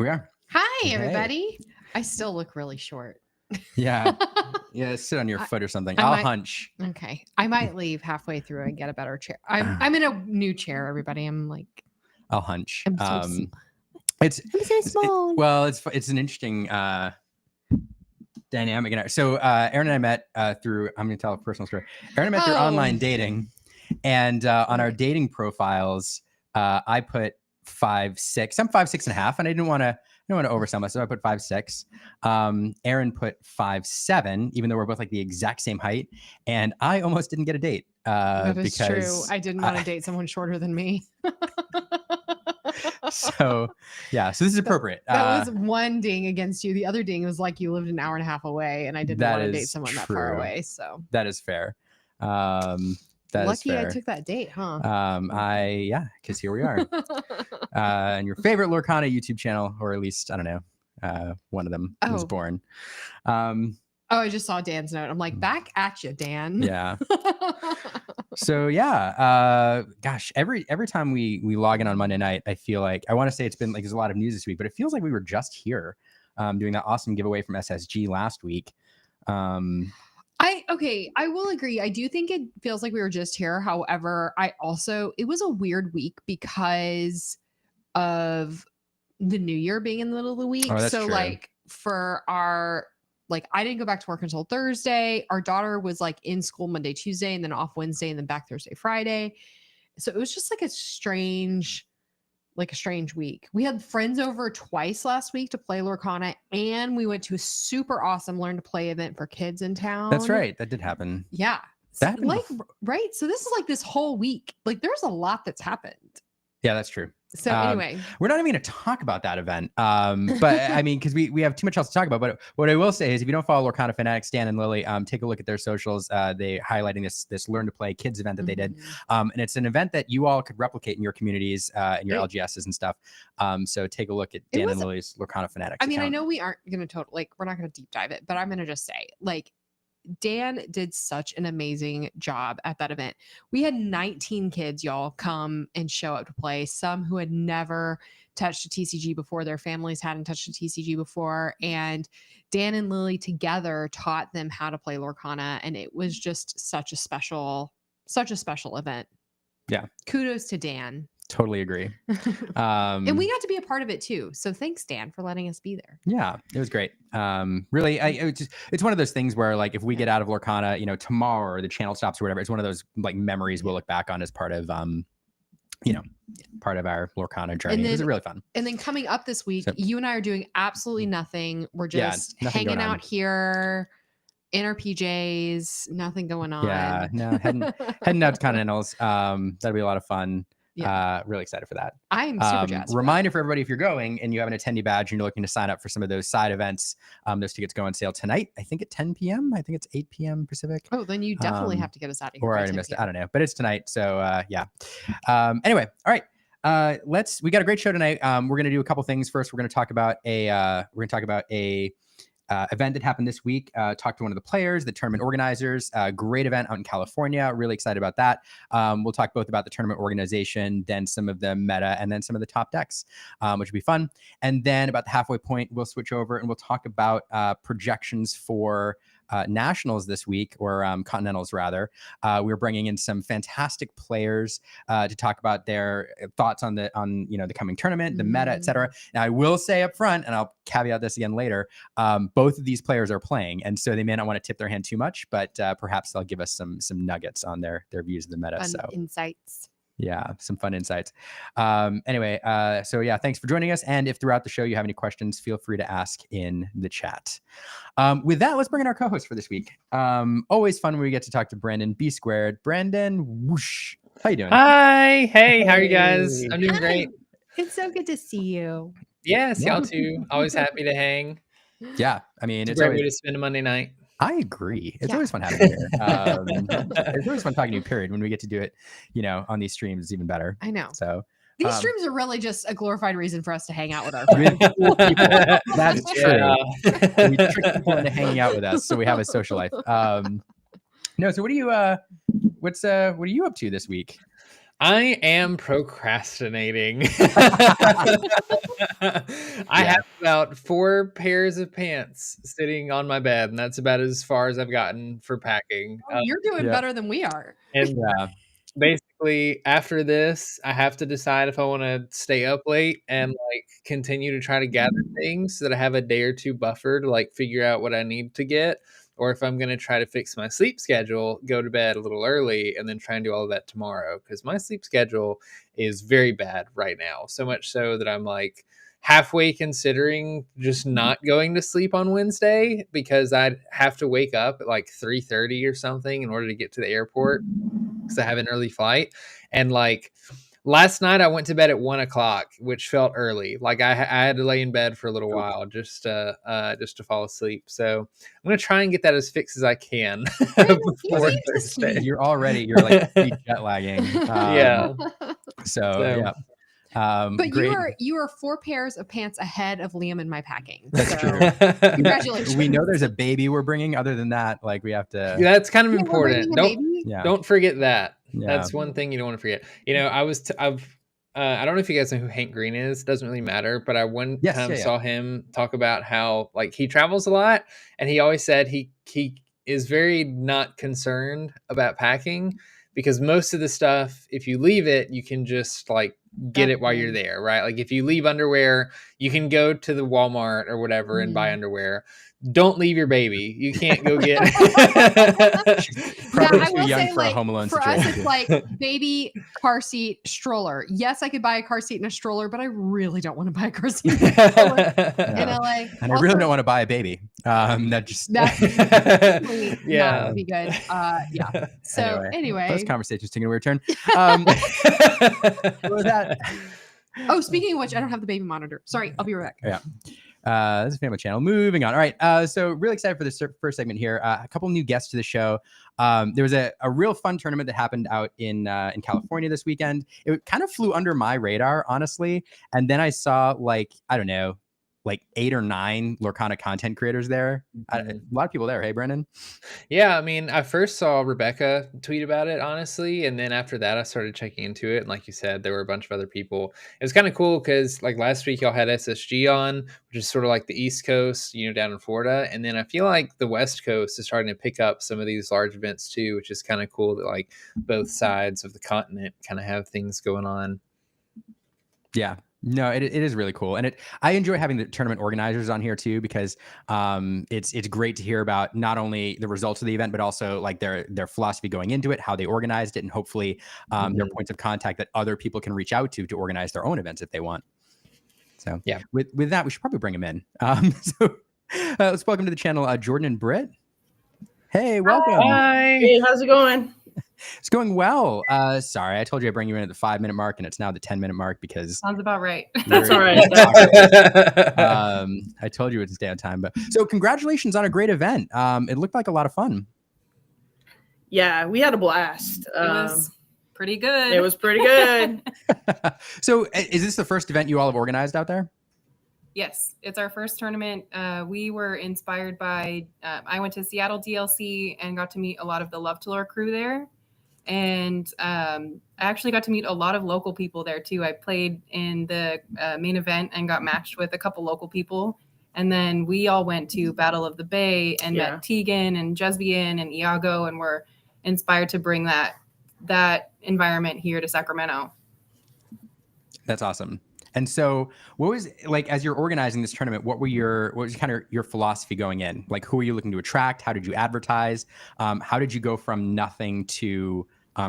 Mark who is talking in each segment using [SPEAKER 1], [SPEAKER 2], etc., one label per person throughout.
[SPEAKER 1] We are.
[SPEAKER 2] Hi,
[SPEAKER 1] Hey.
[SPEAKER 2] everybody. I still look really short.
[SPEAKER 1] Yeah. Yeah. Sit on your foot or something.
[SPEAKER 2] I
[SPEAKER 1] I'll
[SPEAKER 2] might-
[SPEAKER 1] hunch.
[SPEAKER 2] Okay. I might leave halfway through and get a better chair. I'm in a new chair, everybody.
[SPEAKER 1] I'll hunch.
[SPEAKER 2] I'm so small.
[SPEAKER 1] It's
[SPEAKER 2] I'm so small.
[SPEAKER 1] it's an interesting dynamic in our. So Aaron and I met through. I'm going to tell a personal story. Aaron and I met through online dating, and on our dating profiles, I put 5'6". I'm 5'6.5", and I didn't want to oversell myself. So I put 5'6". Aaron put 5'7", even though we're both like the exact same height, and I almost didn't get a date.
[SPEAKER 2] That is
[SPEAKER 1] Because
[SPEAKER 2] true. I didn't want to date someone shorter than me.
[SPEAKER 1] So this is appropriate.
[SPEAKER 2] That was one ding against you. The other ding was like you lived an hour and a half away, and I didn't want to date someone that far away. So
[SPEAKER 1] that is fair.
[SPEAKER 2] Lucky I took that date, huh?
[SPEAKER 1] Because here we are. And your favorite Lorcana YouTube channel, or at least I don't know, one of them was born.
[SPEAKER 2] I just saw Dan's note. I'm like, back at you, Dan.
[SPEAKER 1] Yeah. So gosh, every time we log in on Monday night, I feel like I want to say it's been like there's a lot of news this week, but it feels like we were just here doing that awesome giveaway from SSG last week.
[SPEAKER 2] I will agree. I do think it feels like we were just here. However, it was a weird week because of the new year being in the middle of the week. So
[SPEAKER 1] true.
[SPEAKER 2] like for our I didn't go back to work until Thursday. Our daughter was like in school Monday, Tuesday, and then off Wednesday, and then back Thursday, Friday. So it was just like a strange week. We had friends over twice last week to play Lorcana, and we went to a super awesome learn to play event for kids in town.
[SPEAKER 1] That's right. That did happen.
[SPEAKER 2] Yeah.
[SPEAKER 1] That
[SPEAKER 2] right. So this is like this whole week. Like there's a lot that's happened.
[SPEAKER 1] Yeah, that's true.
[SPEAKER 2] So anyway,
[SPEAKER 1] we're not even going to talk about that event. But I mean, because we have too much else to talk about. But what I will say is, if you don't follow Lorcana Fanatics, Dan and Lily, take a look at their socials. They highlighting this Learn to Play Kids event that they did, and it's an event that you all could replicate in your communities, in your LGSs and stuff. So take a look at Dan and Lily's Lorcana Fanatics.
[SPEAKER 2] I mean,
[SPEAKER 1] account.
[SPEAKER 2] I know we aren't going to we're not going to deep dive it, but I'm going to just say Dan did such an amazing job at that event. We had 19 kids, y'all, come and show up to play. Some who had never touched a TCG before. Their families hadn't touched a TCG before. And Dan and Lily together taught them how to play Lorcana. And it was just such a special event. Yeah. Kudos to Dan.
[SPEAKER 1] Totally agree.
[SPEAKER 2] And we got to be a part of it too. So thanks, Dan, for letting us be there.
[SPEAKER 1] Yeah, it was great. Really, it's one of those things where like if we get out of Lorcana, tomorrow or the channel stops or whatever, it's one of those like memories we'll look back on as part of part of our Lorcana journey. It was really fun.
[SPEAKER 2] And then coming up this week, you and I are doing absolutely nothing. We're just hanging out here in our PJs, nothing going on.
[SPEAKER 1] Yeah, no, heading out to Continentals. That'll be a lot of fun. Yeah. Really excited for that.
[SPEAKER 2] I'm super jazzed.
[SPEAKER 1] Reminder for everybody, if you're going and you have an attendee badge and you're looking to sign up for some of those side events, those tickets go on sale tonight. I think at 10 p.m. I think it's 8 p.m. Pacific.
[SPEAKER 2] Oh, then you definitely have to get us out of here.
[SPEAKER 1] Or I already missed it. I don't know, but it's tonight. So yeah. Anyway, all right. We got a great show tonight. We're going to do a couple things. First, we're going to talk about a event that happened this week. Talked to one of the players, the tournament organizers. Great event out in California. Really excited about that. We'll talk both about the tournament organization, then some of the meta, and then some of the top decks, which will be fun. And then about the halfway point, we'll switch over and we'll talk about projections for nationals this week, or continentals rather. We're bringing in some fantastic players to talk about their thoughts on the coming tournament, the meta, etc. Now I will say up front, and I'll caveat this again later, both of these players are playing, and so they may not want to tip their hand too much, but perhaps they'll give us some nuggets on their views of the meta.
[SPEAKER 2] Fun insights.
[SPEAKER 1] Yeah, some fun insights. Anyway, so yeah, thanks for joining us. And if throughout the show you have any questions, feel free to ask in the chat. With that, let's bring in our co-host for this week. Always fun when we get to talk to Brandon B Squared. Brandon, whoosh. How you doing?
[SPEAKER 3] Hi. Hey, how are you guys? I'm doing great.
[SPEAKER 2] It's so good to see you.
[SPEAKER 3] Yes, y'all too. Always happy to hang.
[SPEAKER 1] Yeah, I mean,
[SPEAKER 3] it's a great way to spend a Monday night.
[SPEAKER 1] I agree. It's always fun having you here. It's always fun talking to you, period. When we get to do it, on these streams, it's even better.
[SPEAKER 2] I know.
[SPEAKER 1] So
[SPEAKER 2] these streams are really just a glorified reason for us to hang out with our friends.
[SPEAKER 1] That's true. We trick people into hanging out with us, so we have a social life. No, so what are you up to this week?
[SPEAKER 3] I am procrastinating. I
[SPEAKER 1] Yeah.
[SPEAKER 3] have about 4 pairs of pants sitting on my bed, and that's about as far as I've gotten for packing.
[SPEAKER 2] Oh, you're doing
[SPEAKER 1] Yeah.
[SPEAKER 2] better than we are.
[SPEAKER 3] And
[SPEAKER 1] Yeah.
[SPEAKER 3] basically, after this, I have to decide if I wanna stay up late and, like, continue to try to gather things so that I have a day or 2 buffer to, like, figure out what I need to get, or if I'm gonna try to fix my sleep schedule, go to bed a little early, and then try and do all of that tomorrow. Because my sleep schedule is very bad right now, so much so that I'm, like, halfway considering just not going to sleep on Wednesday because I'd have to wake up at, like, 3:30 or something in order to get to the airport because I have an early flight. And like last night, I went to bed at 1 o'clock, which felt early. Like I had to lay in bed for a little while just to fall asleep. So I'm gonna try and get that as fixed as I can
[SPEAKER 2] Brandon,
[SPEAKER 3] before
[SPEAKER 2] you need to
[SPEAKER 3] Thursday.
[SPEAKER 2] sleep.
[SPEAKER 1] You're like jet lagging.
[SPEAKER 3] Yeah.
[SPEAKER 1] So
[SPEAKER 3] So
[SPEAKER 1] yeah.
[SPEAKER 2] But
[SPEAKER 1] Great.
[SPEAKER 2] you are 4 pairs of pants ahead of Liam in my packing.
[SPEAKER 1] That's
[SPEAKER 2] So
[SPEAKER 1] true.
[SPEAKER 2] congratulations.
[SPEAKER 1] We know there's a baby we're bringing. Other than that, like we have to.
[SPEAKER 3] That's kind of
[SPEAKER 2] Yeah, we're bringing
[SPEAKER 3] important.
[SPEAKER 2] a
[SPEAKER 3] Don't
[SPEAKER 2] baby.
[SPEAKER 1] Yeah.
[SPEAKER 3] don't forget that.
[SPEAKER 1] Yeah.
[SPEAKER 3] That's one thing you don't want to forget. You know, I don't know if you guys know who Hank Green is. Doesn't really matter. But I one
[SPEAKER 1] Yes,
[SPEAKER 3] time
[SPEAKER 1] yeah, yeah.
[SPEAKER 3] saw him talk about how like he travels a lot, and he always said he is very not concerned about packing because most of the stuff, if you leave it, you can just like get
[SPEAKER 2] That's
[SPEAKER 3] it while you're
[SPEAKER 2] good.
[SPEAKER 3] there, right? Like if you leave underwear, you can go to the Walmart or whatever and buy
[SPEAKER 2] Mhm.
[SPEAKER 3] underwear. Don't leave your baby. You can't go get.
[SPEAKER 1] Probably
[SPEAKER 2] I
[SPEAKER 1] too
[SPEAKER 2] will
[SPEAKER 1] young
[SPEAKER 2] say,
[SPEAKER 1] for a
[SPEAKER 2] like,
[SPEAKER 1] Home Alone
[SPEAKER 2] for us,
[SPEAKER 1] situation.
[SPEAKER 2] it's like baby, car seat, stroller. Yes, I could buy a car seat and a stroller, but I really don't want to buy a car seat and a stroller in
[SPEAKER 1] Yeah.
[SPEAKER 2] LA.
[SPEAKER 1] And I really don't want to buy a baby. That just
[SPEAKER 2] That's definitely not
[SPEAKER 3] Yeah.
[SPEAKER 2] going to be good. Yeah. So
[SPEAKER 1] Those
[SPEAKER 2] anyway,
[SPEAKER 1] conversations taking a weird turn. What was that?
[SPEAKER 2] oh, speaking of which, I don't have the baby monitor. Sorry, I'll be right back.
[SPEAKER 1] Yeah. This is a family channel. Moving on. All right. So really excited for this first segment here. A couple new guests to the show. There was a real fun tournament that happened out in California this weekend. It kind of flew under my radar, honestly. And then I saw like 8 or 9 Lorcana content creators there. A lot of people there. Hey, Brendan.
[SPEAKER 3] Yeah, I mean, I first saw Rebecca tweet about it, honestly, and then after that, I started checking into it. And like you said, there were a bunch of other people. It was kind of cool because, like last week, y'all had SSG on, which is sort of like the East Coast, down in Florida, and then I feel like the West Coast is starting to pick up some of these large events too, which is kind of cool that like both sides of the continent kind of have things going on.
[SPEAKER 1] Yeah. No, it is really cool. And I enjoy having the tournament organizers on here too, because it's great to hear about not only the results of the event, but also like their philosophy going into it, how they organized it, and hopefully their points of contact that other people can reach out to organize their own events if they want. So
[SPEAKER 3] yeah,
[SPEAKER 1] with that, we should probably bring them in. So let's welcome to the channel, Jordan and Britt. Hey, welcome.
[SPEAKER 3] Hi.
[SPEAKER 4] Hey, how's it going?
[SPEAKER 1] It's going well. Sorry, I told you I'd bring you in at the 5-minute mark, and it's now the 10-minute mark because
[SPEAKER 4] Sounds about right.
[SPEAKER 1] That's
[SPEAKER 4] all right.
[SPEAKER 1] I told you it would stay on time, but so congratulations on a great event. It looked like a lot of fun.
[SPEAKER 4] Yeah, we had a blast.
[SPEAKER 5] It was pretty good.
[SPEAKER 4] It was pretty good.
[SPEAKER 1] So is this the first event you all have organized out there?
[SPEAKER 5] Yes, it's our first tournament. We were inspired by, I went to Seattle DLC and got to meet a lot of the Love to Lore crew there. And I actually got to meet a lot of local people there too. I played in the main event and got matched with a couple local people. And then we all went to Battle of the Bay and met Tegan and Jesbian and Iago, and were inspired to bring that environment here to Sacramento.
[SPEAKER 1] That's awesome. And so what was like, as you're organizing this tournament, what was kind of your philosophy going in? Like, who are you looking to attract? How did you advertise? How did you go from nothing to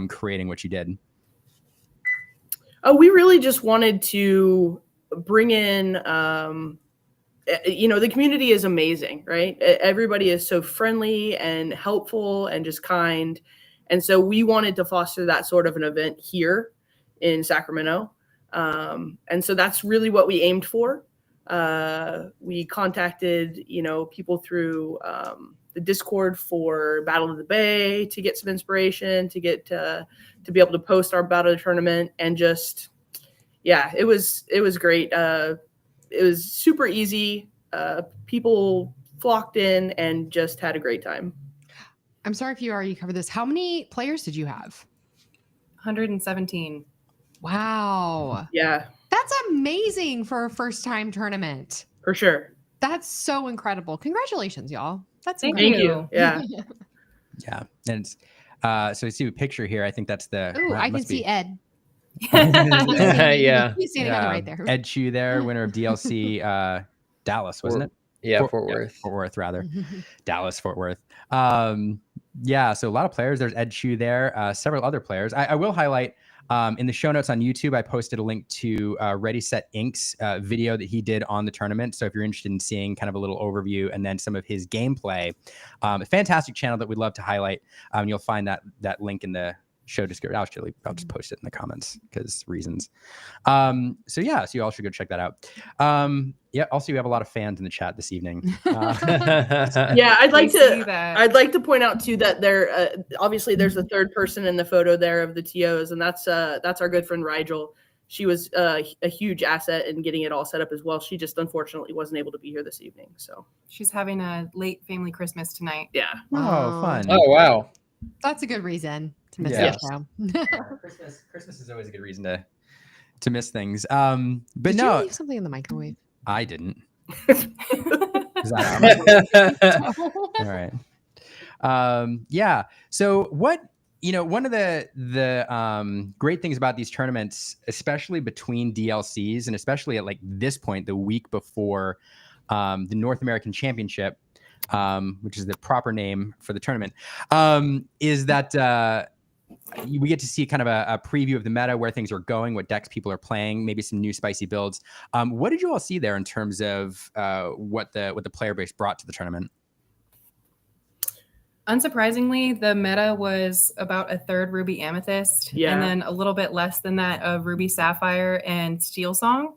[SPEAKER 1] creating what you did?
[SPEAKER 4] Oh, we really just wanted to bring in, the community is amazing, right? Everybody is so friendly and helpful and just kind. And so we wanted to foster that sort of an event here in Sacramento. And so that's really what we aimed for. We contacted, people through the Discord for Battle of the Bay to get some inspiration, to get to be able to post our Battle of the Tournament, and just, it was great. It was super easy. People flocked in and just had a great time.
[SPEAKER 2] I'm sorry if you already covered this. How many players did you have?
[SPEAKER 5] 117.
[SPEAKER 2] Wow.
[SPEAKER 4] Yeah,
[SPEAKER 2] That's amazing for a first time tournament.
[SPEAKER 4] for sure.
[SPEAKER 2] That's so incredible. Congratulations, y'all. That's
[SPEAKER 5] Thank
[SPEAKER 2] incredible.
[SPEAKER 4] Thank you. Yeah.
[SPEAKER 1] Yeah, and it's so I see a picture here. I think that's the.
[SPEAKER 2] Oh,
[SPEAKER 1] that
[SPEAKER 2] I can
[SPEAKER 1] must
[SPEAKER 2] see
[SPEAKER 1] be-
[SPEAKER 2] Ed.
[SPEAKER 3] Yeah.
[SPEAKER 2] He's standing on the right there.
[SPEAKER 1] Ed Chu there, winner of DLC Dallas, wasn't it?
[SPEAKER 3] Yeah, Fort Worth.
[SPEAKER 1] Fort Worth, rather. Dallas, Fort Worth. Yeah, so a lot of players. There's Ed Chu there. Several other players. I will highlight in the show notes on YouTube, I posted a link to Ready Set Inc.'s video that he did on the tournament. So if you're interested in seeing kind of a little overview and then some of his gameplay, a fantastic channel that we'd love to highlight. You'll find that link in the show description. I'll just post it in the comments because reasons. So you all should go check that out. Yeah. Also, we have a lot of fans in the chat this evening.
[SPEAKER 4] Yeah, I'd like
[SPEAKER 5] I see
[SPEAKER 4] to.
[SPEAKER 5] that.
[SPEAKER 4] I'd like to point out too that there, obviously, there's a third person in the photo there of the TOs, and that's our good friend Rigel. She was a huge asset in getting it all set up as well. She just unfortunately wasn't able to be here this evening. So
[SPEAKER 5] She's having a late family Christmas tonight.
[SPEAKER 4] yeah,
[SPEAKER 1] Oh, fun.
[SPEAKER 3] Oh, wow.
[SPEAKER 2] That's a good reason to miss
[SPEAKER 1] Yeah.
[SPEAKER 2] the show.
[SPEAKER 1] Christmas is always a good reason to miss things. But
[SPEAKER 2] Did
[SPEAKER 1] no,
[SPEAKER 2] you leave something in the microwave?
[SPEAKER 1] I didn't. Is that all right? Yeah. So one of the great things about these tournaments, especially between DLCs and especially at like this point, the week before the North American Championship, which is the proper name for the tournament, is that we get to see kind of a preview of the meta, where things are going, what decks people are playing, maybe some new spicy builds. What did you all see there in terms of what the player base brought to the tournament?
[SPEAKER 5] Unsurprisingly, the meta was about a third Ruby Amethyst,
[SPEAKER 4] Yeah.
[SPEAKER 5] and then a little bit less than that of Ruby Sapphire and Steel Song.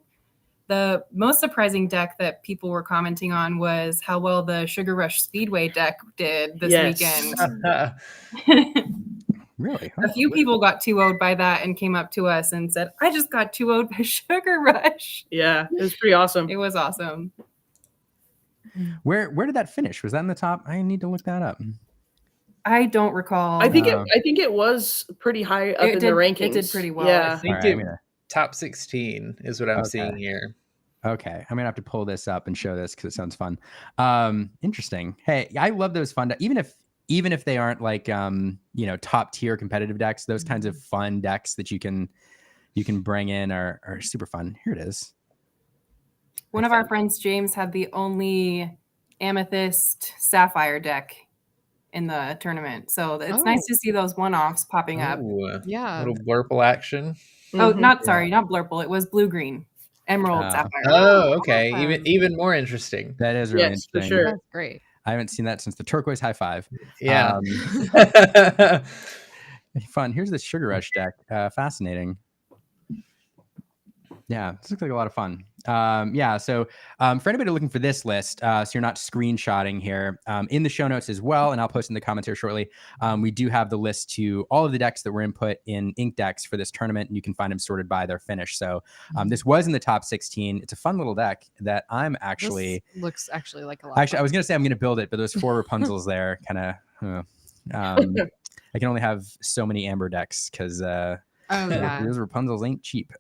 [SPEAKER 5] The most surprising deck that people were commenting on was how well the Sugar Rush Speedway deck did this weekend.
[SPEAKER 1] Really?
[SPEAKER 5] A few people got 2-0'd by that and came up to us and said, I just got 2-0'd by Sugar Rush.
[SPEAKER 4] yeah, it was pretty awesome.
[SPEAKER 5] It was awesome.
[SPEAKER 1] Where did that finish? Was that in the top? I need to look that up.
[SPEAKER 5] I don't recall.
[SPEAKER 4] I think it was pretty high up in the rankings.
[SPEAKER 5] It did pretty well.
[SPEAKER 4] Yeah.
[SPEAKER 3] I think
[SPEAKER 1] All right,
[SPEAKER 3] top 16 is what I'm
[SPEAKER 1] Okay.
[SPEAKER 3] seeing here.
[SPEAKER 1] Okay, I'm gonna have to pull this up and show this because it sounds fun. Interesting. Hey, I love those fun even if they aren't like top tier competitive decks. Those kinds of fun decks that you can bring in are super fun. Here it is.
[SPEAKER 5] One of our friends, James, had the only Amethyst Sapphire deck in the tournament. So it's nice to see those one-offs popping up.
[SPEAKER 3] Ooh,
[SPEAKER 2] Yeah.
[SPEAKER 3] little blurple action.
[SPEAKER 5] Oh,
[SPEAKER 4] Mhm.
[SPEAKER 5] not Blurple. It was blue-green. Emerald Sapphire.
[SPEAKER 3] Oh, okay.
[SPEAKER 2] Awesome.
[SPEAKER 3] Even more interesting.
[SPEAKER 1] That is really
[SPEAKER 4] Yes, for
[SPEAKER 1] interesting.
[SPEAKER 4] sure.
[SPEAKER 2] That's great.
[SPEAKER 1] I haven't seen that since the turquoise high five.
[SPEAKER 3] Yeah.
[SPEAKER 1] Fun. Here's the Sugar Rush deck. Fascinating. Yeah, this looks like a lot of fun. So for anybody looking for this list, so you're not screenshotting here, in the show notes as well, and I'll post in the comments here shortly, we do have the list to all of the decks that were input in Ink decks for this tournament, and you can find them sorted by their finish. So this was in the top 16. It's a fun little deck that I'm actually...
[SPEAKER 2] This looks actually like a lot.
[SPEAKER 1] Actually, I was going to say I'm going to build it, but those 4 Rapunzels there kind of... I can only have so many Amber decks because...
[SPEAKER 2] Oh yeah.
[SPEAKER 1] those Rapunzels ain't cheap.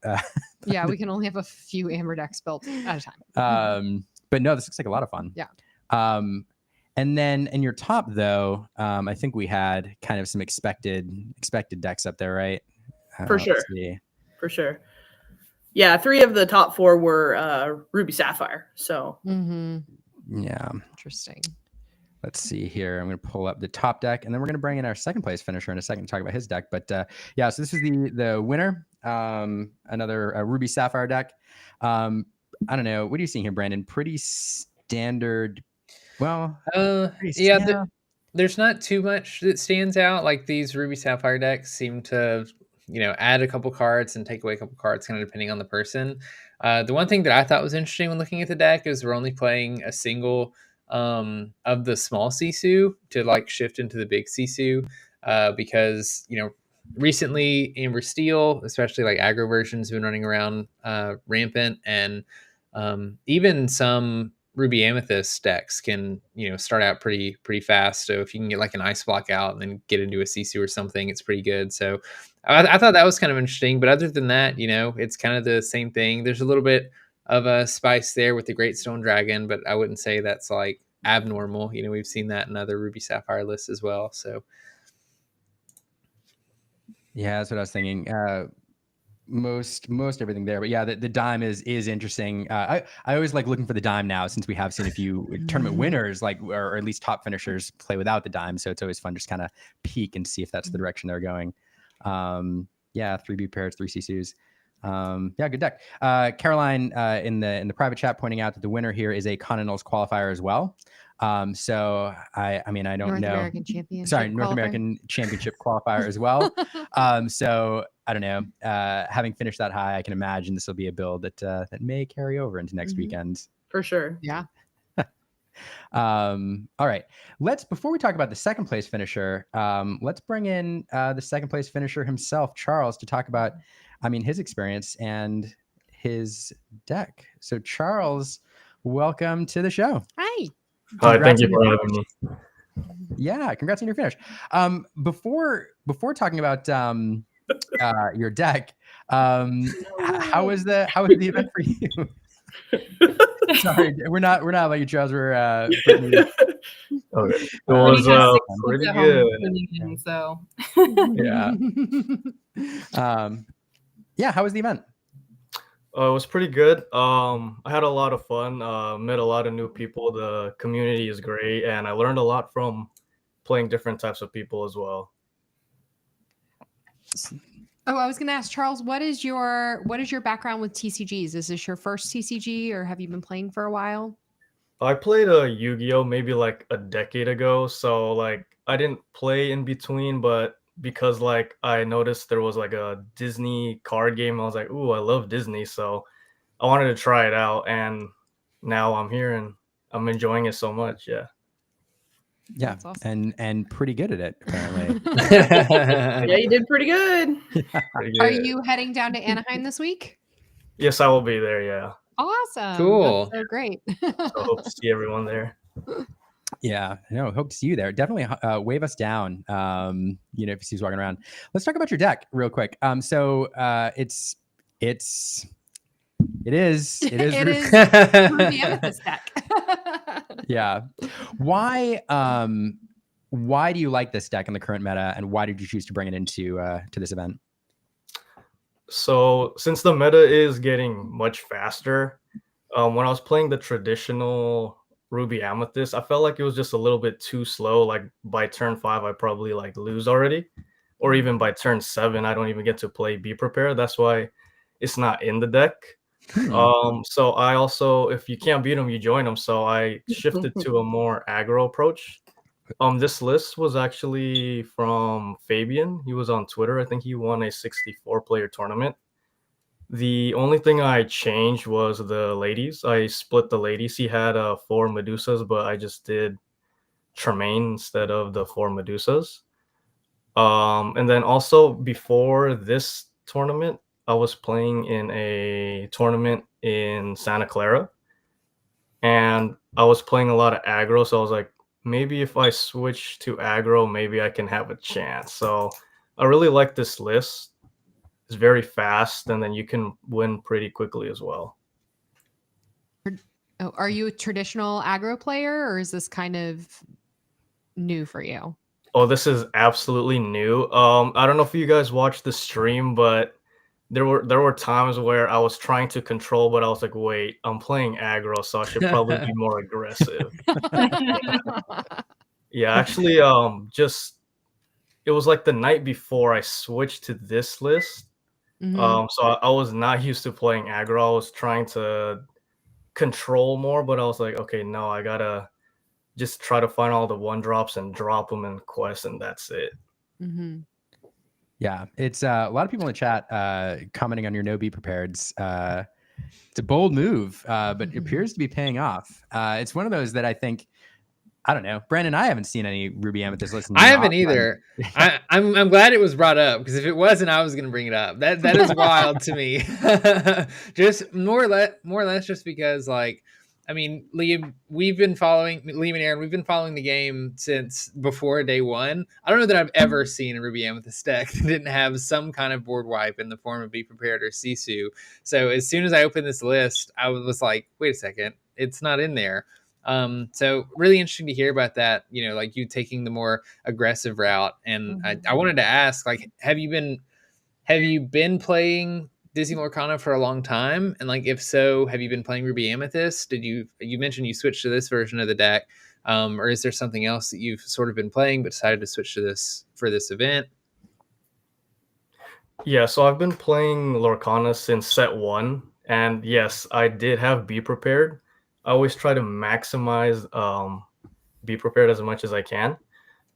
[SPEAKER 2] Yeah, we can only have a few Amber decks built at a time.
[SPEAKER 1] But no, this looks like a lot of fun.
[SPEAKER 2] Yeah.
[SPEAKER 1] And then in your top though, I think we had kind of some expected decks up there, right?
[SPEAKER 4] For sure.
[SPEAKER 1] Let's see.
[SPEAKER 4] For sure. Yeah, 3 of the top 4 were Ruby Sapphire. So
[SPEAKER 1] Yeah.
[SPEAKER 2] Interesting.
[SPEAKER 1] Let's see here. I'm going to pull up the top deck, and then we're going to bring in our second place finisher in a second to talk about his deck. But so this is the winner. Another Ruby Sapphire deck. I don't know. What are you seeing here, Brandon? Pretty standard. Well,
[SPEAKER 3] there's not too much that stands out. Like these Ruby Sapphire decks seem to, add a couple cards and take away a couple cards, kind of depending on the person. The one thing that I thought was interesting when looking at the deck is we're only playing a single of the small Sisu to like shift into the big Sisu, because recently Amber Steel, especially like aggro versions, have been running around rampant, and even some Ruby Amethyst decks can, start out pretty fast. So if you can get like an ice block out and then get into a Sisu or something, it's pretty good. So I thought that was kind of interesting. But other than that, it's kind of the same thing. There's a little bit of a spice there with the Great Stone Dragon, but I wouldn't say that's like abnormal. We've seen that in other Ruby Sapphire lists as well. So
[SPEAKER 1] yeah, that's what I was thinking. Most everything there, but yeah, the dime is interesting. I always like looking for the dime now, since we have seen a few tournament winners, like, or at least top finishers, play without the dime. So it's always fun just kind of peek and see if that's the direction they're going. Yeah, 3B pairs, 3 Sisus. Yeah, good deck. Caroline in the private chat pointing out that the winner here is a Continentals qualifier as well. So I mean, I don't
[SPEAKER 2] North
[SPEAKER 1] know.
[SPEAKER 2] American Championship.
[SPEAKER 1] Sorry, North
[SPEAKER 2] qualifier?
[SPEAKER 1] American Championship qualifier as well. So I don't know. Having finished that high, I can imagine this will be a build that may carry over into next weekend.
[SPEAKER 4] For sure.
[SPEAKER 2] Yeah.
[SPEAKER 1] All right. Before we talk about the second place finisher, let's bring in the second place finisher himself, Charles, to talk about, his experience and his deck. So Charles, welcome to the show.
[SPEAKER 2] Hi.
[SPEAKER 6] Hi, thank
[SPEAKER 1] Congrats
[SPEAKER 6] you
[SPEAKER 1] on
[SPEAKER 6] for
[SPEAKER 1] your
[SPEAKER 6] having me.
[SPEAKER 1] Yeah, congrats on your finish. Before talking about your deck, how was the event for you? Sorry, we're not like you, Charles. We're
[SPEAKER 6] Okay. It was pretty good.
[SPEAKER 5] So
[SPEAKER 1] yeah. Yeah, how was the event?
[SPEAKER 6] It was pretty good. I had a lot of fun. Met a lot of new people. The community is great, and I learned a lot from playing different types of people as well.
[SPEAKER 2] Oh, I was going to ask Charles, what is your background with TCGs? Is this your first TCG, or have you been playing for a while?
[SPEAKER 6] I played a Yu-Gi-Oh maybe like a decade ago, so like I didn't play in between, but because like I noticed there was like a Disney card game, I was like, ooh, I love Disney, so I wanted to try it out, and now I'm here and I'm enjoying it so much. Yeah.
[SPEAKER 1] Yeah,
[SPEAKER 2] That's awesome.
[SPEAKER 1] and pretty good at it, apparently.
[SPEAKER 4] Yeah, you did pretty good.
[SPEAKER 6] Pretty
[SPEAKER 2] Are
[SPEAKER 6] good.
[SPEAKER 2] you heading down to Anaheim this week?
[SPEAKER 6] Yes, I will be there. Yeah.
[SPEAKER 2] Awesome.
[SPEAKER 3] Cool.
[SPEAKER 2] That's so great.
[SPEAKER 6] So I hope to see everyone there.
[SPEAKER 1] Yeah, no, hope to see you there. Definitely wave us down. If you see us walking around. Let's talk about your deck real quick. So it is
[SPEAKER 2] It is
[SPEAKER 1] Ruby-
[SPEAKER 2] Ruby Amethyst deck.
[SPEAKER 1] Yeah. Why do you like this deck in the current meta, and why did you choose to bring it into to this event?
[SPEAKER 6] So since the meta is getting much faster, when I was playing the traditional Ruby Amethyst, I felt like it was just a little bit too slow. Like by turn 5, I probably like lose already, or even by turn 7, I don't even get to play Be Prepared. That's why it's not in the deck. So I also, if you can't beat them, you join them. So I shifted to a more aggro approach. This list was actually from Fabian. He was on Twitter. I think he won a 64-player tournament. The only thing I changed was the ladies. I split the ladies. He had 4 Medusas, but I just did Tremaine instead of the 4 Medusas. And then also before this tournament, I was playing in a tournament in Santa Clara, and I was playing a lot of aggro. So I was like, maybe if I switch to aggro, maybe I can have a chance. So I really like this list. It's very fast, and then you can win pretty quickly as well.
[SPEAKER 2] Oh, are you a traditional aggro player, or is this kind of new for you?
[SPEAKER 6] Oh, this is absolutely new. I don't know if you guys watched the stream, but there were times where I was trying to control, but I was like, wait, I'm playing aggro, so I should probably be more aggressive. Yeah, actually, just it was like the night before I switched to this list.
[SPEAKER 2] Mhm.
[SPEAKER 6] So I was not used to playing aggro. I was trying to control more, but I was like, okay, no, I gotta just try to find all the 1-drops and drop them in quest, and that's it.
[SPEAKER 2] Mm-hmm.
[SPEAKER 1] Yeah, it's a lot of people in the chat commenting on your no be prepareds. It's a bold move, but it appears to be paying off. It's one of those that I think, I don't know, Brandon, I haven't seen any Ruby Amethyst lists.
[SPEAKER 3] I haven't either. I'm glad it was brought up, because if it wasn't, I was going to bring it up. That is wild to me. Just more or less just because, like, I mean, Liam and Aaron, we've been following the game since before day one. I don't know that I've ever seen a Ruby Amethyst deck that didn't have some kind of board wipe in the form of Be Prepared or Sisu. So as soon as I opened this list, I was like, wait a second, it's not in there. So really interesting to hear about that, you know, like you taking the more aggressive route. And I wanted to ask, like, have you been playing Disney Lorcana for a long time? And like, if so, have you been playing Ruby Amethyst? You mentioned you switched to this version of the deck, or is there something else that you've sort of been playing but decided to switch to this for this event?
[SPEAKER 6] Yeah, so I've been playing Lorcana since set 1, and yes, I did have Be Prepared. I always try to maximize Be Prepared as much as I can.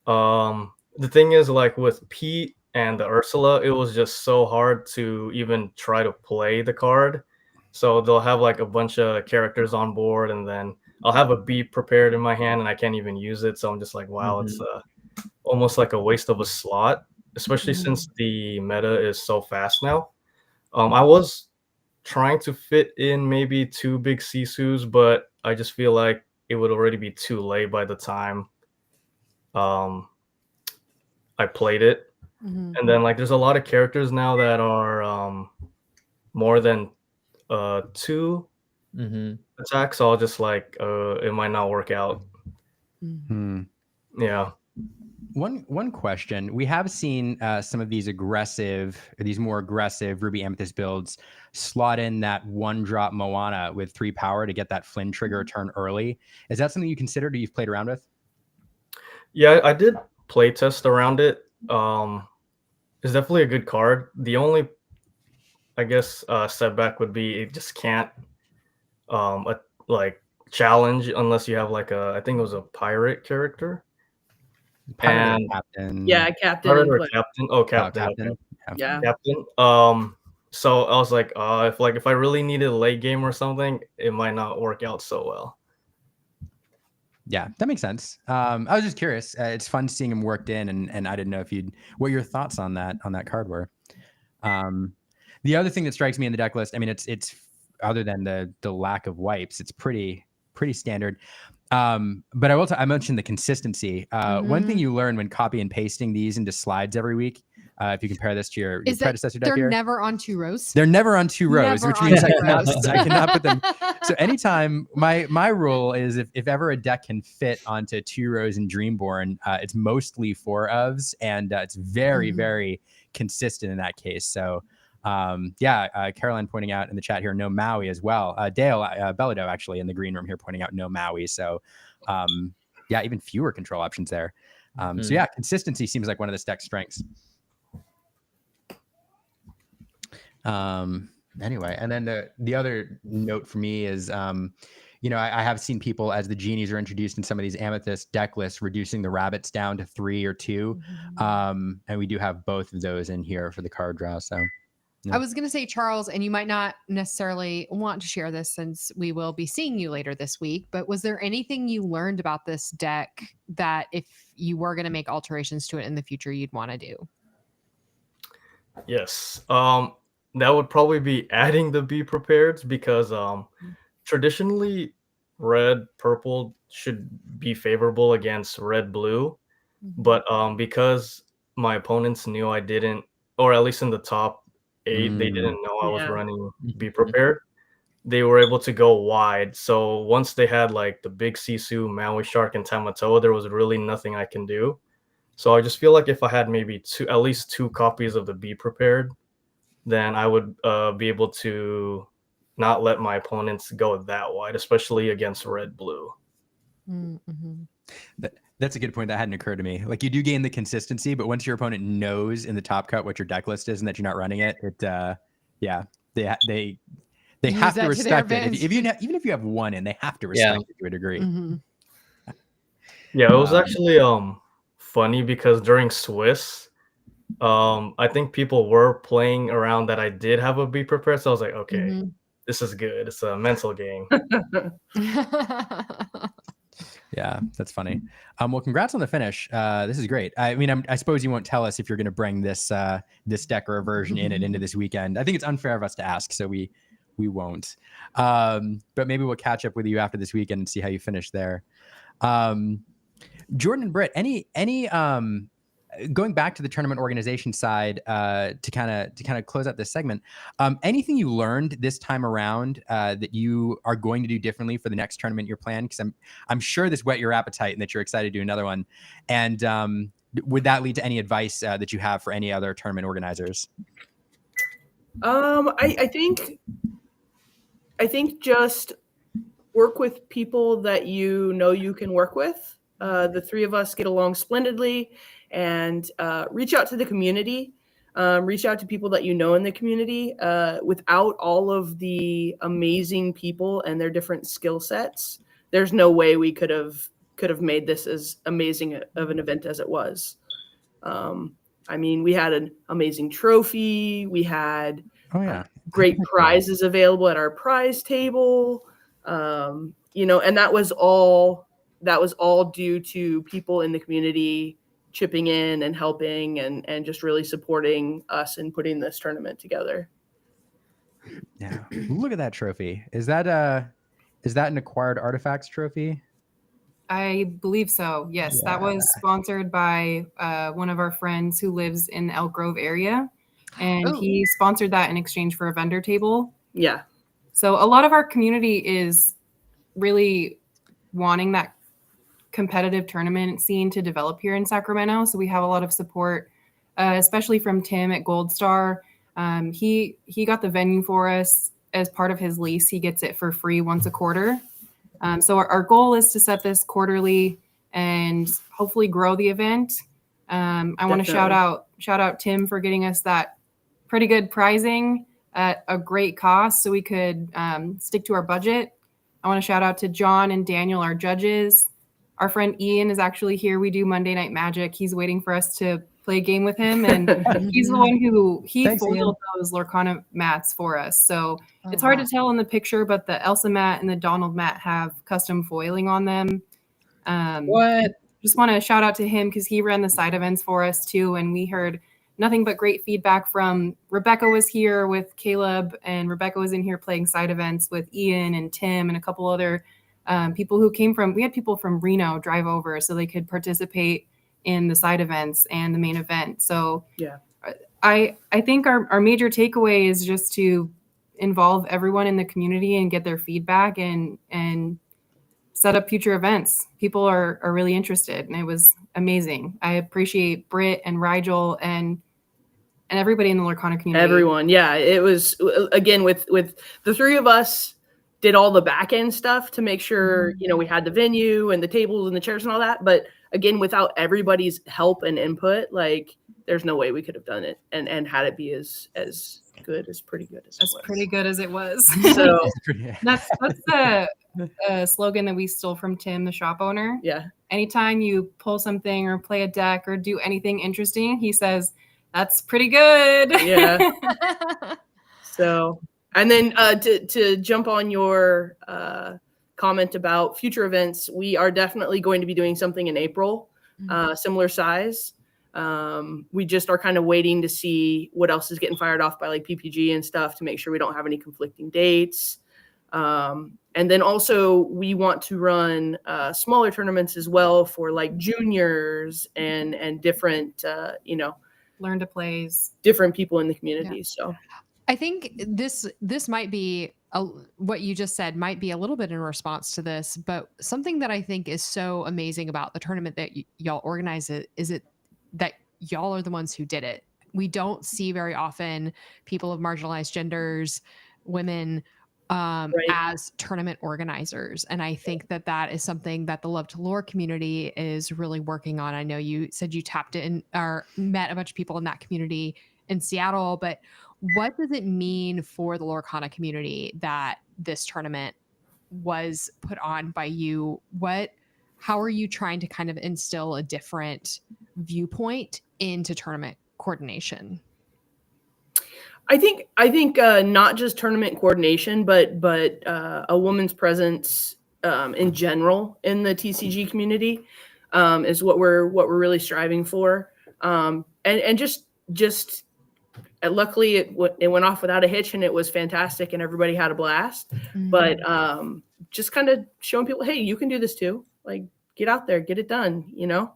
[SPEAKER 6] The thing is, like with Pete and the Ursula, it was just so hard to even try to play the card. So they'll have like a bunch of characters on board, and then I'll have a Be Prepared in my hand, and I can't even use it. So I'm just like, wow, it's almost like a waste of a slot, especially since the meta is so fast now. I was trying to fit in maybe 2 big Sisus, but I just feel like it would already be too late by the time I played it. And then like there's a lot of characters now that are more than 2 attacks, so I'll just like it might not work out. Yeah.
[SPEAKER 1] One question. We have seen some of these more aggressive Ruby Amethyst builds slot in that 1-drop Moana with 3 power to get that Flynn trigger turn early. Is that something you considered or you've played around with?
[SPEAKER 6] Yeah, I did play test around it. It's definitely a good card. The only, I guess, setback would be it just can't like challenge unless you have like I think it was a pirate character.
[SPEAKER 1] Pirate captain.
[SPEAKER 4] Yeah, captain.
[SPEAKER 6] Pirate or captain? Oh, captain.
[SPEAKER 1] Captain.
[SPEAKER 6] Okay.
[SPEAKER 4] Yeah.
[SPEAKER 6] Captain. So I was like, if I really needed a late game or something, it might not work out so well.
[SPEAKER 1] Yeah, that makes sense. I was just curious. It's fun seeing him worked in, and I didn't know what your thoughts on that card were. The other thing that strikes me in the deck list, I mean, it's other than the lack of wipes, it's pretty standard. But I mentioned the consistency. One thing you learn when copy and pasting these into slides every week, if you compare this to your predecessor deck here,
[SPEAKER 2] they're never on 2 rows.
[SPEAKER 1] They're never on 2 rows, which means I cannot put them. So anytime my rule is if ever a deck can fit onto 2 rows in Dreamborn, it's mostly 4 ofs, and it's very, very consistent in that case. So Caroline pointing out in the chat here, no Maui as well. Dale Bellado actually in the green room here pointing out no Maui. So even fewer control options there. So yeah, consistency seems like one of this deck's strengths. Anyway, and then the other note for me is, I have seen people as the genies are introduced in some of these Amethyst deck lists, reducing the rabbits down to 3 or 2. And we do have both of those in here for the card draw. So
[SPEAKER 2] I was going to say, Charles, and you might not necessarily want to share this since we will be seeing you later this week, but was there anything you learned about this deck that if you were going to make alterations to it in the future, you'd want to do?
[SPEAKER 6] Yes. That would probably be adding the Be Prepareds, because traditionally red purple should be favorable against red blue, but because my opponents knew I didn't, or at least in the top 8 they didn't know I was running Be Prepared, they were able to go wide. So once they had like the big Sisu, Maui Shark, and Tamatoa, there was really nothing I can do. So I just feel like if I had maybe at least 2 copies of the Be Prepared, then I would be able to not let my opponents go that wide, especially against red blue.
[SPEAKER 1] That's a good point. That hadn't occurred to me. Like, you do gain the consistency, but once your opponent knows in the top cut what your deck list is and that you're not running it, they have to respect it. Even if you have 1 in, they have to respect it to a degree.
[SPEAKER 6] Yeah, it was actually funny because during Swiss, I think people were playing around that I did have a Be Prepared, so I was like, okay, this is good. It's a mental game.
[SPEAKER 1] Yeah, that's funny. Well, congrats on the finish. This is great. I mean, I suppose you won't tell us if you're going to bring this deck or a version into this weekend. I think it's unfair of us to ask, so we we won't. But maybe we'll catch up with you after this weekend and see how you finish there. Jordan and Britt, any going back to the tournament organization side, to kind of close out this segment, anything you learned this time around that you are going to do differently for the next tournament you're planning? Because I'm sure this whet your appetite and that you're excited to do another one. And would that lead to any advice that you have for any other tournament organizers?
[SPEAKER 4] I think just work with people that you know you can work with. The three of us get along splendidly, and reach out to the community. Reach out to people that you know in the community. Without all of the amazing people and their different skill sets, there's no way we could have made this as amazing of an event as it was. I mean, we had an amazing trophy. We had great prizes available at our prize table. And that was all due to people in the community chipping in and helping and just really supporting us in putting this tournament together.
[SPEAKER 1] Yeah. Look at that trophy. Is that an acquired artifacts trophy?
[SPEAKER 5] I believe so. Yes, that was sponsored by one of our friends who lives in the Elk Grove area, and he sponsored that in exchange for a vendor table.
[SPEAKER 4] Yeah.
[SPEAKER 5] So a lot of our community is really wanting that competitive tournament scene to develop here in Sacramento. So we have a lot of support, especially from Tim at Gold Star. He got the venue for us as part of his lease. He gets it for free once a quarter. So our goal is to set this quarterly and hopefully grow the event. I want to shout out Tim for getting us that pretty good pricing at a great cost so we could stick to our budget. I want to shout out to John and Daniel, our judges. Our friend Ian is actually here. We do Monday Night Magic. He's waiting for us to play a game with him, and he's the one who foiled those Lorcana mats for us. So it's hard to tell in the picture, but the Elsa mat and the Donald mat have custom foiling on them. Just want to shout out to him because he ran the side events for us too, and we heard nothing but great feedback from Rebecca. Was here with Caleb, and Rebecca was in here playing side events with Ian and Tim and a couple other people who came from. We had people from Reno drive over so they could participate in the side events and the main event. So yeah, I think our major takeaway is just to involve everyone in the community and get their feedback and set up future events. People are really interested, and it was amazing. I appreciate Britt and Rigel and everybody in the Lorcana community.
[SPEAKER 4] Everyone. Yeah, it was, again, with the three of us did all the back end stuff to make sure, we had the venue and the tables and the chairs and all that. But again, without everybody's help and input, like there's no way we could have done it and had it be as good as pretty good as it was.
[SPEAKER 5] Pretty good as it was.
[SPEAKER 4] So
[SPEAKER 5] that's the slogan that we stole from Tim, the shop owner.
[SPEAKER 4] Yeah.
[SPEAKER 5] Anytime you pull something or play a deck or do anything interesting, he says, "That's pretty good."
[SPEAKER 4] Yeah. So, and then to jump on your comment about future events, we are definitely going to be doing something in April, similar size. We just are kind of waiting to see what else is getting fired off by like PPG and stuff to make sure we don't have any conflicting dates. And then also we want to run smaller tournaments as well for like juniors and different,
[SPEAKER 5] learn to plays,
[SPEAKER 4] different people in the community. Yeah. So
[SPEAKER 2] I think this might be what you just said might be a little bit in response to this, but something that I think is so amazing about the tournament that y'all organize is that y'all are the ones who did it. We don't see very often people of marginalized genders, women, as tournament organizers. And I think that is something that the Love to Lore community is really working on. I know you said you tapped in or met a bunch of people in that community in Seattle, but what does it mean for the Lorcana community that this tournament was put on by you? How are you trying to kind of instill a different viewpoint into tournament coordination?
[SPEAKER 4] I think not just tournament coordination, but a woman's presence in general in the TCG community is what we're really striving for, and just luckily it went off without a hitch, and it was fantastic, and everybody had a blast.
[SPEAKER 2] Mm-hmm.
[SPEAKER 4] But just kind of showing people, hey, you can do this too. Like, get out there, get it done.
[SPEAKER 2] Yeah.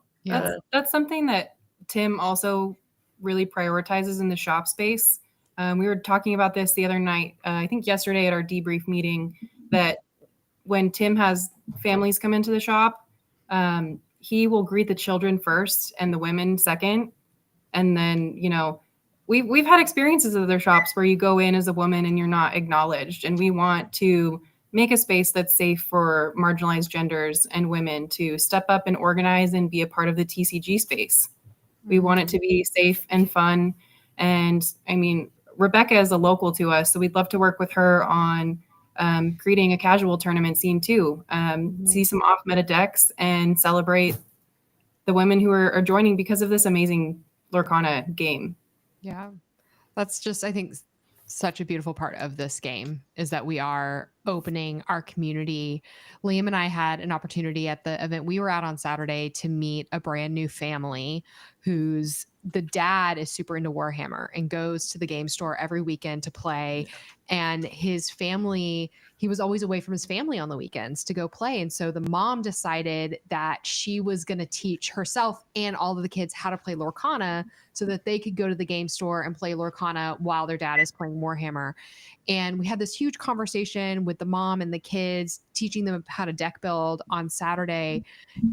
[SPEAKER 5] That's something that Tim also really prioritizes in the shop space. We were talking about this the other night, I think yesterday at our debrief meeting, that when Tim has families come into the shop, he will greet the children first and the women second. And then, we've had experiences at other shops where you go in as a woman and you're not acknowledged. And we want to make a space that's safe for marginalized genders and women to step up and organize and be a part of the TCG space. We want it to be safe and fun. And I mean, Rebecca is a local to us, so we'd love to work with her on creating a casual tournament scene too. See some off-meta decks and celebrate the women who are joining because of this amazing Lorcana game.
[SPEAKER 2] Yeah. That's just, I think, such a beautiful part of this game is that we are opening our community. Liam and I had an opportunity at the event we were at on Saturday to meet a brand new family whose the dad is super into Warhammer and goes to the game store every weekend to play. And his family, he was always away from his family on the weekends to go play. And so the mom decided that she was going to teach herself and all of the kids how to play Lorcana so that they could go to the game store and play Lorcana while their dad is playing Warhammer. And we had this huge conversation with the mom and the kids, teaching them how to deck build on Saturday.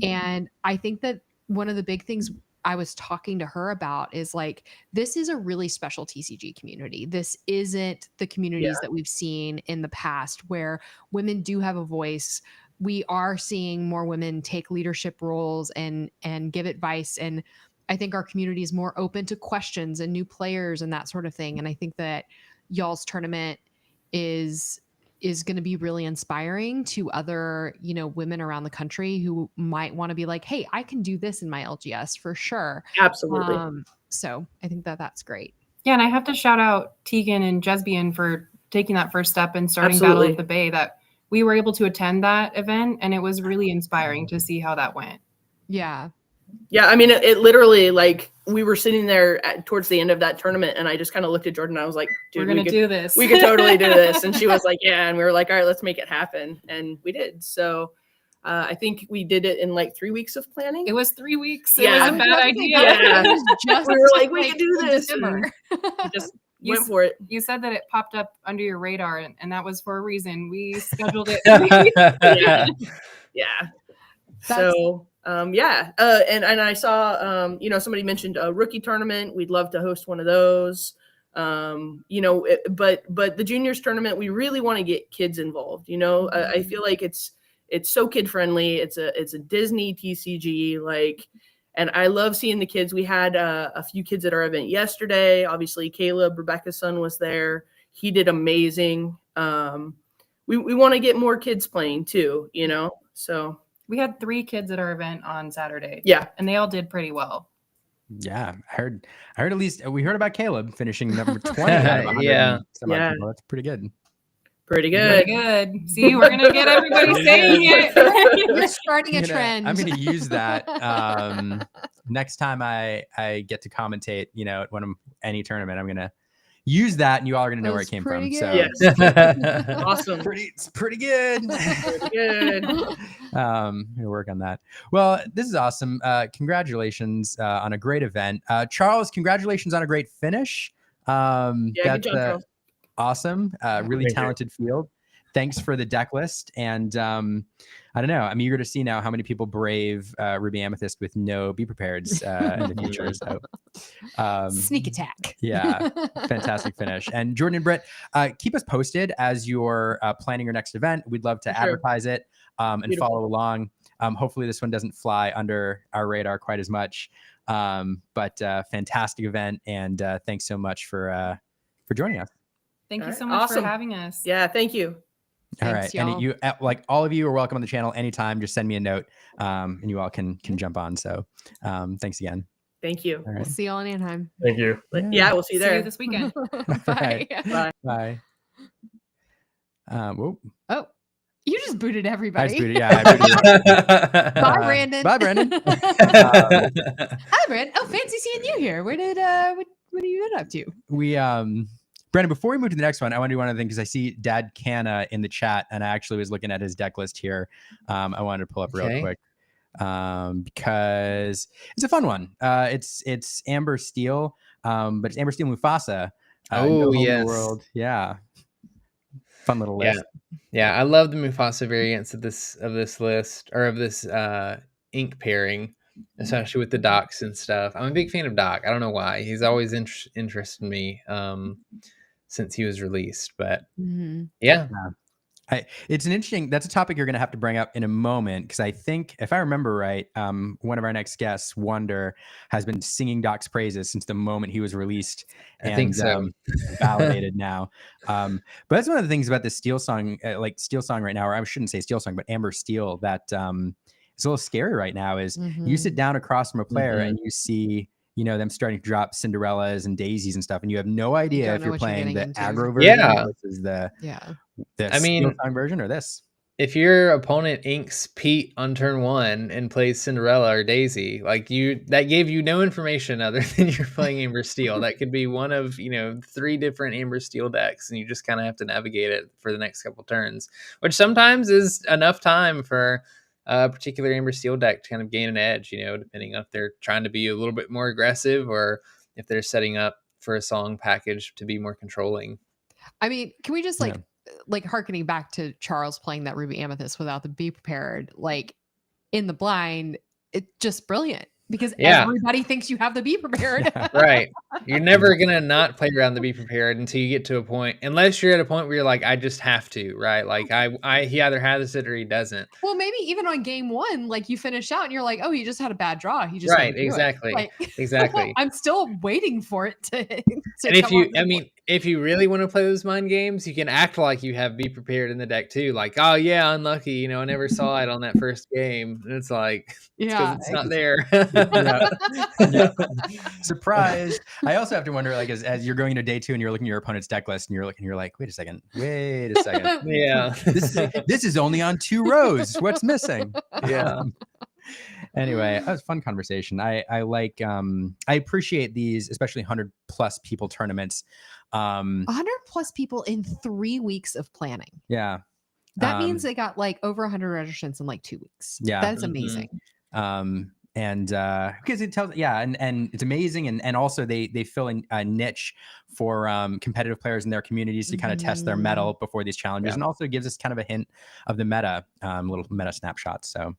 [SPEAKER 2] And I think that one of the big things I was talking to her about is like, this is a really special TCG community. This isn't the communities that we've seen in the past where women do have a voice. We are seeing more women take leadership roles and give advice. And I think our community is more open to questions and new players and that sort of thing. And I think that y'all's tournament is going to be really inspiring to other, women around the country who might want to be like, hey, I can do this in my LGS for sure.
[SPEAKER 4] Absolutely.
[SPEAKER 2] So I think that that's great.
[SPEAKER 5] Yeah. And I have to shout out Tegan and Jesbian for taking that first step and starting
[SPEAKER 4] Absolutely.
[SPEAKER 5] Battle of the Bay, that we were able to attend that event. And it was really inspiring to see how that went.
[SPEAKER 2] Yeah.
[SPEAKER 4] Yeah, I mean, it literally, like, we were sitting there towards the end of that tournament, and I just kind of looked at Jordan, and I was like, dude,
[SPEAKER 5] we're going to do this.
[SPEAKER 4] We could totally do this. And she was like, yeah. And we were like, all right, let's make it happen. And we did. So I think we did it in like 3 weeks of planning.
[SPEAKER 5] It was 3 weeks.
[SPEAKER 4] Yeah.
[SPEAKER 5] It was a bad idea.
[SPEAKER 4] Yeah. We were like, we can do this. And we just went for it.
[SPEAKER 5] You said that it popped up under your radar, and that was for a reason. We scheduled it.
[SPEAKER 4] Yeah. So... and I saw, somebody mentioned a rookie tournament. We'd love to host one of those. But the juniors tournament, we really want to get kids involved. I feel like it's so kid friendly. It's a Disney TCG, and I love seeing the kids. We had a few kids at our event yesterday. Obviously, Caleb, Rebecca's son, was there. He did amazing. We want to get more kids playing too, so.
[SPEAKER 5] We had 3 kids at our event on Saturday.
[SPEAKER 4] Yeah.
[SPEAKER 5] And they all did pretty well.
[SPEAKER 1] Yeah. I heard at least, we heard about Caleb finishing number 20. Out of 100
[SPEAKER 3] Yeah.
[SPEAKER 1] People. That's pretty good.
[SPEAKER 4] Pretty good.
[SPEAKER 5] Pretty good. See, we're going to get everybody saying it.
[SPEAKER 2] You're starting a trend.
[SPEAKER 1] I'm going to use that next time I get to commentate, at any tournament. I'm going to use that, and you all are going to know where it came from.
[SPEAKER 2] Good.
[SPEAKER 1] So
[SPEAKER 4] yes. Awesome.
[SPEAKER 1] It's pretty good.
[SPEAKER 4] Pretty good.
[SPEAKER 1] I'm going to work on that. Well, this is awesome. Congratulations on a great event. Charles, congratulations on a great finish.
[SPEAKER 4] Good job, Charles.
[SPEAKER 1] Awesome. Really talented field. Thanks for the deck list. And I don't know, I'm eager to see now how many people brave Ruby Amethyst with no Be Prepareds in the future. So,
[SPEAKER 2] Sneak attack.
[SPEAKER 1] Yeah, fantastic finish. And Jordan and Britt, keep us posted as you're planning your next event. We'd love to advertise it and follow along. Hopefully this one doesn't fly under our radar quite as much. But fantastic event, and thanks so much for joining us.
[SPEAKER 5] Thank you so much for having us.
[SPEAKER 4] Yeah, thank you.
[SPEAKER 1] All
[SPEAKER 2] Thanks,
[SPEAKER 1] right.
[SPEAKER 2] y'all.
[SPEAKER 1] And you, all of you are welcome on the channel anytime. Just send me a note and you all can jump on. So thanks again.
[SPEAKER 4] Thank you.
[SPEAKER 1] All
[SPEAKER 2] We'll
[SPEAKER 1] right.
[SPEAKER 2] see y'all in Anaheim.
[SPEAKER 6] Thank you.
[SPEAKER 4] Yeah, we'll see you
[SPEAKER 5] See
[SPEAKER 4] there.
[SPEAKER 5] you this weekend.
[SPEAKER 2] Bye.
[SPEAKER 4] Bye.
[SPEAKER 1] Bye. Whoa.
[SPEAKER 2] Oh, you just booted
[SPEAKER 1] I
[SPEAKER 2] everybody.
[SPEAKER 1] just booted, yeah. I booted
[SPEAKER 2] Bye, Brandon.
[SPEAKER 1] Bye, Brandon.
[SPEAKER 2] Hi, Brandon. Oh, fancy seeing you here. Where What have you been up to?
[SPEAKER 1] We Brandon, before we move to the next one, I want to do one other thing because I see Dad Canna in the chat, and I actually was looking at his deck list here. I wanted to pull up real quick because it's a fun one. It's Amber Steel, but it's Amber Steel Mufasa.
[SPEAKER 3] Oh,
[SPEAKER 1] No Home in the
[SPEAKER 3] yes.
[SPEAKER 1] World. Yeah. Fun little list.
[SPEAKER 3] Yeah, I love the Mufasa variants of this list, or of this ink pairing, especially with the Docs and stuff. I'm a big fan of Doc. I don't know why. He's always interested me since he was released. But yeah.
[SPEAKER 1] It's an interesting, that's a topic you're going to have to bring up in a moment, because I think, if I remember right, one of our next guests, Wonder, has been singing Doc's praises since the moment he was released.
[SPEAKER 3] I think so.
[SPEAKER 1] Validated now. But that's one of the things about this Steel Song, like Steel Song right now, or I shouldn't say Steel Song, but Amber Steel, that it's a little scary right now, is you sit down across from a player and you see, you know, them starting to drop Cinderellas and Daisies and stuff, and you have no idea if you're playing the aggro version versus the Steel Song version or this.
[SPEAKER 3] If your opponent inks Pete on turn 1 and plays Cinderella or Daisy, like that gave you no information other than you're playing Amber Steel. That could be one of, 3 different Amber Steel decks, and you just kind of have to navigate it for the next couple turns, which sometimes is enough time for a particular Amber Steel deck to kind of gain an edge, depending on if they're trying to be a little bit more aggressive or if they're setting up for a song package to be more controlling.
[SPEAKER 2] I mean, can we just like hearkening back to Charles playing that Ruby Amethyst without the Be Prepared, like in the blind, it's just brilliant because everybody thinks you have the Be Prepared.
[SPEAKER 3] Right. You're never going to not play around the Be Prepared until you get to a point, unless you're at a point where you're like, I just have to, right? Like he either has it or he doesn't.
[SPEAKER 2] Well, maybe even on game 1, like you finish out and you're like, oh, he just had a bad draw. He just
[SPEAKER 3] exactly.
[SPEAKER 2] Exactly. I'm still waiting for it to
[SPEAKER 3] and if you really want to play those mind games, you can act like you have Be Prepared in the deck too. Like, oh yeah, unlucky. I never saw it on that first game. And it's like, it's not there.
[SPEAKER 1] Surprise. I also have to wonder, like, as you're going into day 2 and you're looking at your opponent's deck list and you're like, wait a second.
[SPEAKER 3] Yeah.
[SPEAKER 1] This is only on 2 rows. What's missing?
[SPEAKER 3] Yeah.
[SPEAKER 1] Anyway, that was a fun conversation. I appreciate these, especially 100+ people tournaments.
[SPEAKER 2] 100+ people in 3 weeks of planning.
[SPEAKER 1] Yeah.
[SPEAKER 2] That means they got like over 100 registrants in like 2 weeks.
[SPEAKER 1] Yeah.
[SPEAKER 2] That's amazing.
[SPEAKER 1] And because it tells, and it's amazing. And also they fill in a niche for competitive players in their communities to kind of test their mettle before these challenges. And also gives us kind of a hint of the meta, little meta snapshots. So,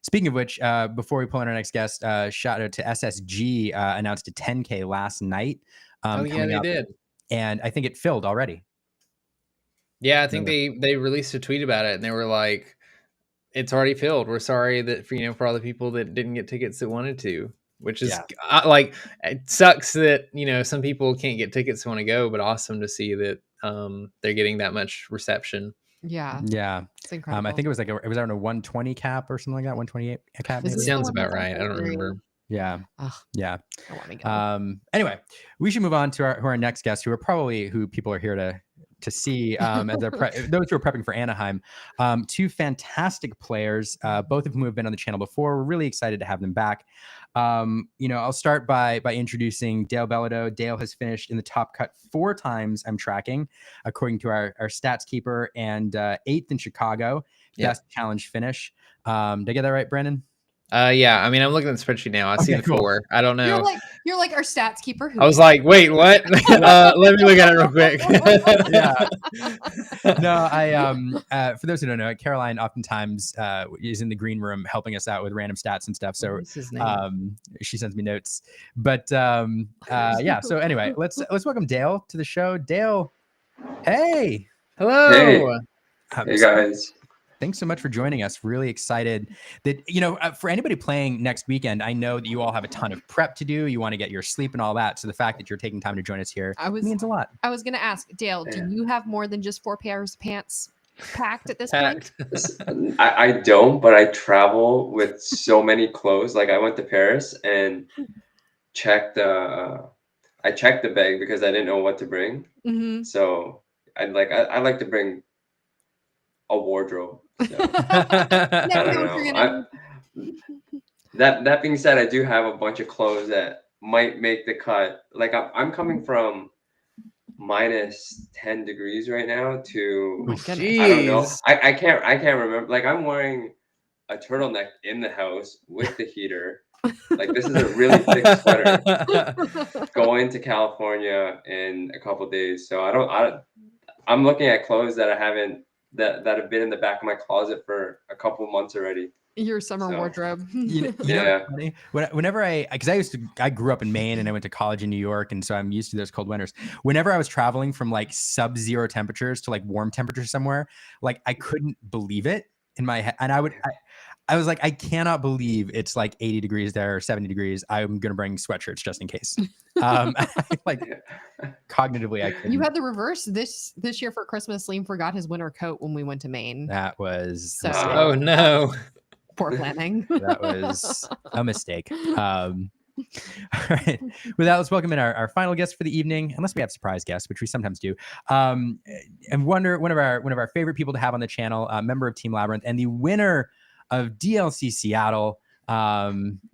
[SPEAKER 1] speaking of which, before we pull in our next guest, shout out to SSG, announced a 10K last night.
[SPEAKER 3] They did.
[SPEAKER 1] And I think it filled already.
[SPEAKER 3] Yeah, I think they released a tweet about it and they were like, it's already filled. We're sorry that for all the people that didn't get tickets that wanted to, which is like, it sucks that, some people can't get tickets that want to go, but awesome to see that they're getting that much reception.
[SPEAKER 2] Yeah.
[SPEAKER 1] It's incredible. I think it was it was around a 120 cap or something like that, 128 cap.
[SPEAKER 3] It sounds about right. I don't remember.
[SPEAKER 1] Yeah.
[SPEAKER 2] I want to go.
[SPEAKER 1] Anyway, we should move on to our next guest, who people are here to see as those who are prepping for Anaheim. 2 fantastic players, both of whom have been on the channel before. We're really excited to have them back. I'll start by introducing Dale Bellido. Dale has finished in the top cut 4 times, I'm tracking, according to our stats keeper, and 8th in Chicago. Best challenge finish. Did I get that right, Brandon?
[SPEAKER 3] Yeah. I mean, I'm looking at the spreadsheet now. I see the 4. I don't know.
[SPEAKER 2] You're like our stats keeper.
[SPEAKER 3] I was like, wait, what? Let me look at it real quick.
[SPEAKER 1] No, for those who don't know, Caroline oftentimes is in the green room helping us out with random stats and stuff. So she sends me notes. But so anyway, let's welcome Dale to the show. Dale, hey.
[SPEAKER 3] Hello.
[SPEAKER 7] Hey guys.
[SPEAKER 1] Thanks so much for joining us. Really excited that, for anybody playing next weekend, I know that you all have a ton of prep to do. You want to get your sleep and all that. So the fact that you're taking time to join us here means a lot.
[SPEAKER 2] I was going to ask, Dale, do you have more than just 4 pairs of pants packed at this point?
[SPEAKER 7] I don't, but I travel with so many clothes. Like I went to Paris and checked the bag because I didn't know what to bring.
[SPEAKER 2] Mm-hmm.
[SPEAKER 7] So I like to bring a wardrobe. So. That being said, I do have a bunch of clothes that might make the cut. Like I'm coming from minus 10 degrees right now to
[SPEAKER 2] My goodness.
[SPEAKER 7] I don't know.
[SPEAKER 3] Jeez.
[SPEAKER 7] I can't remember. Like I'm wearing a turtleneck in the house with the heater. Like this is a really thick sweater going to California in a couple days. So I'm looking at clothes that I haven't that have been in the back of my closet for a couple months already.
[SPEAKER 2] Your summer
[SPEAKER 7] So,
[SPEAKER 2] wardrobe.
[SPEAKER 1] You know
[SPEAKER 7] Yeah.
[SPEAKER 1] what's funny? Whenever I grew up in Maine and I went to college in New York, and so I'm used to those cold winters. Whenever I was traveling from like sub-zero temperatures to like warm temperatures somewhere, like I couldn't believe it in my head, and I was like, I cannot believe it's like 80 degrees there or 70 degrees. I'm gonna bring sweatshirts just in case. Like cognitively, I couldn't.
[SPEAKER 2] You had the reverse this year for Christmas. Liam forgot his winter coat when we went to Maine.
[SPEAKER 1] That was a
[SPEAKER 2] So-
[SPEAKER 1] mistake.
[SPEAKER 3] Oh no.
[SPEAKER 2] Poor planning.
[SPEAKER 1] That was a mistake. All right. With that, let's welcome in our final guest for the evening, unless we have surprise guests, which we sometimes do. And one of our favorite people to have on the channel, a member of Team Labyrinth, and the winner of DLC Seattle.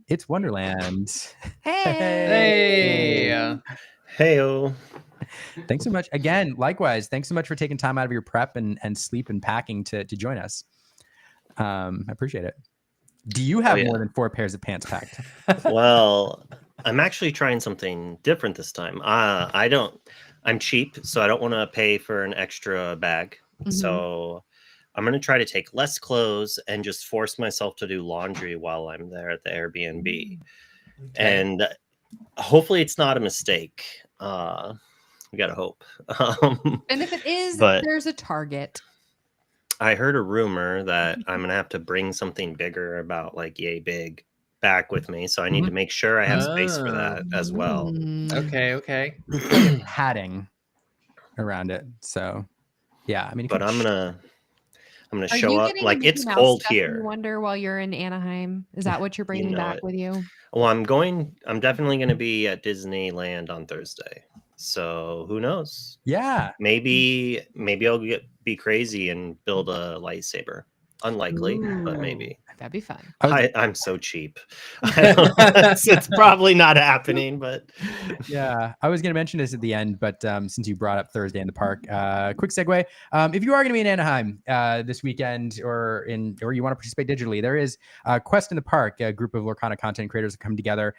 [SPEAKER 1] It's Wonderland.
[SPEAKER 3] Hey.
[SPEAKER 8] Heyo.
[SPEAKER 1] Thanks so much. Again, likewise, thanks so much for taking time out of your prep and sleep and packing to join us. I appreciate it. Do you have more than 4 pairs of pants packed?
[SPEAKER 8] Well, I'm actually trying something different this time. I'm cheap, so I don't want to pay for an extra bag.
[SPEAKER 2] Mhm.
[SPEAKER 8] So I'm going to try to take less clothes and just force myself to do laundry while I'm there at the Airbnb. And hopefully it's not a mistake. We got to hope.
[SPEAKER 2] And if it is,
[SPEAKER 8] But-
[SPEAKER 2] there's a target.
[SPEAKER 8] I heard a rumor that I'm going to have to bring something bigger, about like yay big, back with me. So I need to make sure I have space for that as well.
[SPEAKER 2] Mm.
[SPEAKER 3] Okay.
[SPEAKER 1] Padding around it. So yeah, I mean,
[SPEAKER 8] But I'm gonna
[SPEAKER 2] Are
[SPEAKER 8] show
[SPEAKER 2] you
[SPEAKER 8] up
[SPEAKER 2] getting
[SPEAKER 8] like
[SPEAKER 2] Mickey
[SPEAKER 8] it's
[SPEAKER 2] Mouse
[SPEAKER 8] cold
[SPEAKER 2] stuff, you
[SPEAKER 8] here.
[SPEAKER 2] wonder, while you're in Anaheim? Is that what you're bringing
[SPEAKER 8] know
[SPEAKER 2] back
[SPEAKER 8] it.
[SPEAKER 2] with you?
[SPEAKER 8] Well, I'm definitely going to be at Disneyland on Thursday. So who knows?
[SPEAKER 1] yeah.
[SPEAKER 8] Maybe I'll be crazy and build a lightsaber. Unlikely, but
[SPEAKER 2] Ooh.
[SPEAKER 8] maybe.
[SPEAKER 2] That'd be fun.
[SPEAKER 8] I'm so cheap. It's probably not happening, but
[SPEAKER 1] Yeah, I was going to mention this at the end, but since you brought up Thursday in the park, quick segue. If you are going to be in Anaheim this weekend, or you want to participate digitally, there is Quest in the Park, a group of Lorcana content creators that come together,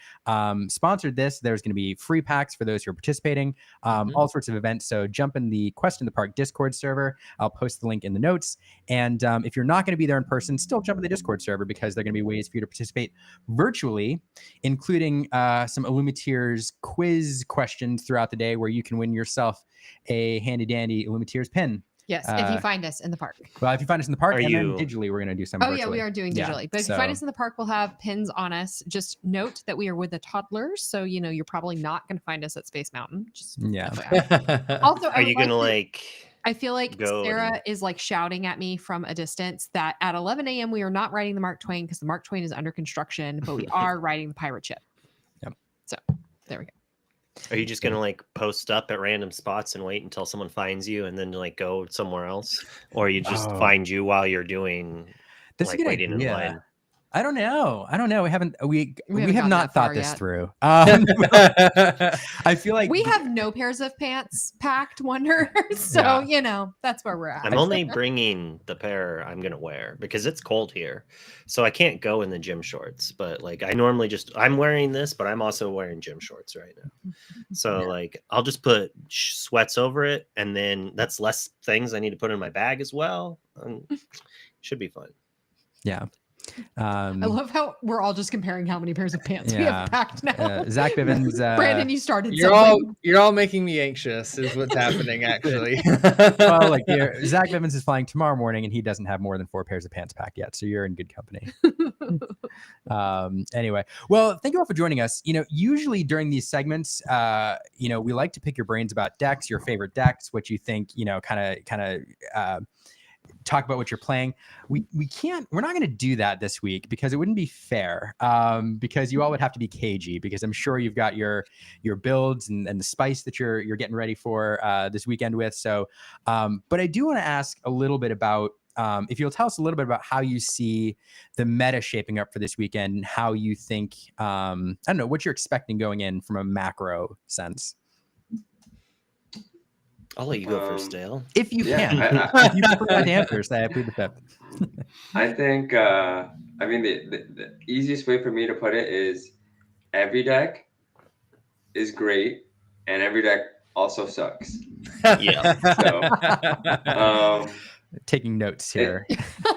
[SPEAKER 1] sponsored this. There's going to be free packs for those who are participating, all sorts of events. So jump in the Quest in the Park Discord server. I'll post the link in the notes. And if you're not going to be there in person, still jump in the Discord server, because there are going to be ways for you to participate virtually, including some Illumineers quiz questions throughout the day, where you can win yourself a handy dandy Illumineers pin.
[SPEAKER 2] Yes, if you find us in the park.
[SPEAKER 1] Well, if you find us in the park,
[SPEAKER 8] Are
[SPEAKER 1] and then
[SPEAKER 8] you-
[SPEAKER 1] digitally, we're going to do some.
[SPEAKER 2] Oh,
[SPEAKER 1] virtually.
[SPEAKER 2] yeah, we are doing
[SPEAKER 1] Yeah,
[SPEAKER 2] digitally. But if you find
[SPEAKER 1] so-
[SPEAKER 2] us in the park, we'll have pins on us. Just note that we are with the toddlers. So, you're probably not going to find us at Space Mountain. Just
[SPEAKER 1] Yeah.
[SPEAKER 2] FYI. Also,
[SPEAKER 8] are you gonna
[SPEAKER 2] I feel like
[SPEAKER 8] go
[SPEAKER 2] Sarah
[SPEAKER 8] and-
[SPEAKER 2] is like shouting at me from a distance that at 11 a.m. we are not riding the Mark Twain, because the Mark Twain is under construction, but we are riding the pirate ship.
[SPEAKER 1] Yep.
[SPEAKER 2] So there we go.
[SPEAKER 8] Are you just gonna like post up at random spots and wait until someone finds you and then like go somewhere else? Or you just
[SPEAKER 1] Oh.
[SPEAKER 8] find you while you're doing
[SPEAKER 1] That's a
[SPEAKER 8] like
[SPEAKER 1] good
[SPEAKER 8] waiting
[SPEAKER 1] idea.
[SPEAKER 8] in line?
[SPEAKER 1] I don't know. We haven't
[SPEAKER 2] We
[SPEAKER 1] have
[SPEAKER 2] haven't gotten
[SPEAKER 1] not
[SPEAKER 2] that far
[SPEAKER 1] thought this
[SPEAKER 2] yet.
[SPEAKER 1] through. I feel like
[SPEAKER 2] We have no pairs of pants packed, Wonder. So, that's where we're at.
[SPEAKER 8] I'm only bringing the pair I'm gonna wear because it's cold here, so I can't go in the gym shorts. But like I normally I'm wearing this, but I'm also wearing gym shorts right now. So like I'll just put sweats over it, and then that's less things I need to put in my bag as well. Should be fun.
[SPEAKER 1] Yeah.
[SPEAKER 2] I love how we're all just comparing how many pairs of pants we
[SPEAKER 1] Yeah.
[SPEAKER 2] have packed now.
[SPEAKER 1] Zach Bivens.
[SPEAKER 2] Brandon, you started.
[SPEAKER 3] You're all making me anxious is what's happening actually.
[SPEAKER 1] Well, like Zach Bivens is flying tomorrow morning, and he doesn't have more than 4 pairs of pants packed yet, so you're in good company. Anyway, well, thank you all for joining us. Usually during these segments, we like to pick your brains about decks, your favorite decks, what you think, kind of talk about what you're playing. We're not going to do that this week, because it wouldn't be fair, because you all would have to be cagey, because I'm sure you've got your builds and the spice that you're getting ready for this weekend with. So but I do want to ask a little bit about if you'll tell us a little bit about how you see the meta shaping up for this weekend, and how you think, I don't know, what you're expecting going in from a macro sense.
[SPEAKER 8] I'll let you go first, Dale.
[SPEAKER 1] If you
[SPEAKER 7] Yeah,
[SPEAKER 1] can. If you prefer the answers, I plead the fifth.
[SPEAKER 7] I think, I mean, the easiest way for me to put it is every deck is great, and every deck also sucks.
[SPEAKER 8] Yeah.
[SPEAKER 7] So,
[SPEAKER 1] taking notes here.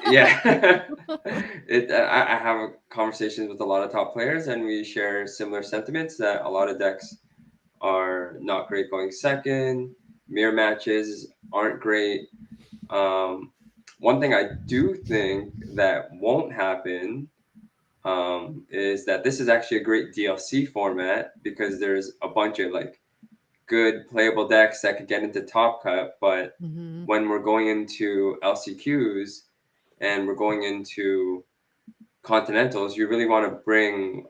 [SPEAKER 7] yeah. I have conversations with a lot of top players, and we share similar sentiments that a lot of decks are not great going second. Mirror matches aren't great. One thing I do think that won't happen is that this is actually a great DLC format, because there's a bunch of like good playable decks that could get into Top Cut, but when we're going into LCQs and we're going into Continentals, you really want to bring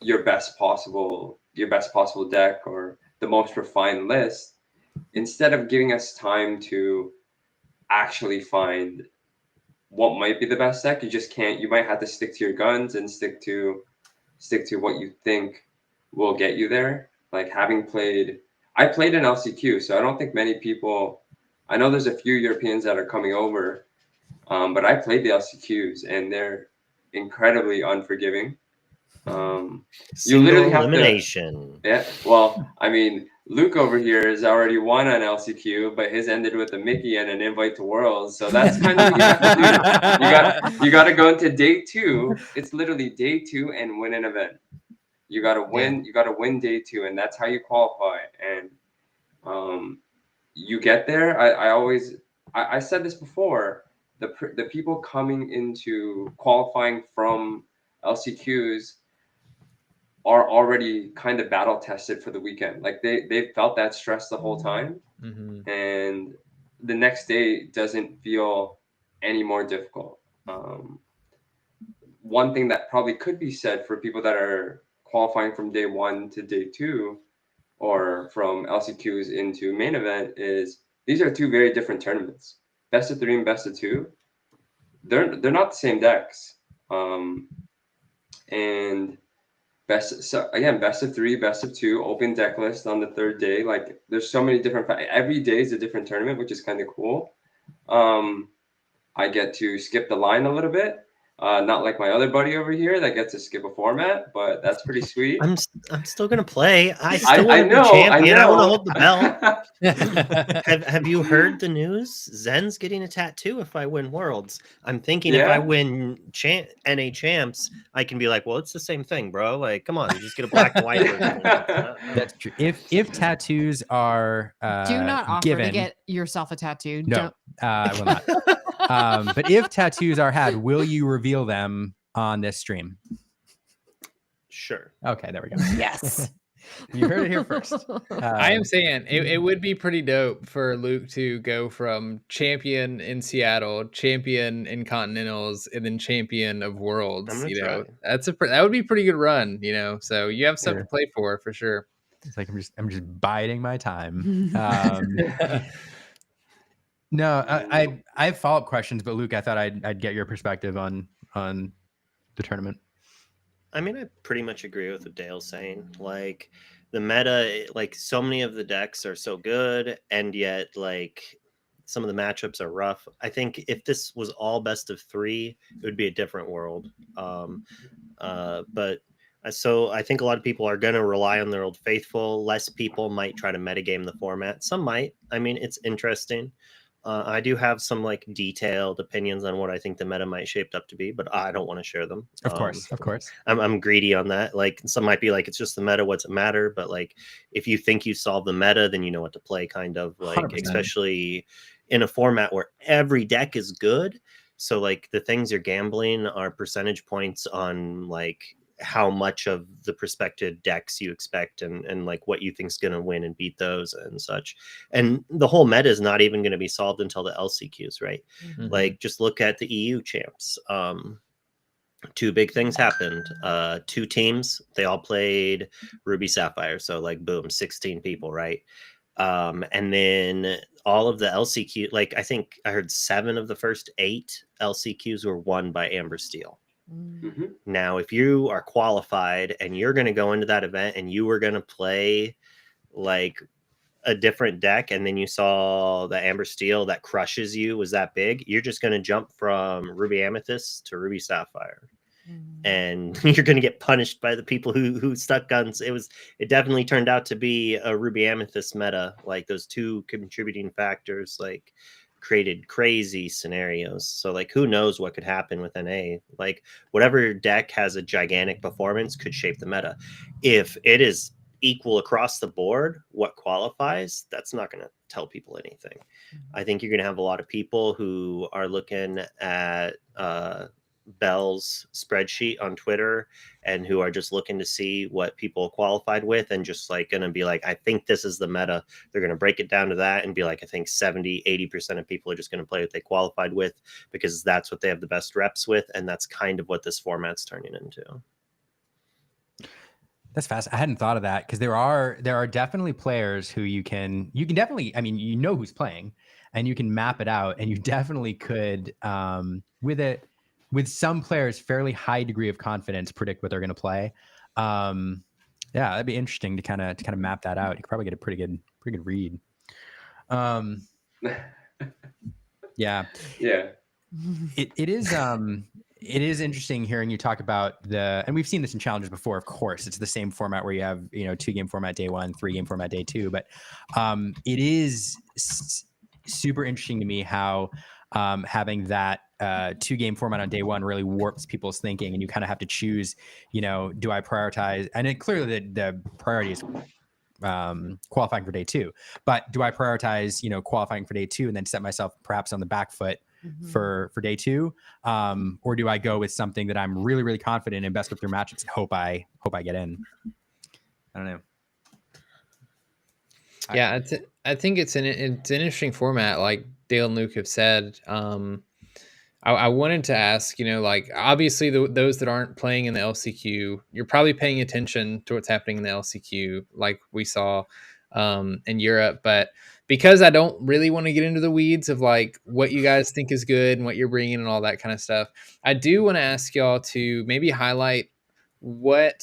[SPEAKER 7] your best possible deck, or the most refined list, instead of giving us time to actually find what might be the best deck. You just can't. You might have to stick to your guns and stick to what you think will get you there. Like, having played, I played in LCQ, so I don't think many people. I know there's a few Europeans that are coming over, but I played the LCQs, and they're incredibly unforgiving. You literally have
[SPEAKER 8] elimination.
[SPEAKER 7] to. Yeah. Well, I mean, Luke over here has already won on LCQ, but his ended with a Mickey and an invite to Worlds. So that's kind of what you have to do. You got to go into day 2. It's literally day 2 and win an event. You got to win. Yeah. You got to win day 2, and that's how you qualify. And you get there. I said this before. The people coming into qualifying from LCQs are already kind of battle tested for the weekend. Like, they've felt that stress the whole time, and the next day doesn't feel any more difficult. One thing that probably could be said for people that are qualifying from day 1 to day 2, or from LCQs into main event, is these are 2 very different tournaments. Best of 3 and best of 2. They're not the same decks. And best of 3, best of 2, open deck list on the 3rd day. Like, there's so many different. Every day is a different tournament, which is kind of cool. I get to skip the line a little bit. Not like my other buddy over here that gets to skip a format, but that's pretty sweet.
[SPEAKER 8] I'm still gonna play. I still want to be champion. I want to hold the belt. Have you heard the news? Zen's getting a tattoo if I win Worlds. I'm thinking if I win NA champs, I can be like, well, it's the same thing, bro. Like, come on, just get a black and white version.
[SPEAKER 1] That's true. If tattoos are
[SPEAKER 2] do not offer
[SPEAKER 1] given,
[SPEAKER 2] to get yourself a tattoo.
[SPEAKER 1] No, I will not. But if tattoos are had, will you reveal them on this stream?
[SPEAKER 8] Sure.
[SPEAKER 1] Okay, there we go.
[SPEAKER 2] Yes.
[SPEAKER 1] You heard it here first.
[SPEAKER 3] I am saying it would be pretty dope for Luke to go from champion in Seattle, champion in Continentals, and then champion of Worlds. You know, that would be a pretty good run. You know, so you have stuff to play for sure.
[SPEAKER 1] It's like I'm just biding my time. No, I have follow-up questions, but Luke, I thought I'd get your perspective on the tournament.
[SPEAKER 8] I mean, I pretty much agree with what Dale's saying. Like, the meta, like, so many of the decks are so good, and yet, like, some of the matchups are rough. I think if this was all best of 3, it would be a different world. So I think a lot of people are going to rely on their old faithful. Less people might try to metagame the format. Some might. I mean, it's interesting. I do have some like detailed opinions on what I think the meta might shape up to be, but I don't want to share them.
[SPEAKER 1] Of course.
[SPEAKER 8] I'm greedy on that. Like, some might be like, it's just the meta. What's it matter? But like, if you think you solve the meta, then you know what to play. Kind of like, 100%. Especially in a format where every deck is good. So like, the things you're gambling are percentage points on like how much of the prospective decks you expect, and like what you think's going to win and beat those and such. And the whole meta is not even going to be solved until the LCQs, right? Like, just look at the EU champs. 2 big things happened. 2 teams, they all played Ruby Sapphire. So like, boom, 16 people, right? And then all of the LCQ, like I think I heard 7 of the first 8 LCQs were won by Amber Steel.
[SPEAKER 7] Mm-hmm.
[SPEAKER 8] Now, if you are qualified and you're going to go into that event and you were going to play like a different deck, and then you saw the Amber Steel that crushes you was that big, you're just going to jump from Ruby Amethyst to Ruby Sapphire. And you're going to get punished by the people who stuck guns. It definitely turned out to be a Ruby Amethyst meta. Like those 2 contributing factors like created crazy scenarios. So like who knows what could happen with NA. Like whatever deck has a gigantic performance could shape the meta. If it is equal across the board, what qualifies, that's not going to tell people anything. I think you're going to have a lot of people who are looking at Bell's spreadsheet on Twitter and who are just looking to see what people qualified with and just like going to be like, I think this is the meta. They're going to break it down to that and be like, I think 70-80% of people are just going to play what they qualified with because that's what they have the best reps with. And that's kind of what this format's turning into.
[SPEAKER 1] That's fast. I hadn't thought of that because there are definitely players who you can definitely, I mean, you know who's playing and you can map it out, and you definitely could with some players fairly high degree of confidence predict what they're going to play. Yeah, that'd be interesting to kind of map that out. You could probably get a pretty good read. Yeah.
[SPEAKER 7] Yeah.
[SPEAKER 1] It is interesting hearing you talk about and we've seen this in challenges before, of course. It's the same format where you have, 2-game format day 1, 3-game format day 2. But it is super interesting to me how having that 2-game format on day 1 really warps people's thinking, and you kind of have to choose, do I prioritize? And it clearly the priority is qualifying for day 2, but do I prioritize, qualifying for day 2 and then set myself perhaps on the back foot for day 2, or do I go with something that I'm really, really confident in, best of 3 matchups, and hope I get in? I don't know.
[SPEAKER 3] Yeah, I think it's an interesting format, like Dale and Luke have said. I wanted to ask, like obviously those that aren't playing in the LCQ, you're probably paying attention to what's happening in the LCQ, like we saw in Europe. But because I don't really want to get into the weeds of like what you guys think is good and what you're bringing and all that kind of stuff, I do want to ask y'all to maybe highlight why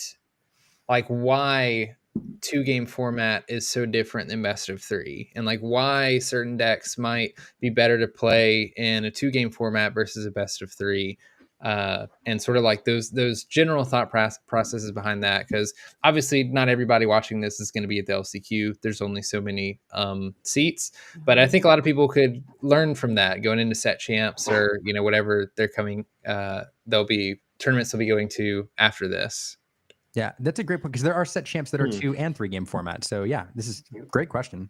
[SPEAKER 3] 2-game format is so different than best of 3, and like why certain decks might be better to play in a 2-game format versus a best of 3, and sort of like those general thought processes behind that, because obviously not everybody watching this is going to be at the LCQ. There's only so many seats, but I think a lot of people could learn from that going into set champs or whatever they're coming. There'll be tournaments they'll be going to after this.
[SPEAKER 1] Yeah, that's a great point, because there are set champs that are 2- and 3-game formats. So yeah, this is a great question.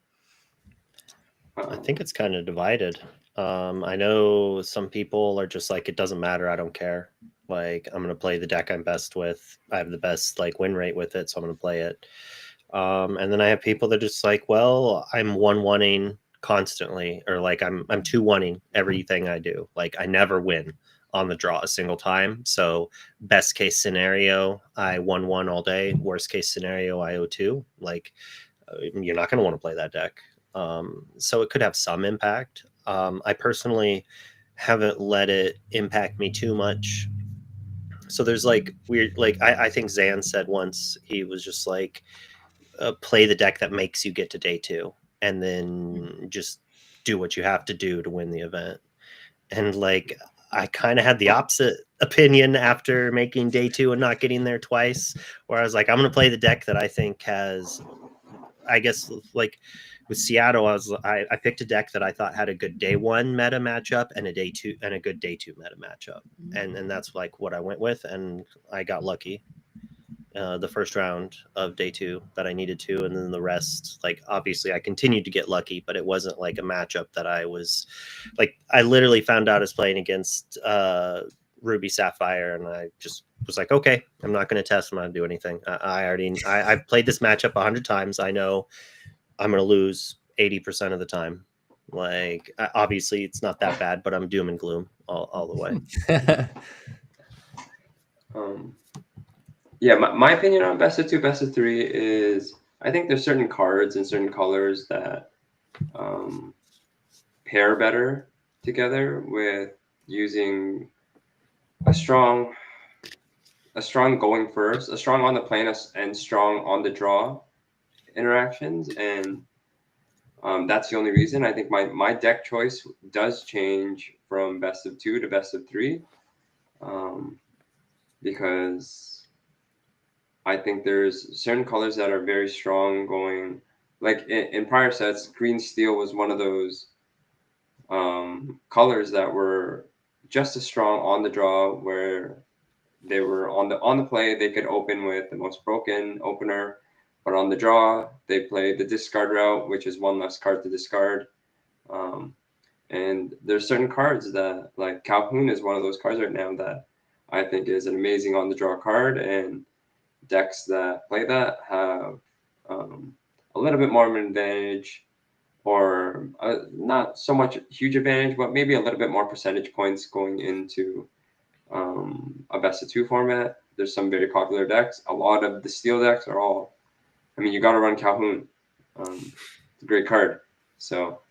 [SPEAKER 8] I think it's kind of divided. I know some people are just like, it doesn't matter, I don't care. Like, I'm going to play the deck I'm best with. I have the best like win rate with it, so I'm going to play it. And then I have people that are just like, well, I'm 1-1ing constantly, or like I'm 2-1ing everything I do. Like, I never win on the draw a single time. So best case scenario, I 1-1 all day. Worst case scenario, I 0-2. Like, you're not going to want to play that deck. So it could have some impact. I personally haven't let it impact me too much. So there's like weird, like I think Zan said once, he was just like, play the deck that makes you get to day 2, and then just do what you have to do to win the event. And like, I kind of had the opposite opinion after making day 2 and not getting there twice, where I was like, I'm going to play the deck that I think has, I guess, like with Seattle, I picked a deck that I thought had a good day 1 meta matchup and a day 2 and a good day 2 meta matchup. And that's like what I went with. And I got lucky the first round of day 2 that I needed to. And then the rest, like, obviously I continued to get lucky, but it wasn't like a matchup that I was like, I literally found out I was playing against Ruby Sapphire, and I just was like, okay, I'm not going to test. I'm not going to do anything. I've played this matchup 100 times. I know I'm going to lose 80% of the time. Like, obviously it's not that bad, but I'm doom and gloom all the way.
[SPEAKER 7] Yeah, my opinion on best of 2, best of 3 is I think there's certain cards and certain colors that pair better together with using a strong going first, a strong on the plane, and strong on the draw interactions, and that's the only reason. I think my deck choice does change from best of 2 to best of 3, because I think there's certain colors that are very strong going. Like in prior sets, green steel was one of those colors that were just as strong on the draw, where they were on the play, they could open with the most broken opener, but on the draw, they play the discard route, which is one less card to discard. And there's certain cards that, like Calhoun is one of those cards right now that I think is an amazing on the draw card, and decks that play that have a little bit more of an advantage, or not so much huge advantage, but maybe a little bit more percentage points going into a best of 2 format. There's some very popular decks. A lot of the steel decks are all, I mean, you got to run Calhoun. It's a great card. So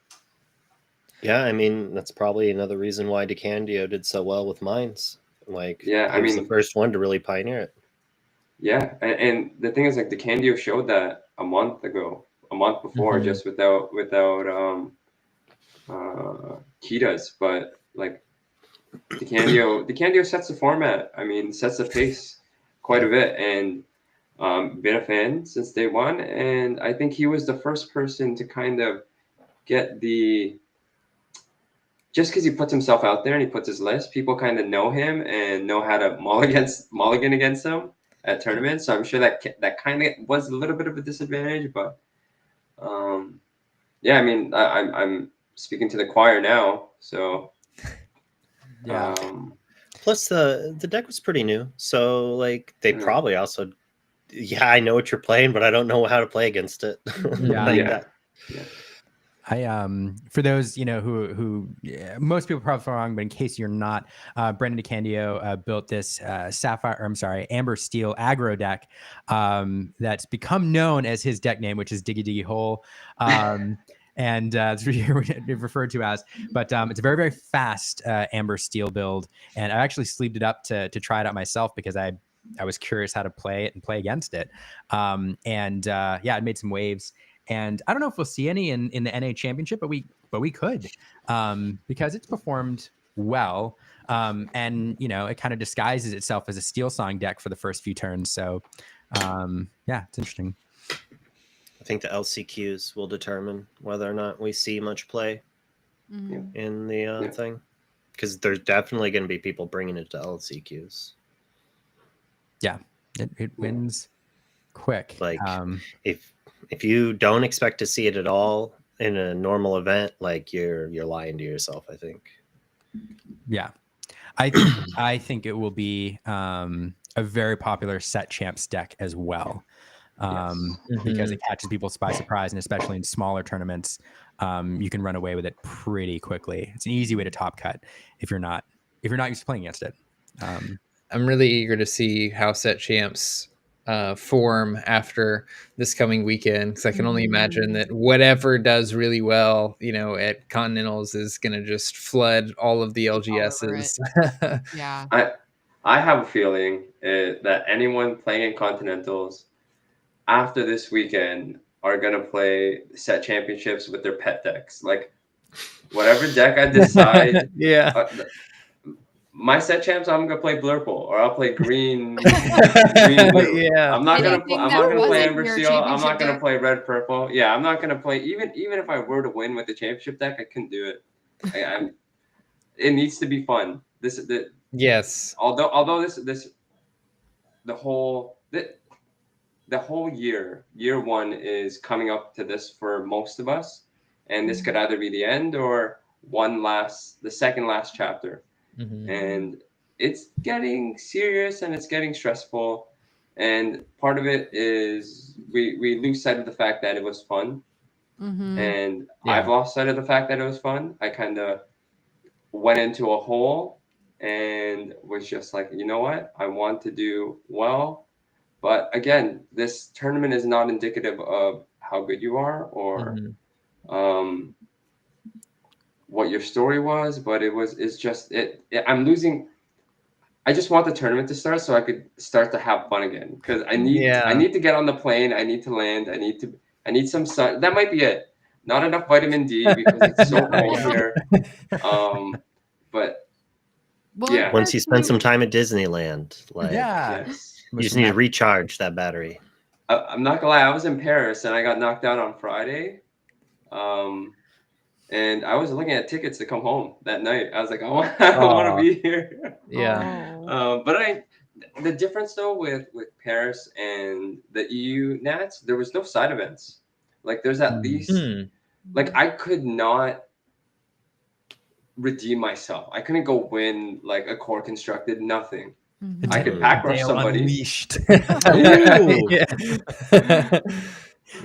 [SPEAKER 8] Yeah, I mean, that's probably another reason why DeCandio did so well with mines. Like,
[SPEAKER 7] yeah,
[SPEAKER 8] he was the first one to really pioneer it.
[SPEAKER 7] Yeah, and the thing is, like, DeCandio showed that a month before, just without Kitas, but like DeCandio sets the format. I mean, sets the pace quite a bit, and been a fan since day one. And I think he was the first person to kind of get just because he puts himself out there and he puts his list, people kind of know him and know how to mulligan against him at tournaments. So I'm sure that kind of was a little bit of a disadvantage, but yeah, I mean, I'm speaking to the choir now, so
[SPEAKER 1] yeah.
[SPEAKER 8] Plus, the deck was pretty new, so like they probably also, I know what you're playing, but I don't know how to play against it.
[SPEAKER 1] Yeah. I for those who most people probably wrong, but in case you're not, Brendan DeCandio built this Amber Steel aggro deck that's become known as his deck name, which is Diggy Diggy Hole. And it's referred to as, but it's a very, very fast Amber Steel build, and I actually sleeved it up to try it out myself because I was curious how to play it and play against it. It made some waves. And I don't know if we'll see any in the NA Championship, but we could, because it's performed well, and it kind of disguises itself as a Steel Song deck for the first few turns. So it's interesting.
[SPEAKER 8] I think the LCQs will determine whether or not we see much play in the thing, because there's definitely going to be people bringing it to LCQs.
[SPEAKER 1] Yeah, it wins quick.
[SPEAKER 8] Like if you don't expect to see it at all in a normal event, like you're lying to yourself, I think.
[SPEAKER 1] Yeah, I think it will be a very popular set champs deck as well, because it catches people by surprise, and especially in smaller tournaments, you can run away with it pretty quickly. It's an easy way to top cut if you're not used to playing against it.
[SPEAKER 3] I'm really eager to see how set champs form after this coming weekend, because I can only imagine that whatever does really well, at Continentals is going to just flood all of the LGSs.
[SPEAKER 2] Yeah.
[SPEAKER 7] I have a feeling that anyone playing in Continentals after this weekend are going to play set championships with their pet decks. Like, whatever deck I decide, my set champs, I'm gonna play Blurple, or I'll play green blue. I'm not gonna play Amber Steel. I'm not gonna play red purple. Yeah, I'm not gonna play even if I were to win with the championship deck, I couldn't do it. It needs to be fun.
[SPEAKER 3] Yes.
[SPEAKER 7] Although the whole year one is coming up to this for most of us, and this could either be the end or the second last chapter. And it's getting serious and it's getting stressful, and part of it is we lose sight of the fact that it was fun, and I've lost sight of the fact that it was fun. I kind of went into a hole and was just like, you know what, I want to do well, But again, this tournament is not indicative of how good you are or what your story was, but it's just I'm losing. I just want the tournament to start so I could start to have fun again, because I need to get on the plane. I need to land. I need some sun. That might be it. Not enough vitamin D because it's so cold here. But
[SPEAKER 2] Well,
[SPEAKER 7] yeah.
[SPEAKER 8] Once you spend some time at Disneyland, like
[SPEAKER 7] yes.
[SPEAKER 8] you just need to recharge that battery.
[SPEAKER 7] I'm not gonna lie. I was in Paris and I got knocked out on Friday. And I was looking at tickets to come home that night. I was like, I want to be here.
[SPEAKER 3] Yeah.
[SPEAKER 7] But the difference though with Paris and the EU Nats, there was no side events. Like there's at least like I could not redeem myself. I couldn't go win like a core constructed, nothing. I could pack rush somebody.
[SPEAKER 1] Unleashed.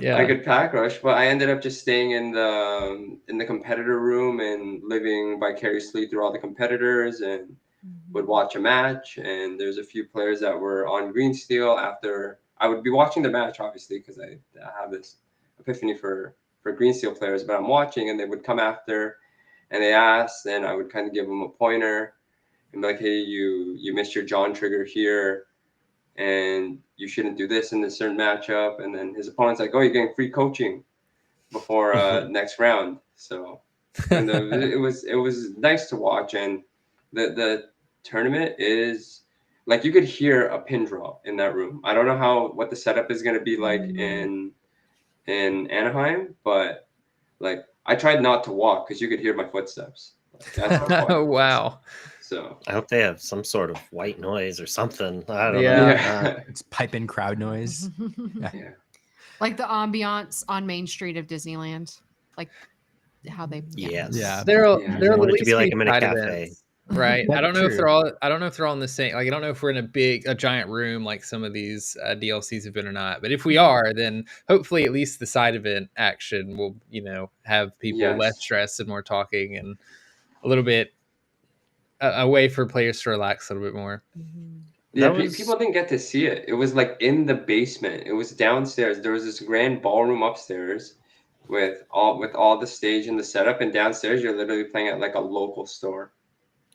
[SPEAKER 3] Yeah.
[SPEAKER 7] I could pack rush, but I ended up just staying in the competitor room and living vicariously through all the competitors, and would watch a match. And there's a few players that were on green steel after I would be watching the match, obviously, because I have this epiphany for green steel players. But I'm watching, and they would come after, and they asked, and I would kind of give them a pointer and be like, "Hey, you missed your John trigger here, and you shouldn't do this in this certain matchup." And then his opponent's like, "Oh, you're getting free coaching before next round." So and it was nice to watch. And the tournament is like, you could hear a pin drop in that room. I don't know what the setup is going to be like in Anaheim, but like I tried not to walk because you could hear my footsteps. Like, that's how quiet it was.
[SPEAKER 3] Wow.
[SPEAKER 7] So
[SPEAKER 8] I hope they have some sort of white noise or something. I don't know.
[SPEAKER 7] Yeah.
[SPEAKER 1] It's piping crowd noise.
[SPEAKER 7] yeah.
[SPEAKER 2] Like the ambiance on Main Street of Disneyland, like how they.
[SPEAKER 8] Yes.
[SPEAKER 1] Yeah.
[SPEAKER 3] There'll
[SPEAKER 7] Yeah.
[SPEAKER 3] there'll
[SPEAKER 8] want
[SPEAKER 3] at
[SPEAKER 8] it to be
[SPEAKER 3] least
[SPEAKER 8] like a minute
[SPEAKER 3] side
[SPEAKER 8] cafe.
[SPEAKER 3] events, right? I
[SPEAKER 1] That's
[SPEAKER 3] don't know if
[SPEAKER 1] true.
[SPEAKER 3] they're all in the same. Like I don't know if we're in a giant room like some of these DLCs have been or not. But if we are, then hopefully at least the side event action will have people less stressed and more talking and a little bit a way for players to relax a little bit more.
[SPEAKER 7] Yeah, people didn't get to see it. It was like in the basement. It was downstairs. There was this grand ballroom upstairs with all the stage and the setup, and downstairs you're literally playing at like a local store.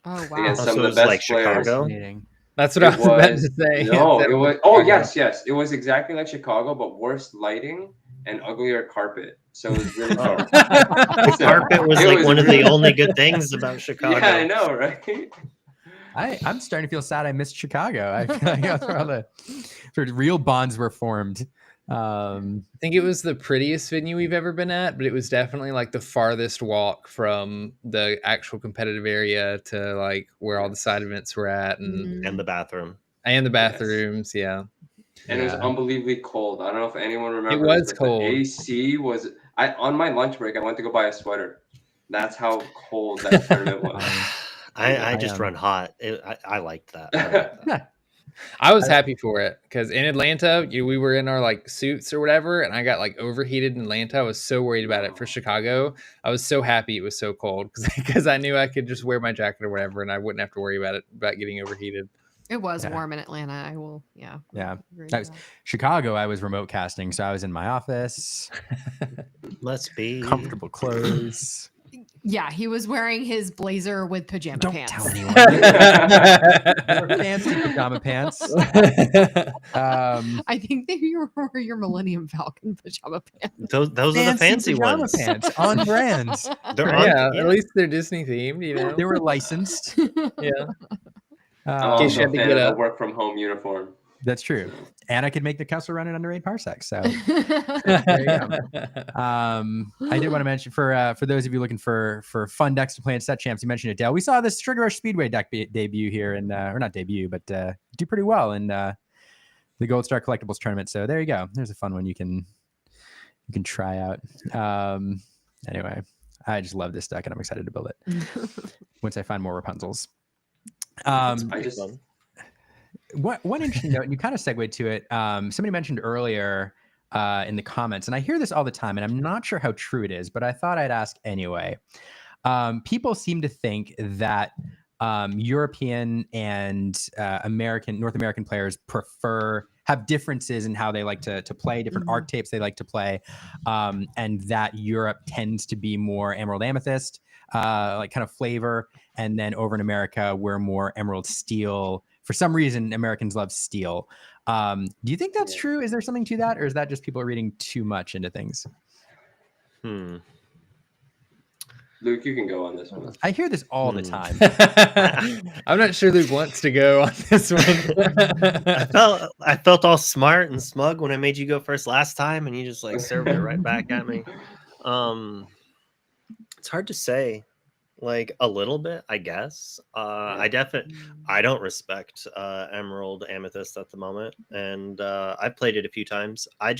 [SPEAKER 2] Oh wow!
[SPEAKER 7] Against some
[SPEAKER 8] So
[SPEAKER 7] of
[SPEAKER 8] it
[SPEAKER 7] the
[SPEAKER 8] was
[SPEAKER 7] best
[SPEAKER 8] like
[SPEAKER 7] players.
[SPEAKER 8] Chicago.
[SPEAKER 3] That's what I was about to say.
[SPEAKER 7] No,
[SPEAKER 3] It
[SPEAKER 7] it was.
[SPEAKER 3] sounds
[SPEAKER 7] Oh
[SPEAKER 3] like
[SPEAKER 7] yes. It was exactly like Chicago, but worse lighting and uglier carpet. So it was really dark.
[SPEAKER 8] The carpet was
[SPEAKER 7] It
[SPEAKER 8] like
[SPEAKER 7] was
[SPEAKER 8] one of the
[SPEAKER 7] really-
[SPEAKER 8] only good things about Chicago.
[SPEAKER 7] Yeah, I know, right?
[SPEAKER 1] I'm starting to feel sad I missed Chicago. I feel like that's where all the sort of real bonds were formed.
[SPEAKER 3] I think it was the prettiest venue we've ever been at, but it was definitely like the farthest walk from the actual competitive area to like where all the side events were at
[SPEAKER 8] And the bathroom.
[SPEAKER 3] and the bathrooms. Yeah.
[SPEAKER 7] And it was unbelievably cold. I don't know if anyone remembers.
[SPEAKER 3] It was
[SPEAKER 7] but
[SPEAKER 3] cold.
[SPEAKER 7] The AC was. On my lunch break, I went to go buy a sweater. That's how cold that tournament was.
[SPEAKER 8] I just run hot. I liked that.
[SPEAKER 3] I was happy for it because in Atlanta, we were in our like suits or whatever, and I got like overheated in Atlanta. I was so worried about it. For Chicago, I was so happy it was so cold because I knew I could just wear my jacket or whatever, and I wouldn't have to worry about getting overheated.
[SPEAKER 2] It was warm in Atlanta. I will,
[SPEAKER 1] Yeah.
[SPEAKER 2] agree
[SPEAKER 1] That
[SPEAKER 2] with
[SPEAKER 1] was Chicago. I was remote casting, so I was in my office,
[SPEAKER 8] Must be
[SPEAKER 1] comfortable clothes.
[SPEAKER 2] Yeah, he was wearing his blazer with pajama
[SPEAKER 1] Don't
[SPEAKER 2] pants.
[SPEAKER 1] tell anyone. They were fancy pajama pants.
[SPEAKER 2] I think they were your Millennium Falcon pajama pants.
[SPEAKER 8] Those are the fancy
[SPEAKER 1] pajama
[SPEAKER 8] ones.
[SPEAKER 1] pants on brand.
[SPEAKER 8] They're on,
[SPEAKER 3] Yeah, at least they're Disney themed.
[SPEAKER 1] They were licensed.
[SPEAKER 3] Yeah.
[SPEAKER 7] I'm
[SPEAKER 1] Um,
[SPEAKER 3] case you
[SPEAKER 7] also
[SPEAKER 3] had
[SPEAKER 7] a
[SPEAKER 3] to
[SPEAKER 7] fan
[SPEAKER 3] get
[SPEAKER 7] of
[SPEAKER 3] up.
[SPEAKER 7] the work from home uniform.
[SPEAKER 1] that's true. And I could make the Kessel run in under 8 parsecs. So
[SPEAKER 2] There
[SPEAKER 1] you go. I did want to mention for those of you looking for fun decks to play in set champs, you mentioned it, Dale. We saw this Trigger Rush Speedway deck debut here, and or not debut, but do pretty well in the Gold Star Collectibles tournament. So there you go. There's a fun one you can try out. Anyway, I just love this deck, and I'm excited to build it once I find more Rapunzels. One interesting note, and you kind of segued to it. Somebody mentioned earlier in the comments, and I hear this all the time, and I'm not sure how true it is, but I thought I'd ask anyway. People seem to think that European and North American players prefer have differences in how they like to play, different archetypes they like to play, and that Europe tends to be more Emerald Amethyst, like kind of flavor, and then over in America we're more Emerald Steel. For some reason, Americans love steel. Do you think that's true? Is there something to that, or is that just people reading too much into things?
[SPEAKER 7] Luke, you can go on this one.
[SPEAKER 1] I hear this all the time.
[SPEAKER 3] I'm not sure Luke wants to go on this one.
[SPEAKER 8] I felt all smart and smug when I made you go first last time, and you just like served it right back at me. It's hard to say. Like a little bit, I guess. I don't respect Emerald Amethyst at the moment, and I've played it a few times. I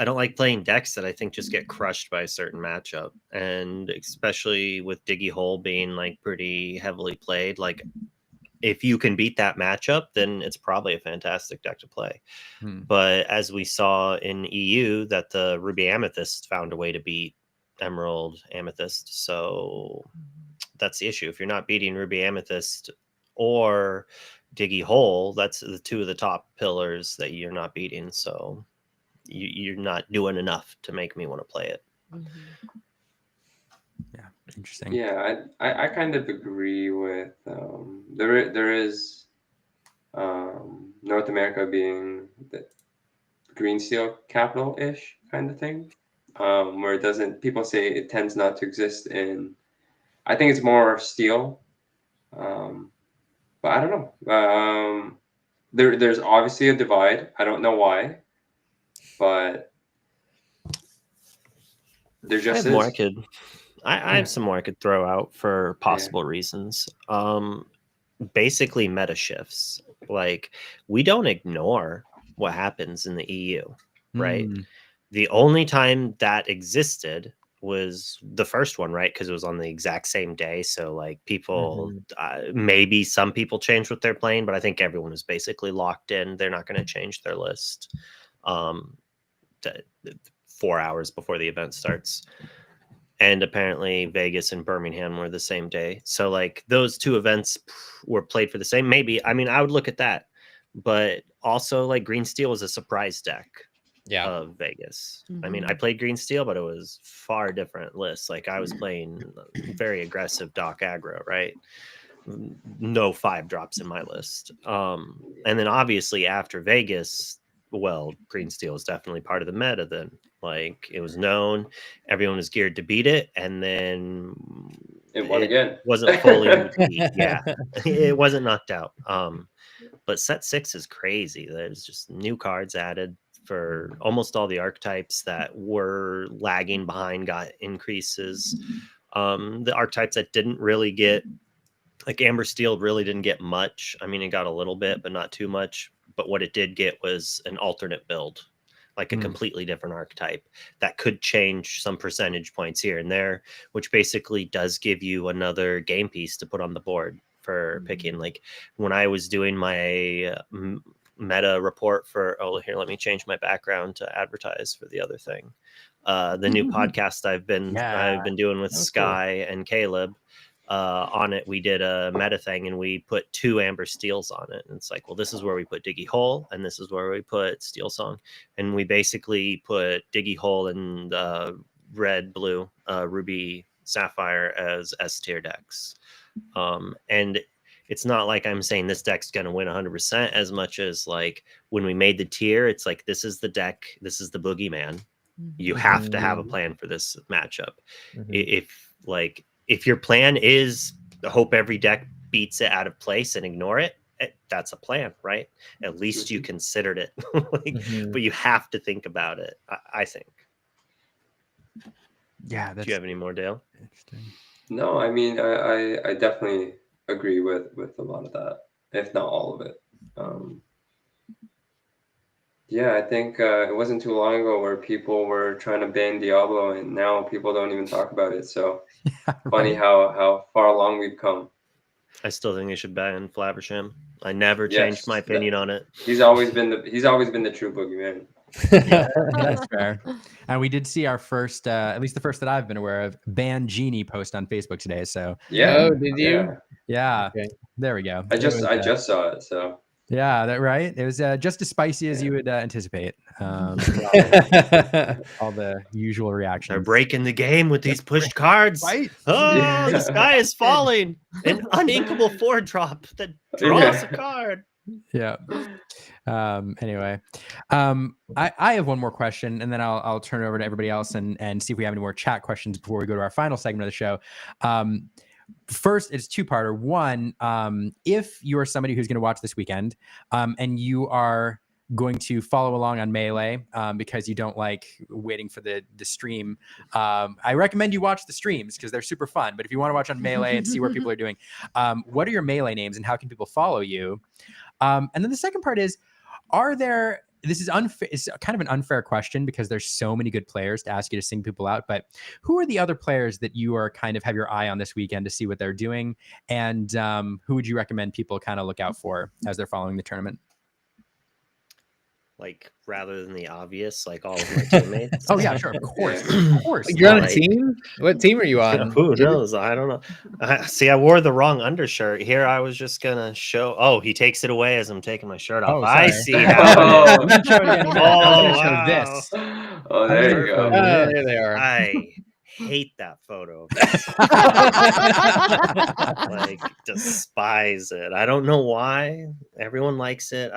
[SPEAKER 8] don't like playing decks that I think just get crushed by a certain matchup, and especially with Diggy Hole being like pretty heavily played. Like, if you can beat that matchup, then it's probably a fantastic deck to play. But as we saw in EU, that the Ruby Amethyst found a way to beat Emerald Amethyst, so that's the issue. If you're not beating Ruby Amethyst or Diggy Hole, that's the two of the top pillars that you're not beating. So you're not doing enough to make me want to play it.
[SPEAKER 1] Yeah, interesting.
[SPEAKER 7] Yeah, I kind of agree with there is North America being the green steel capital ish kind of thing. Where it doesn't, people say it tends not to exist in, I think it's more steel. But I don't know. There's obviously a divide. I don't know why, but there just is.
[SPEAKER 8] I have some more I could throw out for possible reasons. Basically meta shifts. Like, we don't ignore what happens in the EU, right? The only time that existed was the first one, right? Because it was on the exact same day. So like people, maybe some people changed what they're playing, but I think everyone is basically locked in. They're not going to change their list 4 hours before the event starts. And apparently Vegas and Birmingham were the same day. So like those two events were played for the same. Maybe, I mean, I would look at that. But also like Green Steel was a surprise deck. Of Vegas. I mean, I played Green Steel, but it was far different lists. Like I was playing very aggressive Doc aggro, right? No 5-drops in my list. And then obviously after Vegas, well, Green Steel is definitely part of the meta then. Like it was known, everyone was geared to beat it, and then
[SPEAKER 7] it won again.
[SPEAKER 8] Wasn't fully beat. Yeah. It wasn't knocked out. But set 6 is crazy. There's just new cards added for almost all the archetypes that were lagging behind got increases. The archetypes that didn't really get, like Amber Steel really didn't get much. I mean, it got a little bit, but not too much. But what it did get was an alternate build, like a completely different archetype that could change some percentage points here and there, which basically does give you another game piece to put on the board for picking. Like when I was doing my meta report for, here, let me change my background to advertise for the other thing. The new podcast I've been doing with Sky and Caleb. On it, we did a meta thing and we put 2 Amber Steels on it. And it's like, well, this is where we put Diggy Hole and this is where we put Steel Song. And we basically put Diggy Hole and red, blue, ruby, sapphire as S tier decks. And it's not like I'm saying this deck's going to win 100% as much as like when we made the tier, it's like, this is the deck. This is the boogeyman. You have to have a plan for this matchup. If your plan is hope every deck beats it out of place and ignore it, that's a plan, right? At least you considered it. But you have to think about it, I think.
[SPEAKER 1] Yeah.
[SPEAKER 8] Do you have any more, Dale?
[SPEAKER 1] Interesting.
[SPEAKER 7] No, I mean, I definitely agree with a lot of that, if not all of it. Yeah, I think it wasn't too long ago where people were trying to ban Diablo, and now people don't even talk about it. So funny how far along we've come.
[SPEAKER 8] I still think they should ban Flaversham. I never changed my opinion on it.
[SPEAKER 7] He's always been the true boogeyman.
[SPEAKER 1] Yeah, that's fair. And we did see our first, at least the first that I've been aware of, ban Genie post on Facebook today. So
[SPEAKER 3] did you?
[SPEAKER 1] Yeah.
[SPEAKER 3] Okay.
[SPEAKER 1] There we go.
[SPEAKER 7] I just saw it. So
[SPEAKER 1] Yeah, that right. It was just as spicy as you would anticipate. All the usual reactions.
[SPEAKER 8] They're breaking the game with these pushed cards.
[SPEAKER 1] Right?
[SPEAKER 8] Oh,
[SPEAKER 7] Yeah.
[SPEAKER 8] the sky is falling. An uninkable 4-drop that draws a card.
[SPEAKER 1] Yeah. Anyway, I have one more question, and then I'll turn it over to everybody else and see if we have any more chat questions before we go to our final segment of the show. First, it's two-parter. One, if you are somebody who's going to watch this weekend, and you are going to follow along on Melee because you don't like waiting for the stream, I recommend you watch the streams because they're super fun. But if you want to watch on Melee and see where people are doing, what are your Melee names and how can people follow you? And then the second part is, this is unfair. It's kind of an unfair question because there's so many good players to ask you to sing people out. But who are the other players that you are kind of have your eye on this weekend to see what they're doing? And who would you recommend people kind of look out for as they're following the tournament?
[SPEAKER 8] Like, rather than the obvious, like all of my teammates.
[SPEAKER 1] Oh yeah, sure, of course, of course.
[SPEAKER 3] You're on a
[SPEAKER 8] Like-
[SPEAKER 3] team? What team are you on?
[SPEAKER 8] Who knows? I don't know. See, I wore the wrong undershirt. Here, I was just gonna show. Oh, he takes it away as I'm taking my shirt off.
[SPEAKER 1] Oh,
[SPEAKER 8] I
[SPEAKER 1] sorry.
[SPEAKER 8] see how
[SPEAKER 7] Oh.
[SPEAKER 8] it
[SPEAKER 1] I'm gonna show it again. I'm gonna show
[SPEAKER 8] wow.
[SPEAKER 1] this.
[SPEAKER 7] Oh, there you go.
[SPEAKER 3] Oh, there they are.
[SPEAKER 8] I hate that photo. Like, despise it. I don't know why. Everyone likes it.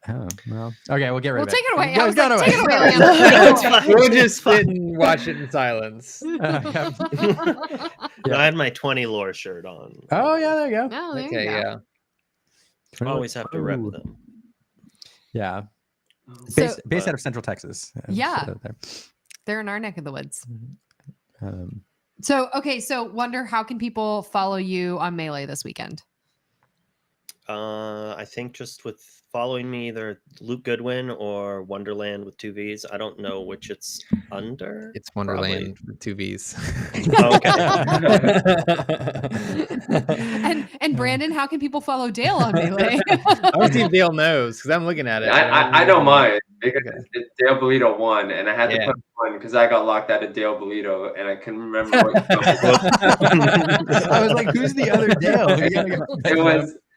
[SPEAKER 1] Oh well. Okay, we'll get rid
[SPEAKER 2] Well,
[SPEAKER 1] of
[SPEAKER 2] take
[SPEAKER 1] it.
[SPEAKER 2] it away.
[SPEAKER 1] Go-
[SPEAKER 2] I was
[SPEAKER 1] go
[SPEAKER 2] like, take it away,
[SPEAKER 1] away.
[SPEAKER 2] Liam.
[SPEAKER 8] It's fine.
[SPEAKER 3] We'll just sit and watch it in silence.
[SPEAKER 1] Yeah.
[SPEAKER 8] No, I had my 20 lore shirt on.
[SPEAKER 1] Oh yeah, there you go.
[SPEAKER 2] No, there
[SPEAKER 3] Okay,
[SPEAKER 2] you go.
[SPEAKER 3] yeah.
[SPEAKER 8] Always have to rep
[SPEAKER 1] Ooh.
[SPEAKER 8] them.
[SPEAKER 1] Yeah.
[SPEAKER 2] So-
[SPEAKER 1] Based out of Central Texas.
[SPEAKER 2] Yeah.
[SPEAKER 1] So there.
[SPEAKER 2] They're in our neck of the woods.
[SPEAKER 1] Um,
[SPEAKER 2] So, okay. So, Wonder, how can people follow you on Melee this weekend?
[SPEAKER 8] I think just with following me, either Luke Goodwin or Wonderland with 2 V's. I don't know which it's under.
[SPEAKER 3] It's Wonderland with 2 V's.
[SPEAKER 2] And Brandon, how can people follow Dale on Melee?
[SPEAKER 3] I want to see if Dale knows because I'm looking at it.
[SPEAKER 7] I don't mind because
[SPEAKER 3] Okay.
[SPEAKER 7] it's Dale Bolito won, and I had to
[SPEAKER 3] Yeah.
[SPEAKER 7] put one because I got locked out of Dale Bolito, and I couldn't remember what
[SPEAKER 1] I was like, who's the other Dale?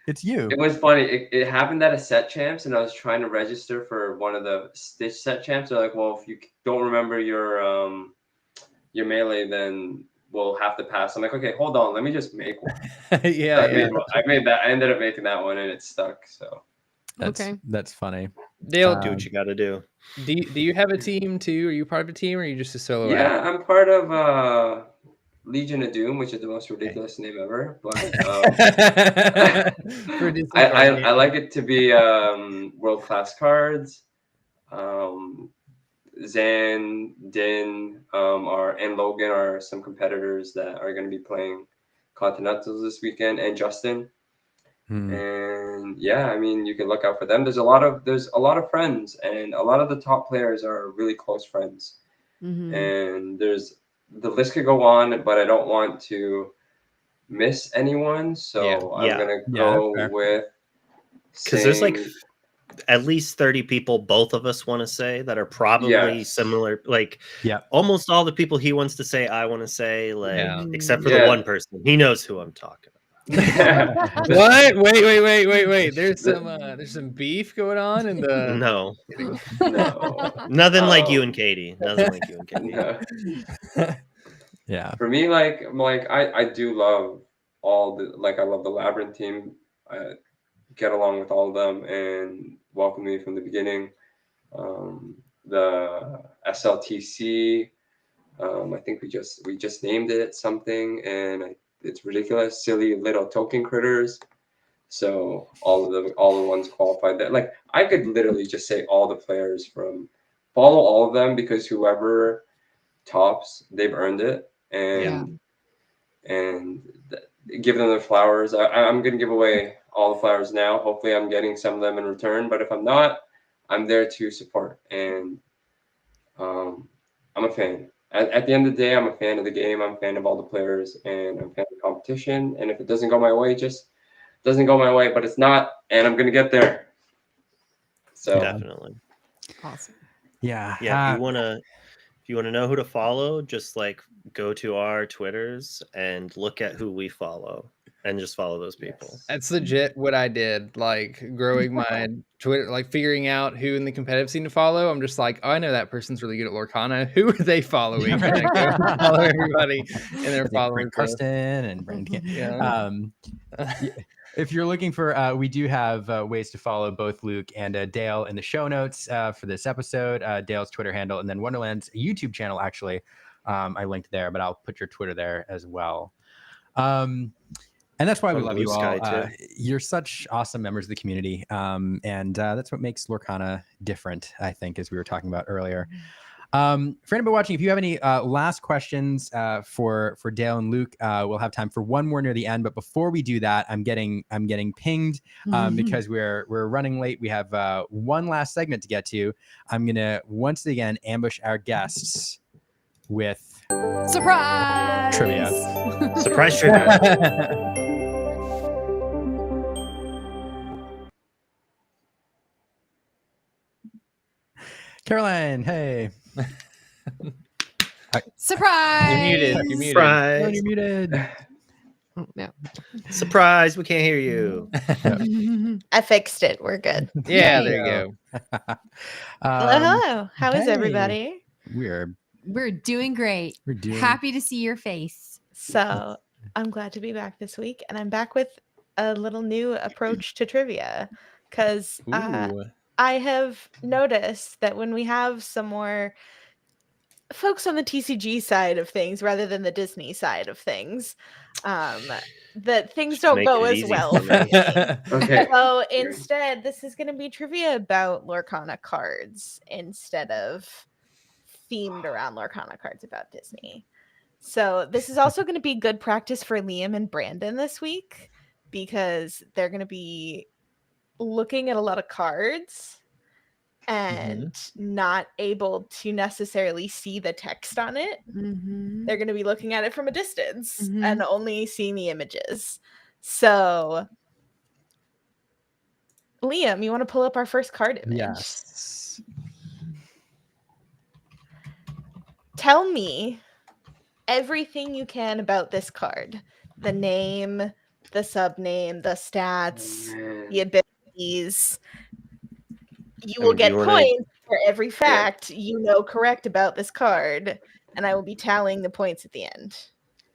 [SPEAKER 1] It's you.
[SPEAKER 7] It was funny. It happened at a set champs, and I was trying to register for one of the Stitch set champs. They're like, "Well, if you don't remember your Melee, then we'll have to pass." I'm like, "Okay, hold on, let me just make one."
[SPEAKER 3] Yeah,
[SPEAKER 7] I made that. I ended up making that one, and it stuck. So
[SPEAKER 1] That's funny.
[SPEAKER 3] Dale,
[SPEAKER 8] Do what you got to do.
[SPEAKER 3] do you have a team too? Are you part of a team, or are you just a solo?
[SPEAKER 7] yeah, I'm part of Legion of Doom, which is the most ridiculous name ever. But I like it to be world class cards. Zan, Din, and Logan are some competitors that are going to be playing Continentals this weekend, and Justin. And yeah, I mean, you can look out for them. There's a lot of friends, and a lot of the top players are really close friends. And the list could go on, but I don't want to miss anyone, so I'm gonna go with
[SPEAKER 8] because there's like at least 30 people both of us want to say that are probably similar. Like, almost all the people he wants to say, I want to say, like, except for the one person. He knows who I'm talking about.
[SPEAKER 3] What? Wait. There's some beef going on in the
[SPEAKER 8] No.
[SPEAKER 7] Nothing
[SPEAKER 8] like you and Katie. Nothing like you and Katie.
[SPEAKER 1] Yeah.
[SPEAKER 7] For me, like I do love all the I love the Labyrinth team. I get along with all of them and welcome me from the beginning. The SLTC, I think we just named it something, and it's ridiculous, silly little token critters. So all the ones qualified there. Like, I could literally just say all the players follow all of them, because whoever tops, they've earned it, and give them their flowers. I'm gonna give away all the flowers now. Hopefully I'm getting some of them in return, but if I'm not, I'm there to support. And I'm a fan. At the end of the day, I'm a fan of the game. I'm a fan of all the players, and I'm a fan of the competition. And if it doesn't go my way, just doesn't go my way, but it's not, and I'm gonna get there. So
[SPEAKER 8] definitely.
[SPEAKER 2] Awesome.
[SPEAKER 1] Yeah.
[SPEAKER 8] If you wanna know who to follow, just like go to our Twitters and look at who we follow. and just follow those people.
[SPEAKER 7] Yes.
[SPEAKER 3] That's legit what I did. Like growing my Twitter, like figuring out who in the competitive scene to follow. I'm just like, oh, I know that person's really good at Lorcana. Who are they following? And I go follow everybody in their
[SPEAKER 1] Like
[SPEAKER 3] followers.
[SPEAKER 1] Brent Karsten and Brandon.
[SPEAKER 3] Yeah.
[SPEAKER 1] If you're looking for, we do have ways to follow both Luke and Dale in the show notes for this episode. Dale's Twitter handle, and then Wonderland's YouTube channel. Actually, I linked there, but I'll put your Twitter there as well. And that's why we
[SPEAKER 8] On
[SPEAKER 1] love
[SPEAKER 8] Blue
[SPEAKER 1] you all.
[SPEAKER 8] Sky, too.
[SPEAKER 1] You're such awesome members of the community, and that's what makes Lorcana different, I think, as we were talking about earlier. For anybody watching, if you have any last questions for Dale and Luke, we'll have time for one more near the end. But before we do that, I'm getting pinged because we're running late. We have one last segment to get to. I'm gonna once again ambush our guests with
[SPEAKER 2] Surprise!
[SPEAKER 1] trivia.
[SPEAKER 8] Surprise trivia.
[SPEAKER 1] Caroline, hey.
[SPEAKER 2] Surprise!
[SPEAKER 3] You're muted. You're muted.
[SPEAKER 1] Caroline,
[SPEAKER 8] Surprise.
[SPEAKER 1] you're muted.
[SPEAKER 2] Oh, no.
[SPEAKER 8] Surprise. We can't hear you.
[SPEAKER 9] I fixed it. We're good.
[SPEAKER 3] Yeah,
[SPEAKER 9] Yay.
[SPEAKER 3] there you go.
[SPEAKER 9] Hello. How is
[SPEAKER 1] hey.
[SPEAKER 9] everybody?
[SPEAKER 2] We're doing great.
[SPEAKER 1] We're doing
[SPEAKER 2] Happy to see your face.
[SPEAKER 9] So I'm glad to be back this week, and I'm back with a little new approach to trivia because
[SPEAKER 3] Ooh.
[SPEAKER 9] I have noticed that when we have some more folks on the TCG side of things rather than the Disney side of things, that things
[SPEAKER 8] Just
[SPEAKER 9] don't
[SPEAKER 8] make
[SPEAKER 9] go
[SPEAKER 8] it
[SPEAKER 9] as
[SPEAKER 8] easy
[SPEAKER 9] well
[SPEAKER 8] for
[SPEAKER 9] for
[SPEAKER 8] me.
[SPEAKER 9] me.
[SPEAKER 7] Okay.
[SPEAKER 9] So instead, this is going to be trivia about Lorcana cards instead of themed around Lorcana cards about Disney. So this is also going to be good practice for Liam and Brandon this week because they're going to be looking at a lot of cards and not able to necessarily see the text on it.
[SPEAKER 2] Mm-hmm.
[SPEAKER 9] They're going to be looking at it from a distance
[SPEAKER 2] Mhm.
[SPEAKER 9] and only seeing the images. So Liam, you want to pull up our first card image?
[SPEAKER 1] Yes.
[SPEAKER 9] Tell me everything you can about this card. The name, the subname, the stats, the abilities. You will
[SPEAKER 8] do you
[SPEAKER 9] get
[SPEAKER 8] wanna-
[SPEAKER 9] points for every fact you know correct about this card, and I will be tallying the points at the end.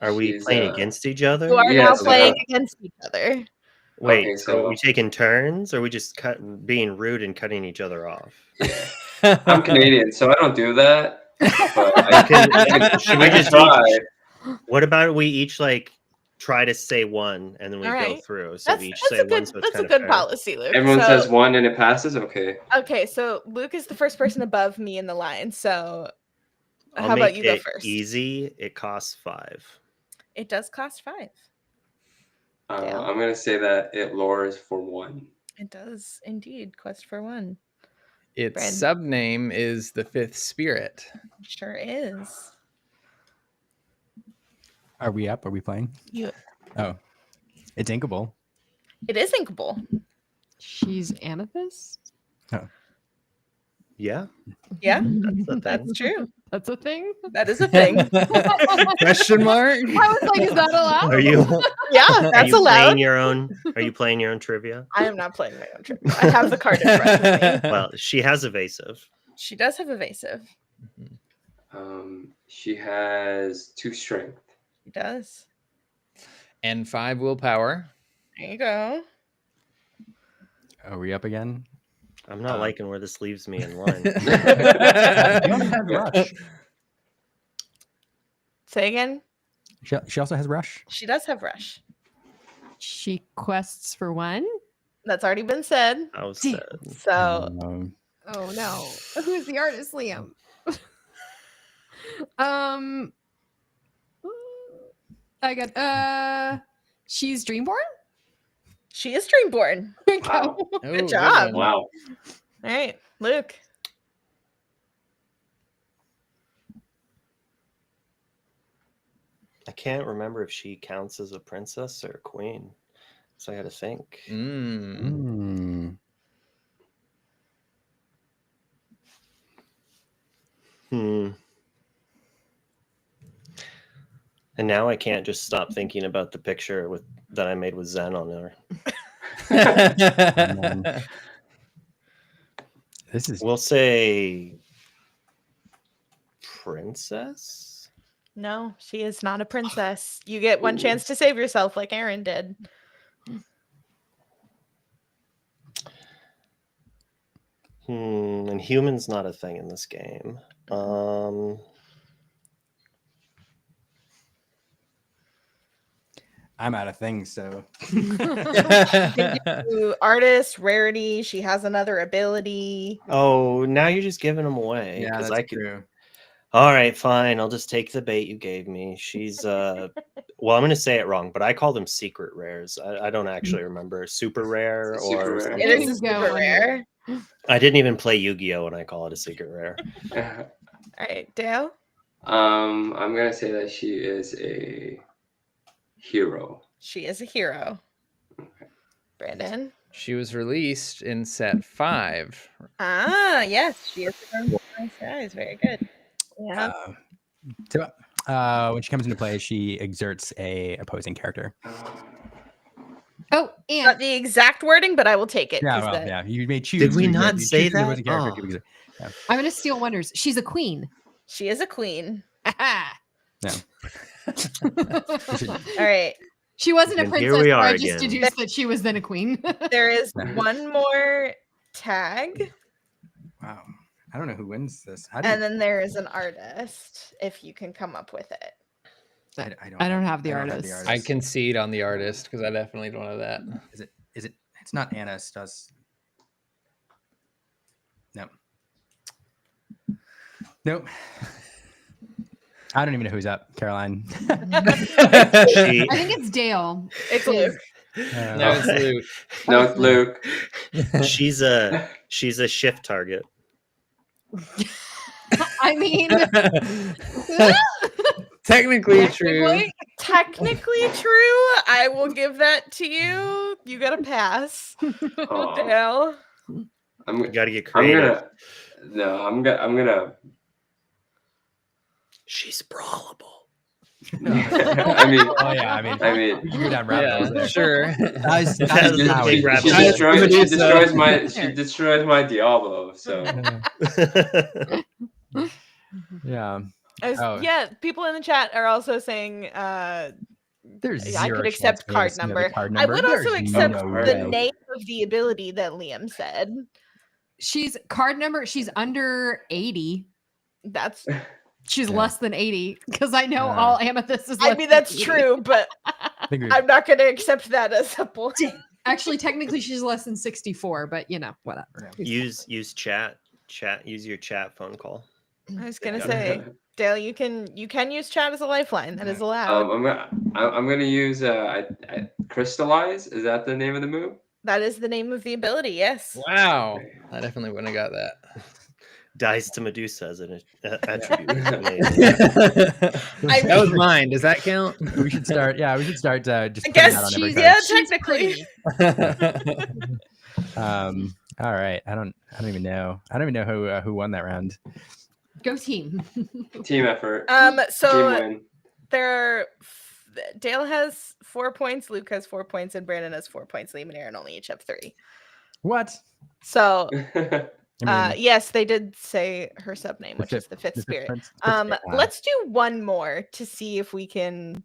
[SPEAKER 8] Are we
[SPEAKER 7] She's,
[SPEAKER 8] playing against each other?
[SPEAKER 9] You are
[SPEAKER 7] Yeah,
[SPEAKER 9] now
[SPEAKER 7] so
[SPEAKER 9] playing
[SPEAKER 7] that-
[SPEAKER 9] against each other.
[SPEAKER 8] Wait,
[SPEAKER 7] Okay,
[SPEAKER 8] so are we
[SPEAKER 7] so-
[SPEAKER 8] taking turns, or are we just being rude and cutting each other off?
[SPEAKER 7] Yeah. I'm Canadian, so I don't do that. But
[SPEAKER 8] Should we
[SPEAKER 7] I can
[SPEAKER 8] just
[SPEAKER 7] try.
[SPEAKER 8] What about we each like try to say one and then we
[SPEAKER 9] All
[SPEAKER 8] go
[SPEAKER 9] right.
[SPEAKER 8] through? So
[SPEAKER 9] That's,
[SPEAKER 8] we each
[SPEAKER 9] that's
[SPEAKER 8] say
[SPEAKER 9] a
[SPEAKER 8] one,
[SPEAKER 9] good,
[SPEAKER 8] so it's
[SPEAKER 9] that's a
[SPEAKER 8] kind
[SPEAKER 9] good
[SPEAKER 8] of fair.
[SPEAKER 9] policy, Luke.
[SPEAKER 7] Everyone
[SPEAKER 9] So-
[SPEAKER 7] says one and it passes. Okay.
[SPEAKER 9] Okay, so Luke is the first person above me in the line. So
[SPEAKER 8] I'll
[SPEAKER 9] how
[SPEAKER 8] make
[SPEAKER 9] about you go
[SPEAKER 8] it
[SPEAKER 9] first?
[SPEAKER 8] easy. It costs 5.
[SPEAKER 9] It does cost 5. Dale?
[SPEAKER 7] I'm gonna say that it lures for 1.
[SPEAKER 9] It does indeed. Quest for 1.
[SPEAKER 3] Its
[SPEAKER 9] Brand.
[SPEAKER 3] subname is the Fifth Spirit.
[SPEAKER 9] Sure is.
[SPEAKER 1] Are we up? Are we playing?
[SPEAKER 9] You.
[SPEAKER 1] Oh, it's inkable.
[SPEAKER 9] It is inkable.
[SPEAKER 2] She's amethyst.
[SPEAKER 8] Yeah,
[SPEAKER 9] Yeah,
[SPEAKER 8] that's the thing.
[SPEAKER 9] that's true.
[SPEAKER 2] That's a thing.
[SPEAKER 9] That is a thing.
[SPEAKER 3] Question mark?
[SPEAKER 2] I was like, is that allowed?
[SPEAKER 8] Are you?
[SPEAKER 9] Yeah,
[SPEAKER 8] Are
[SPEAKER 9] that's
[SPEAKER 8] you
[SPEAKER 9] allowed.
[SPEAKER 8] playing your own? Are you playing your own trivia?
[SPEAKER 9] I am not playing my own trivia. I have the card in front of me.
[SPEAKER 8] Well, she has evasive.
[SPEAKER 9] She does have evasive.
[SPEAKER 7] She has 2 strength.
[SPEAKER 9] She does.
[SPEAKER 3] And 5 willpower.
[SPEAKER 9] There you go.
[SPEAKER 1] Are we up again?
[SPEAKER 8] I'm not liking where this leaves me in line.
[SPEAKER 1] She also has rush.
[SPEAKER 9] Say again.
[SPEAKER 1] She also has rush.
[SPEAKER 9] She does have rush.
[SPEAKER 2] She quests for 1.
[SPEAKER 9] That's already been said.
[SPEAKER 8] I was
[SPEAKER 2] Damn.
[SPEAKER 8] sad.
[SPEAKER 9] So
[SPEAKER 2] Oh no. Who's the artist, Liam? I got she's Dreamborn?
[SPEAKER 9] she is Dreamborn.
[SPEAKER 7] Wow.
[SPEAKER 3] Oh,
[SPEAKER 9] Good job.
[SPEAKER 3] one.
[SPEAKER 7] Wow.
[SPEAKER 9] All right, Luke.
[SPEAKER 8] I can't remember if she counts as a princess or a queen. So I got to think.
[SPEAKER 3] Mm.
[SPEAKER 1] Mm.
[SPEAKER 8] And now I can't just stop thinking about the picture that I made with Zen on there.
[SPEAKER 1] This is
[SPEAKER 8] We'll say princess.
[SPEAKER 9] No, she is not a princess. You get one chance to save yourself, like Aaron did.
[SPEAKER 8] And human's not a thing in this game.
[SPEAKER 1] I'm out of things, so
[SPEAKER 9] Artist, rarity. She has another ability.
[SPEAKER 8] Oh, now you're just giving them away.
[SPEAKER 1] yeah,
[SPEAKER 8] 'cause
[SPEAKER 1] that's
[SPEAKER 8] I could.
[SPEAKER 1] true.
[SPEAKER 8] All right, fine. I'll just take the bait you gave me. She's well, I'm gonna say it wrong, but I call them secret rares. I don't actually remember super rare
[SPEAKER 7] Super
[SPEAKER 8] or
[SPEAKER 7] rare.
[SPEAKER 9] It is
[SPEAKER 2] Yu-Gi-Oh!
[SPEAKER 9] super rare.
[SPEAKER 8] I didn't even play Yu-Gi-Oh! When I call it a secret rare.
[SPEAKER 9] All right, Dale.
[SPEAKER 7] I'm gonna say that she is a hero.
[SPEAKER 9] She is a hero. Brandon.
[SPEAKER 3] She was released in set 5.
[SPEAKER 9] Ah, yes, she is a nice guys. Very good. Yeah.
[SPEAKER 1] So, when she comes into play, she exerts a opposing character.
[SPEAKER 2] Oh, and
[SPEAKER 9] Not the exact wording, but I will take it.
[SPEAKER 1] Yeah,
[SPEAKER 9] 'cause
[SPEAKER 1] well, yeah. You may choose.
[SPEAKER 8] Did we
[SPEAKER 1] to
[SPEAKER 8] not
[SPEAKER 1] you
[SPEAKER 8] say
[SPEAKER 1] choose the
[SPEAKER 8] that?
[SPEAKER 1] opposing character
[SPEAKER 8] Oh.
[SPEAKER 1] to exert.
[SPEAKER 2] I'm gonna steal wonders. She's a queen.
[SPEAKER 9] She is a queen.
[SPEAKER 1] No.
[SPEAKER 9] All right.
[SPEAKER 2] She wasn't a
[SPEAKER 8] And here
[SPEAKER 2] princess,
[SPEAKER 8] we
[SPEAKER 2] so
[SPEAKER 8] are
[SPEAKER 2] I just
[SPEAKER 8] again.
[SPEAKER 2] deduced that she was then a queen.
[SPEAKER 9] There is one more tag,
[SPEAKER 1] Wow. I don't know who wins this.
[SPEAKER 9] and then there is an artist, if you can come up with it.
[SPEAKER 2] I don't have the artist.
[SPEAKER 3] I concede on the artist because I definitely don't have that.
[SPEAKER 1] Is it? It's not Anna Stas. No. Nope. I don't even know who's up, Caroline.
[SPEAKER 8] She-
[SPEAKER 2] I think it's Dale.
[SPEAKER 9] It's Luke.
[SPEAKER 3] No, it's Luke.
[SPEAKER 7] No, it's Luke.
[SPEAKER 8] she's a shift target.
[SPEAKER 2] I mean,
[SPEAKER 3] Technically true.
[SPEAKER 9] Technically true. I will give that to you. You got to pass.
[SPEAKER 7] Aw.
[SPEAKER 9] Dale.
[SPEAKER 8] You got to get
[SPEAKER 7] I'm
[SPEAKER 8] creative.
[SPEAKER 7] gonna.
[SPEAKER 8] She's brawlable.
[SPEAKER 7] I mean,
[SPEAKER 1] Oh yeah, I mean, you can go down rabbit holes
[SPEAKER 3] Yeah,
[SPEAKER 1] there.
[SPEAKER 3] sure.
[SPEAKER 1] That
[SPEAKER 8] That's
[SPEAKER 1] is
[SPEAKER 8] a
[SPEAKER 1] how
[SPEAKER 8] big
[SPEAKER 1] it-
[SPEAKER 8] rabbit
[SPEAKER 7] she
[SPEAKER 8] hole.
[SPEAKER 7] destroys my Diablo. So
[SPEAKER 1] Yeah.
[SPEAKER 9] Oh. Yeah, people in the chat are also saying
[SPEAKER 1] There's
[SPEAKER 9] I
[SPEAKER 1] zero
[SPEAKER 9] could
[SPEAKER 1] chance
[SPEAKER 9] accept
[SPEAKER 1] Mavis
[SPEAKER 9] card
[SPEAKER 1] knows the
[SPEAKER 9] number.
[SPEAKER 1] card
[SPEAKER 9] I would also
[SPEAKER 1] There's
[SPEAKER 9] accept
[SPEAKER 1] no
[SPEAKER 9] the
[SPEAKER 1] way.
[SPEAKER 9] name of the ability that Liam said.
[SPEAKER 2] she's card number. She's under 80.
[SPEAKER 9] That's
[SPEAKER 2] She's
[SPEAKER 1] Yeah.
[SPEAKER 2] less than 80 because I know all amethyst is.
[SPEAKER 9] I
[SPEAKER 2] less
[SPEAKER 9] mean
[SPEAKER 2] than
[SPEAKER 9] that's
[SPEAKER 2] 80.
[SPEAKER 9] true, but
[SPEAKER 1] I think
[SPEAKER 9] I'm not going to accept that as a point.
[SPEAKER 2] Actually, technically, she's less than 64, but you know, whatever.
[SPEAKER 8] use chat. Use your chat phone call.
[SPEAKER 9] I was going to say, Dale, you can use chat as a lifeline. That is allowed.
[SPEAKER 7] I'm gonna use I crystallize. Is that the name of the move?
[SPEAKER 9] That is the name of the ability. Yes.
[SPEAKER 3] Wow. I definitely wouldn't have got that.
[SPEAKER 8] Dies to Medusa as an attribute.
[SPEAKER 3] That was mine. Does that count?
[SPEAKER 1] We should start. Yeah, we should start just.
[SPEAKER 9] I
[SPEAKER 1] putting
[SPEAKER 9] guess
[SPEAKER 1] that on every
[SPEAKER 9] she's
[SPEAKER 1] card.
[SPEAKER 9] technically.
[SPEAKER 1] All right. I don't even know. I don't even know who won that round.
[SPEAKER 2] Go team.
[SPEAKER 7] Team effort.
[SPEAKER 9] So
[SPEAKER 7] Team win.
[SPEAKER 9] Dale has 4 points, Luke has 4 points, and Brandon has 4 points. Liam and Aaron only each have 3.
[SPEAKER 1] What?
[SPEAKER 9] So
[SPEAKER 1] I mean,
[SPEAKER 9] yes, they did say her sub name, which is the fifth
[SPEAKER 1] the
[SPEAKER 9] spirit.
[SPEAKER 1] fifth spirit.
[SPEAKER 9] Let's do one more to see if we can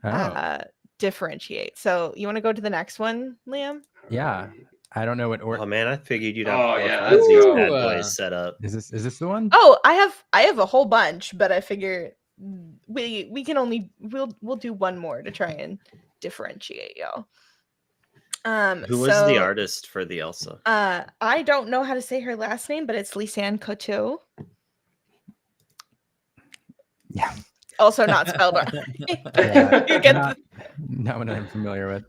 [SPEAKER 1] Oh,
[SPEAKER 9] differentiate. So you want to go to the next one, Liam?
[SPEAKER 1] yeah. I don't know what
[SPEAKER 8] Oh
[SPEAKER 1] order.
[SPEAKER 8] man, I figured you'd have
[SPEAKER 7] Oh,
[SPEAKER 8] four
[SPEAKER 7] yeah,
[SPEAKER 8] or five of these
[SPEAKER 3] let's
[SPEAKER 8] bad
[SPEAKER 3] go.
[SPEAKER 8] boys set up.
[SPEAKER 1] Is this the one?
[SPEAKER 9] Oh, I have a whole bunch, but I figure we can only we'll do one more to try and differentiate y'all.
[SPEAKER 8] Who was the artist for the Elsa?
[SPEAKER 9] I don't know how to say her last name, but it's Lisanne Coteau.
[SPEAKER 1] Yeah.
[SPEAKER 9] Also not spelled right.
[SPEAKER 1] Yeah,
[SPEAKER 9] You get
[SPEAKER 1] not what I'm familiar with.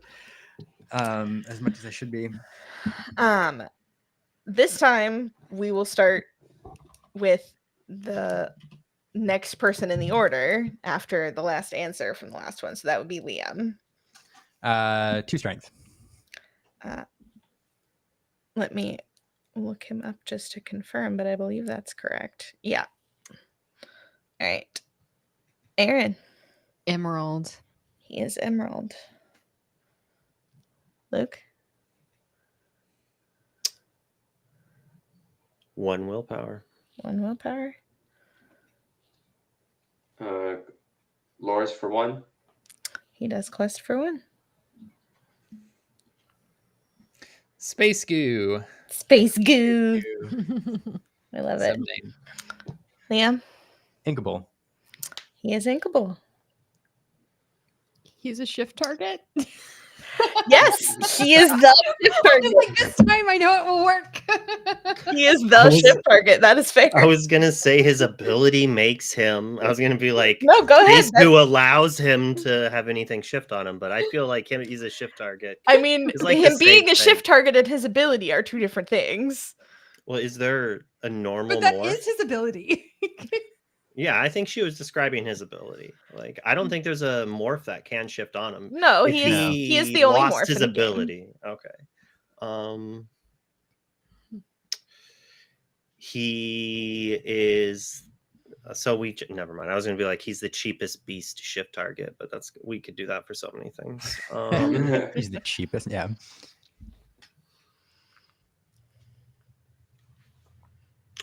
[SPEAKER 1] As much as I should be.
[SPEAKER 9] This time we will start with the next person in the order after the last answer from the last one. So that would be Liam.
[SPEAKER 1] 2 strength.
[SPEAKER 9] Let me look him up just to confirm, but I believe that's correct. Yeah. All right. Aaron.
[SPEAKER 2] Emerald.
[SPEAKER 9] He is Emerald. Luke?
[SPEAKER 8] 1 willpower.
[SPEAKER 9] 1 willpower.
[SPEAKER 7] Loris for 1.
[SPEAKER 9] He does quest for 1.
[SPEAKER 3] Space Goo.
[SPEAKER 9] Space Goo. I love it.
[SPEAKER 3] Subname.
[SPEAKER 9] Liam?
[SPEAKER 1] Inkable.
[SPEAKER 9] He is Inkable.
[SPEAKER 2] He's a shift target.
[SPEAKER 9] Yes, he is the shift target.
[SPEAKER 2] Like, this time I know it will work.
[SPEAKER 9] He is the shift target. That is fair.
[SPEAKER 8] I was gonna say his ability makes him. I was gonna be like,
[SPEAKER 9] No, go ahead.
[SPEAKER 8] Space Goo allows him to have anything shift on him, but I feel like he's a shift target.
[SPEAKER 9] I mean,
[SPEAKER 8] It's like the
[SPEAKER 9] him being
[SPEAKER 8] same
[SPEAKER 9] a
[SPEAKER 8] thing.
[SPEAKER 9] shift target and his ability are 2 different things.
[SPEAKER 8] Well, is there a normal
[SPEAKER 2] But that
[SPEAKER 8] morph?
[SPEAKER 2] is his ability.
[SPEAKER 8] Yeah, I think she was describing his ability. Like, I don't think there's a morph that can shift on him.
[SPEAKER 9] No,
[SPEAKER 8] If
[SPEAKER 9] he is the only
[SPEAKER 8] lost
[SPEAKER 9] morph
[SPEAKER 8] his
[SPEAKER 9] in the game.
[SPEAKER 8] ability. Okay. He is. So never mind. I was gonna be like, he's the cheapest beast shift target, but we could do that for so many things.
[SPEAKER 1] He's the cheapest. Yeah.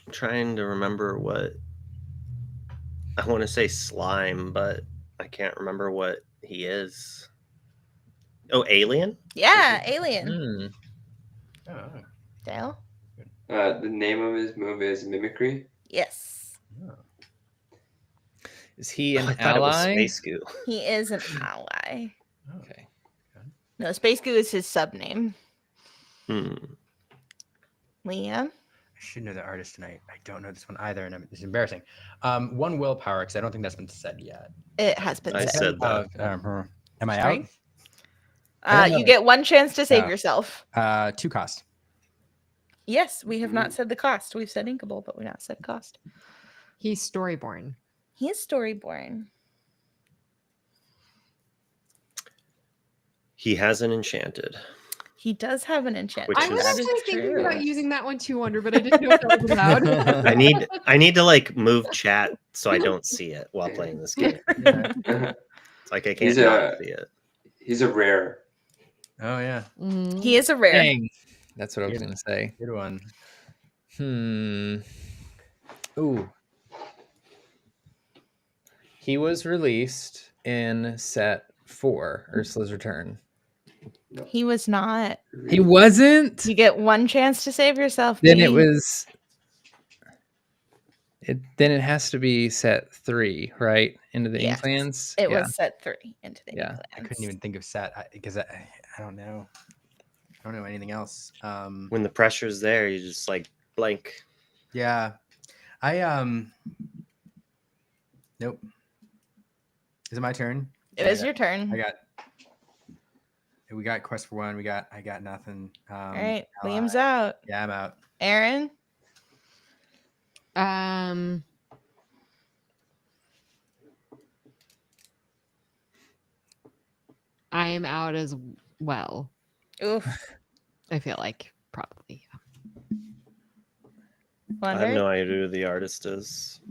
[SPEAKER 8] I'm trying to remember what I want to say slime, but I can't remember what he is. Oh, alien?
[SPEAKER 9] Yeah, Alien.
[SPEAKER 1] Oh,
[SPEAKER 9] Dale?
[SPEAKER 7] The name of his move is Mimicry.
[SPEAKER 9] Yes.
[SPEAKER 3] Is he
[SPEAKER 8] I
[SPEAKER 3] an
[SPEAKER 8] thought it was
[SPEAKER 3] ally?
[SPEAKER 8] Space Goo.
[SPEAKER 9] He is an ally.
[SPEAKER 3] Okay.
[SPEAKER 9] No, Space Goo is his sub name.
[SPEAKER 8] Hmm.
[SPEAKER 9] Liam?
[SPEAKER 1] I should know the artist tonight. I don't know this one either, and it's embarrassing. 1 willpower, because I don't think that's been said yet.
[SPEAKER 9] It has been
[SPEAKER 8] I
[SPEAKER 9] said.
[SPEAKER 8] said that.
[SPEAKER 1] Am I
[SPEAKER 2] Strength?
[SPEAKER 1] out?
[SPEAKER 9] You get 1 chance to save
[SPEAKER 1] Yeah.
[SPEAKER 9] yourself.
[SPEAKER 1] 2 cost.
[SPEAKER 9] Yes, we have not said the cost. We've said Inkable, but we've not said cost.
[SPEAKER 2] He's Storyborn.
[SPEAKER 9] He is Storyborn.
[SPEAKER 8] He has an enchanted.
[SPEAKER 9] He does have an enchantment.
[SPEAKER 8] Which
[SPEAKER 2] I was
[SPEAKER 8] is-
[SPEAKER 2] actually thinking about using that one too, Wonder, but I didn't know if that was allowed.
[SPEAKER 8] I need to like move chat so I don't see it while playing this game. It's like I can't
[SPEAKER 7] He's
[SPEAKER 8] not see it.
[SPEAKER 7] He's a rare.
[SPEAKER 1] Oh yeah,
[SPEAKER 2] Mhm.
[SPEAKER 9] He is a rare.
[SPEAKER 3] Dang. That's what I was
[SPEAKER 1] Yeah.
[SPEAKER 3] going to say.
[SPEAKER 1] good one.
[SPEAKER 3] Ooh. He was released in set 4, Ursula's Return.
[SPEAKER 9] He was not.
[SPEAKER 3] He wasn't?
[SPEAKER 9] You get 1 chance to save yourself.
[SPEAKER 3] Then it
[SPEAKER 9] Pete.
[SPEAKER 3] was. Then it has to be set 3, right? Into the
[SPEAKER 9] Yes.
[SPEAKER 3] Inklands.
[SPEAKER 9] It
[SPEAKER 3] Yeah.
[SPEAKER 9] was set 3 into the
[SPEAKER 3] Yeah.
[SPEAKER 1] I couldn't even think of set because I don't know. I don't know anything else.
[SPEAKER 8] When the pressure's there, you just like blank.
[SPEAKER 1] Yeah, nope. Is it my turn?
[SPEAKER 9] It is your turn.
[SPEAKER 1] We got quest for 1. I got nothing.
[SPEAKER 9] All right,
[SPEAKER 1] ally.
[SPEAKER 9] Liam's out.
[SPEAKER 1] Yeah, I'm out.
[SPEAKER 9] Aaron?
[SPEAKER 2] I am out as well.
[SPEAKER 9] Oof.
[SPEAKER 2] I feel like probably.
[SPEAKER 8] I have
[SPEAKER 9] Wonder?
[SPEAKER 8] no idea who the artist is.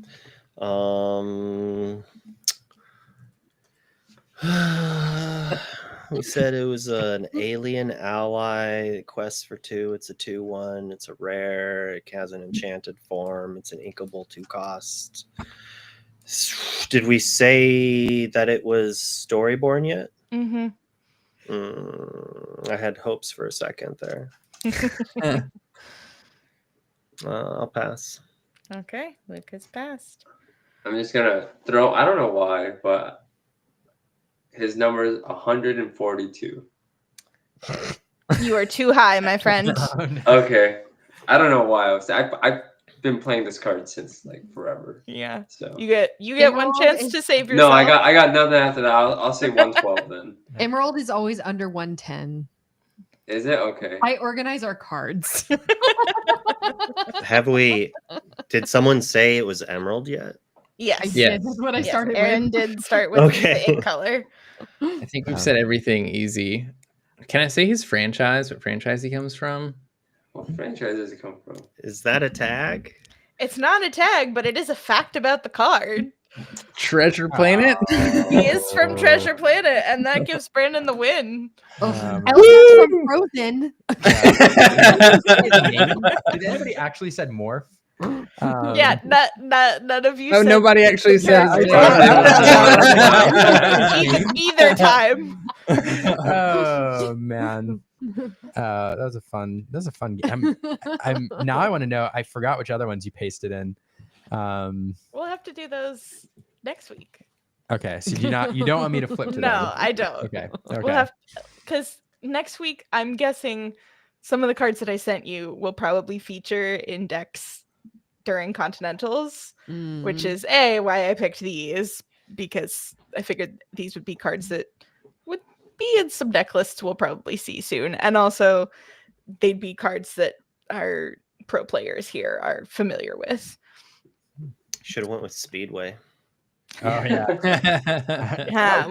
[SPEAKER 8] We said it was an alien ally quest for 2. It's a 2/1. It's a rare. It has an enchanted form. It's an inkable 2 cost. Did we say that it was Storyborn yet?
[SPEAKER 9] Mm-hmm.
[SPEAKER 8] I had hopes for a second there. I'll pass.
[SPEAKER 9] Okay, Luke has passed.
[SPEAKER 7] I'm just gonna throw. I don't know why, but his number is 142.
[SPEAKER 9] You are too high, my friend.
[SPEAKER 7] Okay, I don't know why. I've been playing this card since like forever.
[SPEAKER 9] Yeah.
[SPEAKER 7] So
[SPEAKER 9] You get 1
[SPEAKER 2] Emerald
[SPEAKER 9] chance
[SPEAKER 2] is-
[SPEAKER 9] to save yourself.
[SPEAKER 7] no, I got nothing after that. I'll say 112 then.
[SPEAKER 2] Emerald is always under 110.
[SPEAKER 7] Is it okay?
[SPEAKER 2] I organize our cards.
[SPEAKER 8] Have we? Did someone say it was Emerald yet?
[SPEAKER 9] Yes.
[SPEAKER 2] I
[SPEAKER 3] Yes.
[SPEAKER 2] did. That's what I
[SPEAKER 9] Yes,
[SPEAKER 2] started
[SPEAKER 9] Aaron
[SPEAKER 2] with.
[SPEAKER 9] did start with
[SPEAKER 8] Okay.
[SPEAKER 9] the ink color.
[SPEAKER 3] I think we've said everything easy. Can I say his franchise? What franchise he comes from?
[SPEAKER 7] What franchise does it come from?
[SPEAKER 8] Is that a tag?
[SPEAKER 9] It's not a tag, but it is a fact about the card.
[SPEAKER 3] Treasure Planet.
[SPEAKER 9] He is from Treasure Planet, and that gives Brandon the win.
[SPEAKER 2] Elsa's from Frozen.
[SPEAKER 1] Did anybody actually said morph?
[SPEAKER 9] Yeah, none of you.
[SPEAKER 3] Oh,
[SPEAKER 9] said
[SPEAKER 3] nobody actually said
[SPEAKER 9] either time.
[SPEAKER 1] Oh man, that was a fun game. I'm now I want to know. I forgot which other ones you pasted in.
[SPEAKER 9] We'll have to do those next week.
[SPEAKER 1] Okay, so you don't want me to flip to
[SPEAKER 9] No,
[SPEAKER 1] them?
[SPEAKER 9] I don't.
[SPEAKER 1] Okay.
[SPEAKER 9] We'll have, because next week I'm guessing some of the cards that I sent you will probably feature in decks during Continentals, which is why I picked these, because I figured these would be cards that would be in some deck lists we'll probably see soon, and also they'd be cards that our pro players here are familiar with.
[SPEAKER 8] Should have went with Speedway.
[SPEAKER 1] Oh yeah.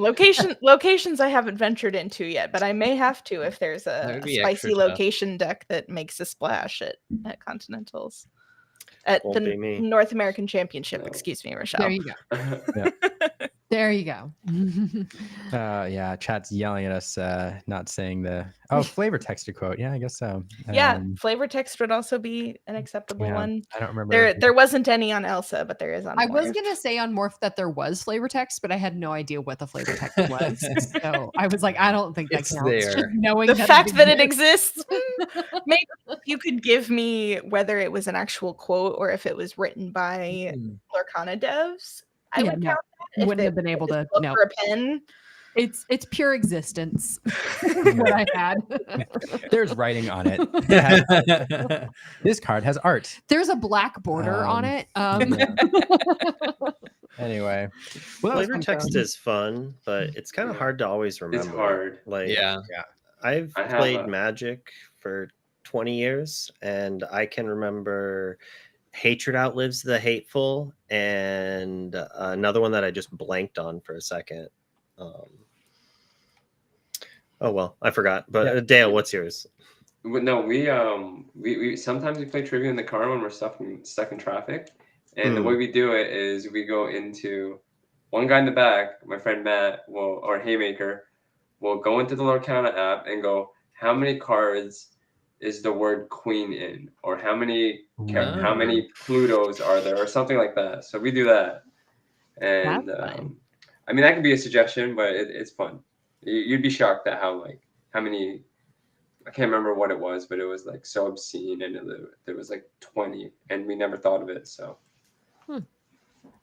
[SPEAKER 9] Locations I haven't ventured into yet, but I may have to if there's
[SPEAKER 3] That
[SPEAKER 9] a
[SPEAKER 3] would be
[SPEAKER 9] spicy
[SPEAKER 3] extra tough.
[SPEAKER 9] location deck that makes a splash at Continentals. At
[SPEAKER 8] Won't
[SPEAKER 9] the
[SPEAKER 8] be me.
[SPEAKER 9] North American Championship,
[SPEAKER 7] No.
[SPEAKER 9] excuse me, Rochelle.
[SPEAKER 2] There you go. There you go.
[SPEAKER 1] Yeah, chat's yelling at us, not saying the flavor text to quote. Yeah, I guess so.
[SPEAKER 9] Yeah, flavor text would also be an acceptable
[SPEAKER 1] yeah,
[SPEAKER 9] one.
[SPEAKER 1] I don't remember.
[SPEAKER 9] There wasn't any on Elsa, but there is on
[SPEAKER 2] I was
[SPEAKER 9] Morph.
[SPEAKER 2] gonna say on Morph that there was flavor text, but I had no idea what the flavor text was. So I was like, I don't think that
[SPEAKER 3] It's
[SPEAKER 2] counts.
[SPEAKER 3] there.
[SPEAKER 2] Just knowing
[SPEAKER 9] The fact that it
[SPEAKER 2] exists.
[SPEAKER 9] exists. Maybe if you could give me whether it was an actual quote or if it was written by Lorcana devs, I would count that. If
[SPEAKER 2] Wouldn't
[SPEAKER 9] they
[SPEAKER 2] have been able to
[SPEAKER 9] look
[SPEAKER 2] know.
[SPEAKER 9] for a pen.
[SPEAKER 2] It's pure existence. What I had.
[SPEAKER 1] There's writing on it. This card has art.
[SPEAKER 2] There's a black border on it.
[SPEAKER 1] Anyway, well, that was
[SPEAKER 8] Flavor
[SPEAKER 1] fun,
[SPEAKER 8] text
[SPEAKER 1] Carolyn.
[SPEAKER 8] is fun, but it's kind of hard to always remember.
[SPEAKER 7] It's hard.
[SPEAKER 8] Like,
[SPEAKER 3] Yeah.
[SPEAKER 8] I've
[SPEAKER 7] I have
[SPEAKER 8] played
[SPEAKER 7] a-
[SPEAKER 8] Magic for 20 years, and I can remember Hatred Outlives the Hateful, and another one that I just blanked on for a second. Oh well, I forgot. But Dale, what's yours?
[SPEAKER 7] No, we sometimes we play trivia in the car when we're stuck in traffic, and the way we do it is we go into one guy in the back, my friend Matt, or Haymaker, will go into the Lorcana app and go, how many cards is the word queen in, or how many Plutos are there, or something like that. So we do that, and I mean that could be a suggestion, but it's fun. You'd be shocked at how many. I can't remember what it was, but it was like so obscene, and there was like 20, and we never thought of it. So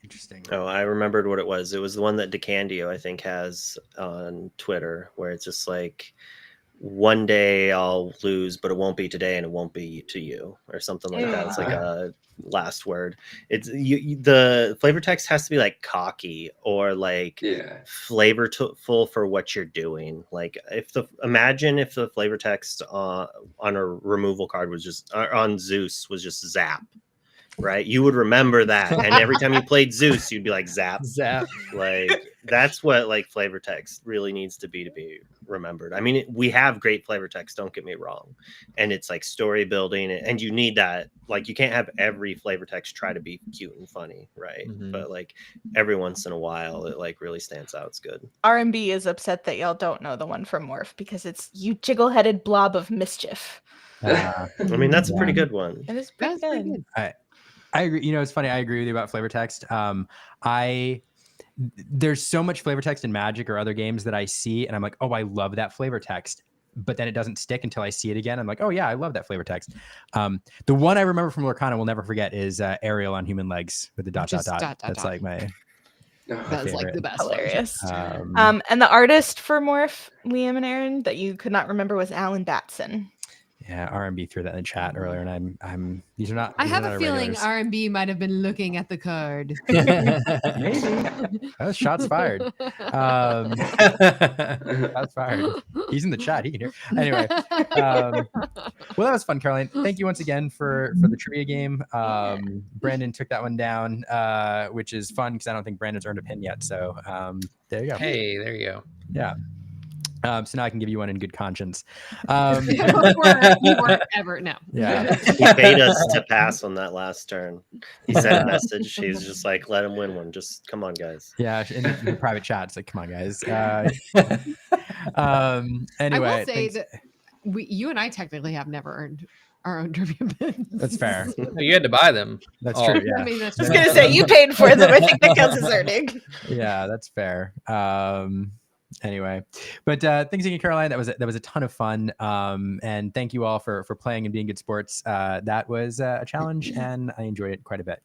[SPEAKER 1] Interesting.
[SPEAKER 8] Oh, I remembered what it was. It was the one that DeCandio, I think, has on Twitter, where it's just like, one day I'll lose, but it won't be today, and it won't be to you, or something like that. It's like a last word. It's the flavor text has to be like cocky or like flavorful for what you're doing. Like imagine if the flavor text on a removal card was just on Zeus was just zap. Right, you would remember that, and every time you played Zeus, you'd be like zap. Like that's what like flavor text really needs to be remembered. I mean, we have great flavor text, don't get me wrong, and it's like story building, and you need that. Like you can't have every flavor text try to be cute and funny, right? But like every once in a while, it like really stands out. It's good.
[SPEAKER 9] RMB is upset that y'all don't know the one from Morph because it's you jiggle-headed blob of mischief.
[SPEAKER 8] I mean, that's a pretty good one.
[SPEAKER 9] It is pretty good.
[SPEAKER 1] I agree. You know, it's funny. I agree with you about flavor text. There's so much flavor text in Magic or other games that I see, and I'm like, oh, I love that flavor text. But then it doesn't stick until I see it again. I'm like, oh yeah, I love that flavor text. The one I remember from Lorcana will never forget is Ariel on human legs with the dot. That's like my.
[SPEAKER 2] That's like the best.
[SPEAKER 9] Hilarious. And the artist for Morph, Liam and Aaron, that you could not remember was Alan Batson.
[SPEAKER 1] Yeah, R&B threw that in the chat earlier, and I'm these are not.
[SPEAKER 2] I have
[SPEAKER 1] a
[SPEAKER 2] a feeling R&B might have been looking at the card.
[SPEAKER 1] Maybe that was shots fired. Shots fired. He's in the chat. He can hear. Anyway, well, that was fun, Caroline. Thank you once again for the trivia game. Brandon took that one down, which is fun because I don't think Brandon's earned a pin yet. So there you go.
[SPEAKER 3] Hey, there you go.
[SPEAKER 1] Yeah. So now I can give you one in good conscience.
[SPEAKER 2] Before you weren't ever. No.
[SPEAKER 1] Yeah.
[SPEAKER 8] He paid us to pass on that last turn. He sent a message. He's just like, let him win one. Just come on, guys.
[SPEAKER 1] Yeah, in the private chat, it's like, come on, guys.
[SPEAKER 2] I
[SPEAKER 1] Anyway,
[SPEAKER 2] will say
[SPEAKER 1] thanks.
[SPEAKER 2] that you and I technically have never earned our own trivia pins.
[SPEAKER 1] That's fair.
[SPEAKER 3] You had to buy them.
[SPEAKER 1] That's
[SPEAKER 3] Oh.
[SPEAKER 1] true.
[SPEAKER 2] I
[SPEAKER 1] Yeah,
[SPEAKER 2] mean, that's
[SPEAKER 9] I was
[SPEAKER 2] true.
[SPEAKER 9] gonna say you paid for them. I think that counts as earning.
[SPEAKER 1] yeah, that's fair. Anyway, but thanks again, Caroline. That was a ton of fun. And thank you all for playing and being good sports. That was a challenge, and I enjoyed it quite a bit.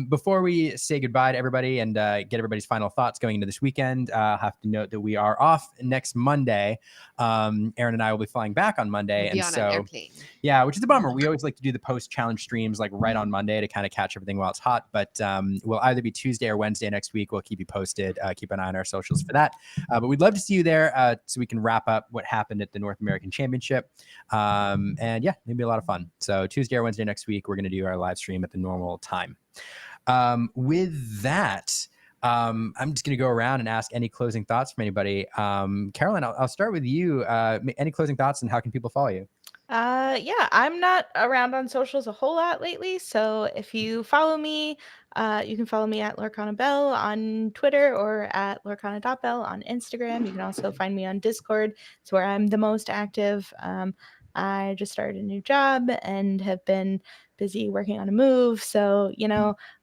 [SPEAKER 1] Before we say goodbye to everybody and get everybody's final thoughts going into this weekend, I'll have to note that we are off next Monday. Aaron and I will be flying back on Monday,
[SPEAKER 2] We'll be
[SPEAKER 1] and
[SPEAKER 2] on
[SPEAKER 1] so
[SPEAKER 2] an airplane.
[SPEAKER 1] yeah, which is a bummer. We always like to do the post-challenge streams like right on Monday to kind of catch everything while it's hot. But we'll either be Tuesday or Wednesday next week. We'll keep you posted. Keep an eye on our socials for that. But we'd love to see you there so we can wrap up what happened at the North American Championship. And yeah, it'll be a lot of fun. So Tuesday or Wednesday next week, we're going to do our live stream at the normal time. With that, I'm just going to go around and ask any closing thoughts from anybody. Caroline, I'll start with you. Any closing thoughts and how can people follow you?
[SPEAKER 9] Yeah, I'm not around on socials a whole lot lately. So if you follow me, you can follow me at Lorcana Bell on Twitter or at Lorcana.bell on Instagram. You can also find me on Discord. It's where I'm the most active. I just started a new job and have been busy working on a move. So,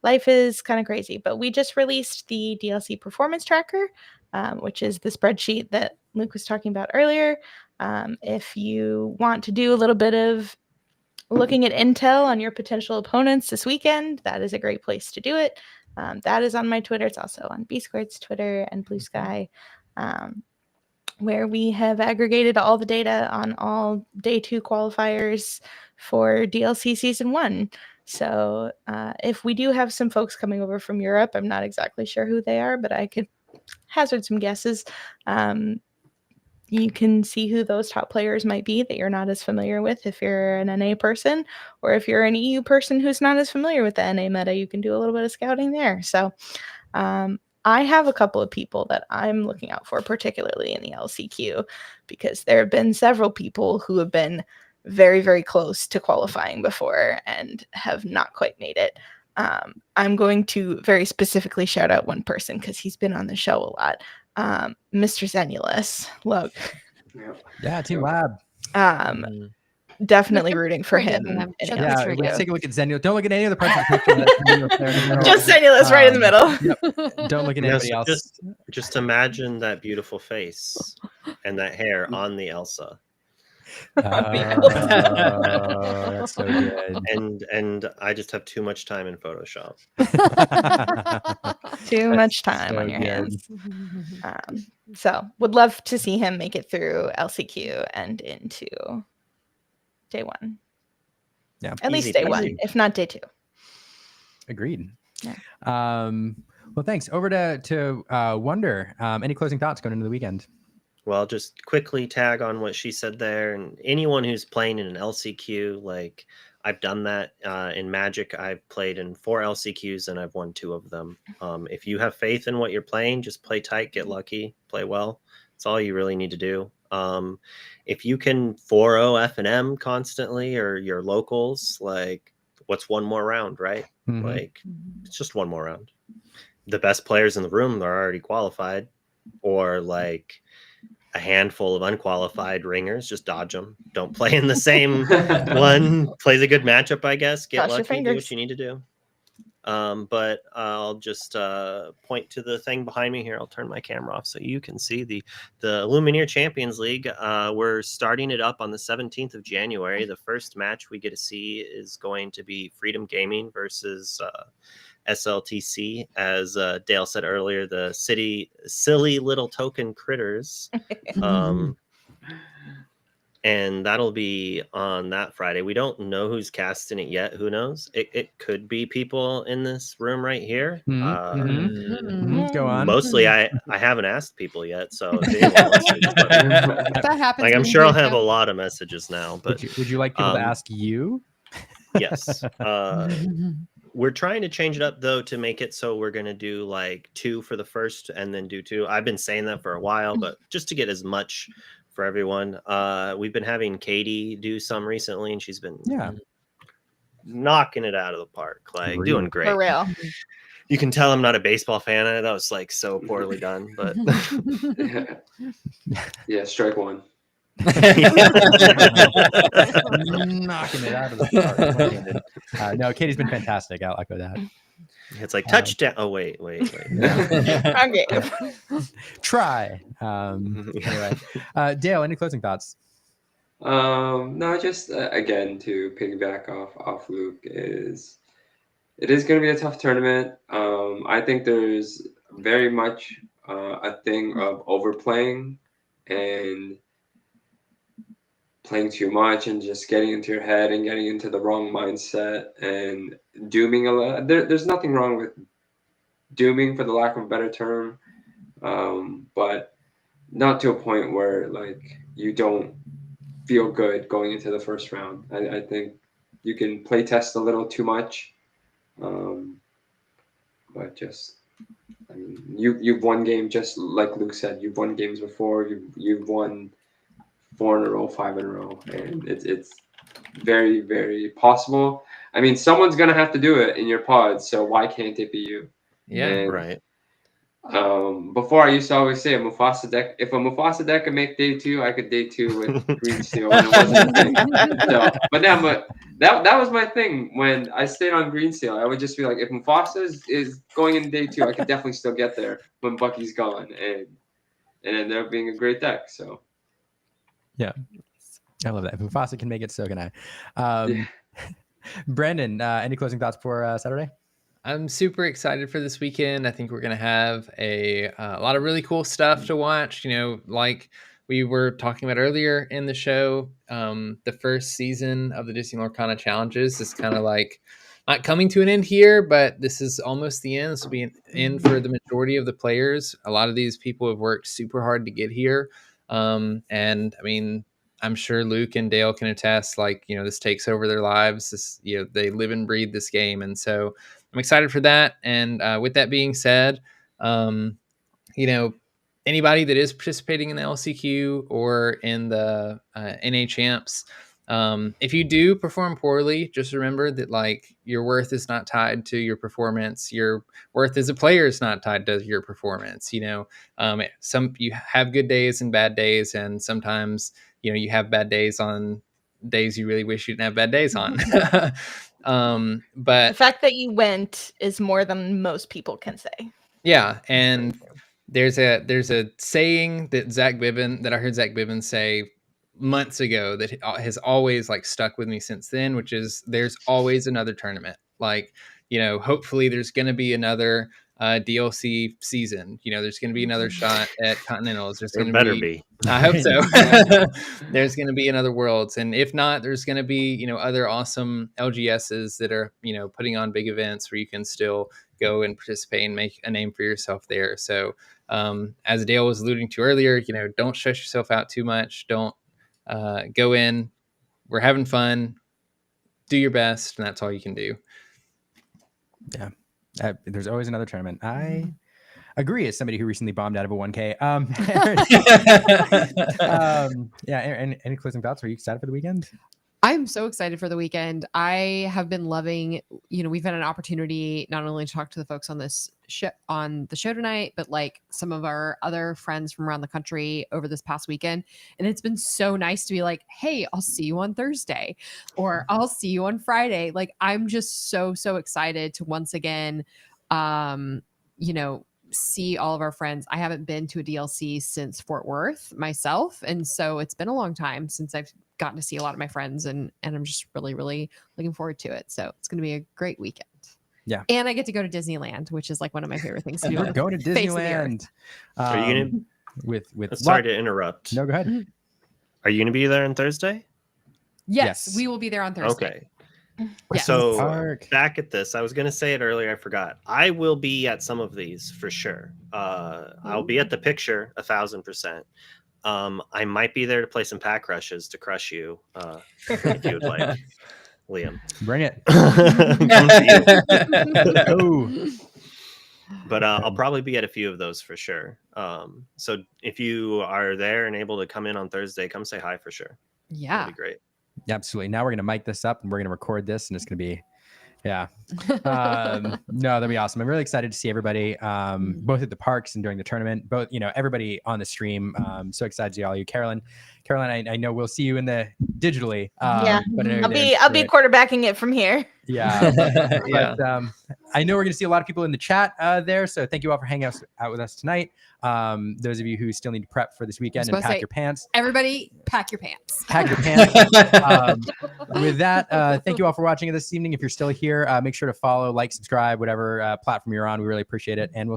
[SPEAKER 9] life is kind of crazy. But we just released the DLC performance tracker, which is the spreadsheet that Luke was talking about earlier. If you want to do a little bit of looking at intel on your potential opponents this weekend, that is a great place to do it. That is on my Twitter. It's also on B Squared's Twitter and Blue Sky, where we have aggregated all the data on all day 2 qualifiers for DLC Season 1. So if we do have some folks coming over from Europe, I'm not exactly sure who they are, but I could hazard some guesses. You can see who those top players might be that you're not as familiar with if you're an NA person, or if you're an EU person who's not as familiar with the NA meta, you can do a little bit of scouting there. So I have a couple of people that I'm looking out for, particularly in the LCQ, because there have been several people who have been very, very close to qualifying before and have not quite made it. I'm going to very specifically shout out one person because he's been on the show a lot. Mr. Zenulus. Look.
[SPEAKER 1] Yeah, Team Lab.
[SPEAKER 9] Definitely rooting for him.
[SPEAKER 1] Yeah, let's take a look at Zenulus. Don't look at any other parts of the picture.
[SPEAKER 9] Just Zenulus right in the middle.
[SPEAKER 1] Yep. Don't look at anybody else.
[SPEAKER 8] Just imagine that beautiful face and that hair on the Elsa.
[SPEAKER 1] That's so good.
[SPEAKER 8] And I just have too much time in Photoshop.
[SPEAKER 9] Too much time on your hands. So would love to see him make it through LCQ and into day 1.
[SPEAKER 1] Yeah,
[SPEAKER 9] at least day 1, if not day 2.
[SPEAKER 1] Agreed.
[SPEAKER 9] Yeah.
[SPEAKER 1] Well, thanks. Over to Wonder. Any closing thoughts going into the weekend?
[SPEAKER 8] Well, just quickly tag on what she said there. And anyone who's playing in an LCQ, like I've done that in Magic. I've played in 4 LCQs and I've won 2 of them. If you have faith in what you're playing, just play tight, get lucky, play well. That's all you really need to do. If you can 4-0 F&M constantly or your locals, like what's one more round, right?
[SPEAKER 1] Mm-hmm.
[SPEAKER 8] Like it's just one more round. The best players in the room are already qualified, or like a handful of unqualified ringers, just dodge them. Don't play in the same one. Play the good matchup, I guess. Get lucky, do what you need to do. But I'll just point to the thing behind me here. I'll turn my camera off so you can see the Lumineer Champions League. We're starting it up on the 17th of January. The first match we get to see is going to be Freedom Gaming versus SLTC, as Dale said earlier, the silly little token critters. And that'll be on that Friday. We don't know who's casting it yet. Who knows? It could be people in this room right here.
[SPEAKER 1] Go on.
[SPEAKER 8] Mostly, I haven't asked people yet. So if anyone wants to just let me know.
[SPEAKER 2] That happens.
[SPEAKER 8] Like, I'm sure I'll have a lot of messages now. But
[SPEAKER 1] would you like people to ask you?
[SPEAKER 8] Yes. We're trying to change it up though to make it so we're gonna do like 2 for the first and then do 2. I've been saying that for a while, but just to get as much for everyone. We've been having Katie do some recently, and she's been knocking it out of the park, like doing great.
[SPEAKER 9] For real.
[SPEAKER 8] You can tell I'm not a baseball fan. That was like so poorly done, but
[SPEAKER 7] Yeah, strike one.
[SPEAKER 1] Knocking it out of the park. No, Katie's been fantastic. I'll echo that.
[SPEAKER 8] It's like touchdown. Oh, wait.
[SPEAKER 9] Okay.
[SPEAKER 1] Try. Anyway, Dale, any closing thoughts?
[SPEAKER 7] No, just again to piggyback off Luke it is going to be a tough tournament. I think there's very much a thing of overplaying and playing too much and just getting into your head and getting into the wrong mindset and dooming a lot. There's nothing wrong with dooming, for the lack of a better term, but not to a point where like you don't feel good going into the first round. I think you can play test a little too much, but just I mean you've won games, just like Luke said. You've won games before. You've won 4 in a row, 5 in a row, and it's very, very possible. I mean, someone's gonna have to do it in your pod, so why can't it be you?
[SPEAKER 3] Yeah,
[SPEAKER 7] And,
[SPEAKER 8] right.
[SPEAKER 7] Before I used to always say a Mufasa deck. If a Mufasa deck could make day 2, I could day 2 with Green Steel. And it wasn't a thing. So, but that was my thing when I stayed on Green Steel. I would just be like, if Mufasa is going in day 2, I could definitely still get there when Bucky's gone, and it ended up being a great deck. So.
[SPEAKER 1] Yeah, I love that. If Mufasa can make it, so can I. Brandon, any closing thoughts for Saturday?
[SPEAKER 3] I'm super excited for this weekend. I think we're going to have a lot of really cool stuff to watch. You know, like we were talking about earlier in the show, the first season of the Disney Lorcana Challenges is kind of like not coming to an end here, but this is almost the end. This will be an end for the majority of the players. A lot of these people have worked super hard to get here. And I mean, I'm sure Luke and Dale can attest, like, you know, this takes over their lives. This, you know, they live and breathe this game. And so I'm excited for that. And with that being said, you know, anybody that is participating in the LCQ or in the NA Champs, if you do perform poorly, just remember that like your worth is not tied to your performance. Your worth as a player is not tied to your performance. You know, you have good days and bad days, and sometimes, you know, you have bad days on days you really wish you didn't have bad days on. But
[SPEAKER 9] the fact that you went is more than most people can say.
[SPEAKER 3] Yeah, and there's a saying that I heard Zach Bibbin say months ago that has always like stuck with me since then, which is there's always another tournament. Like, you know, hopefully there's going to be another DLC season. You know, there's going to be another shot at Continentals. There's going to be. I hope so. There's going to be another Worlds, and if not, there's going to be, you know, other awesome LGSs that are, you know, putting on big events where you can still go and participate and make a name for yourself there. So, as Dale was alluding to earlier, you know, don't stress yourself out too much. Don't go in. We're having fun. Do your best, and that's all you can do.
[SPEAKER 1] Yeah. There's always another tournament. I agree, as somebody who recently bombed out of a 1K. Yeah. Aaron, any closing thoughts? Are you excited for the weekend?
[SPEAKER 2] I'm so excited for the weekend. I have been loving, you know, we've had an opportunity not only to talk to the folks on this on the show tonight, but like some of our other friends from around the country over this past weekend. And it's been so nice to be like, hey, I'll see you on Thursday, or I'll see you on Friday. Like, I'm just so excited to once again, you know, see all of our friends. I haven't been to a DLC since Fort Worth myself. And so it's been a long time since I've gotten to see a lot of my friends, and I'm just really looking forward to it. So it's going to be a great weekend.
[SPEAKER 1] Yeah.
[SPEAKER 2] And I get to go to Disneyland, which is like one of my favorite things to do.
[SPEAKER 1] We're going to Disneyland.
[SPEAKER 8] Are you gonna
[SPEAKER 1] with
[SPEAKER 8] sorry to interrupt.
[SPEAKER 1] No, go ahead.
[SPEAKER 8] Are you gonna be there on Thursday?
[SPEAKER 2] Yes, we will be there on Thursday.
[SPEAKER 8] Okay.
[SPEAKER 2] Yes.
[SPEAKER 8] So back at this, I was going to say it earlier. I forgot. I will be at some of these for sure. I'll be at the picture 1,000%. I might be there to play some pack rushes to crush you if you would like. Liam.
[SPEAKER 1] Bring it.
[SPEAKER 8] Come to you.
[SPEAKER 1] Oh.
[SPEAKER 8] But I'll probably be at a few of those for sure. So if you are there and able to come in on Thursday, come say hi for sure.
[SPEAKER 2] Yeah.
[SPEAKER 8] That'd be great.
[SPEAKER 1] Absolutely. Now we're going to mic this up and we're going to record this, and it's going to be, yeah. No, that'd be awesome. I'm really excited to see everybody, both at the parks and during the tournament, both, everybody on the stream. So excited to see all you. Caroline, I know we'll see you in the digitally.
[SPEAKER 9] Yeah.
[SPEAKER 1] But I know
[SPEAKER 9] I'll
[SPEAKER 1] you're
[SPEAKER 9] be
[SPEAKER 1] there.
[SPEAKER 9] quarterbacking it from here.
[SPEAKER 1] Yeah.
[SPEAKER 3] Yeah.
[SPEAKER 1] But I know we're going to see a lot of people in the chat there. So thank you all for hanging out with us tonight. Those of you who still need to prep for this weekend and
[SPEAKER 2] supposed to
[SPEAKER 1] pack
[SPEAKER 2] say-
[SPEAKER 1] your pants.
[SPEAKER 2] Everybody, pack your pants.
[SPEAKER 1] Pack your pants. With that, thank you all for watching this evening. If you're still here, make sure to follow, like, subscribe, whatever platform you're on. We really appreciate it. And we'll see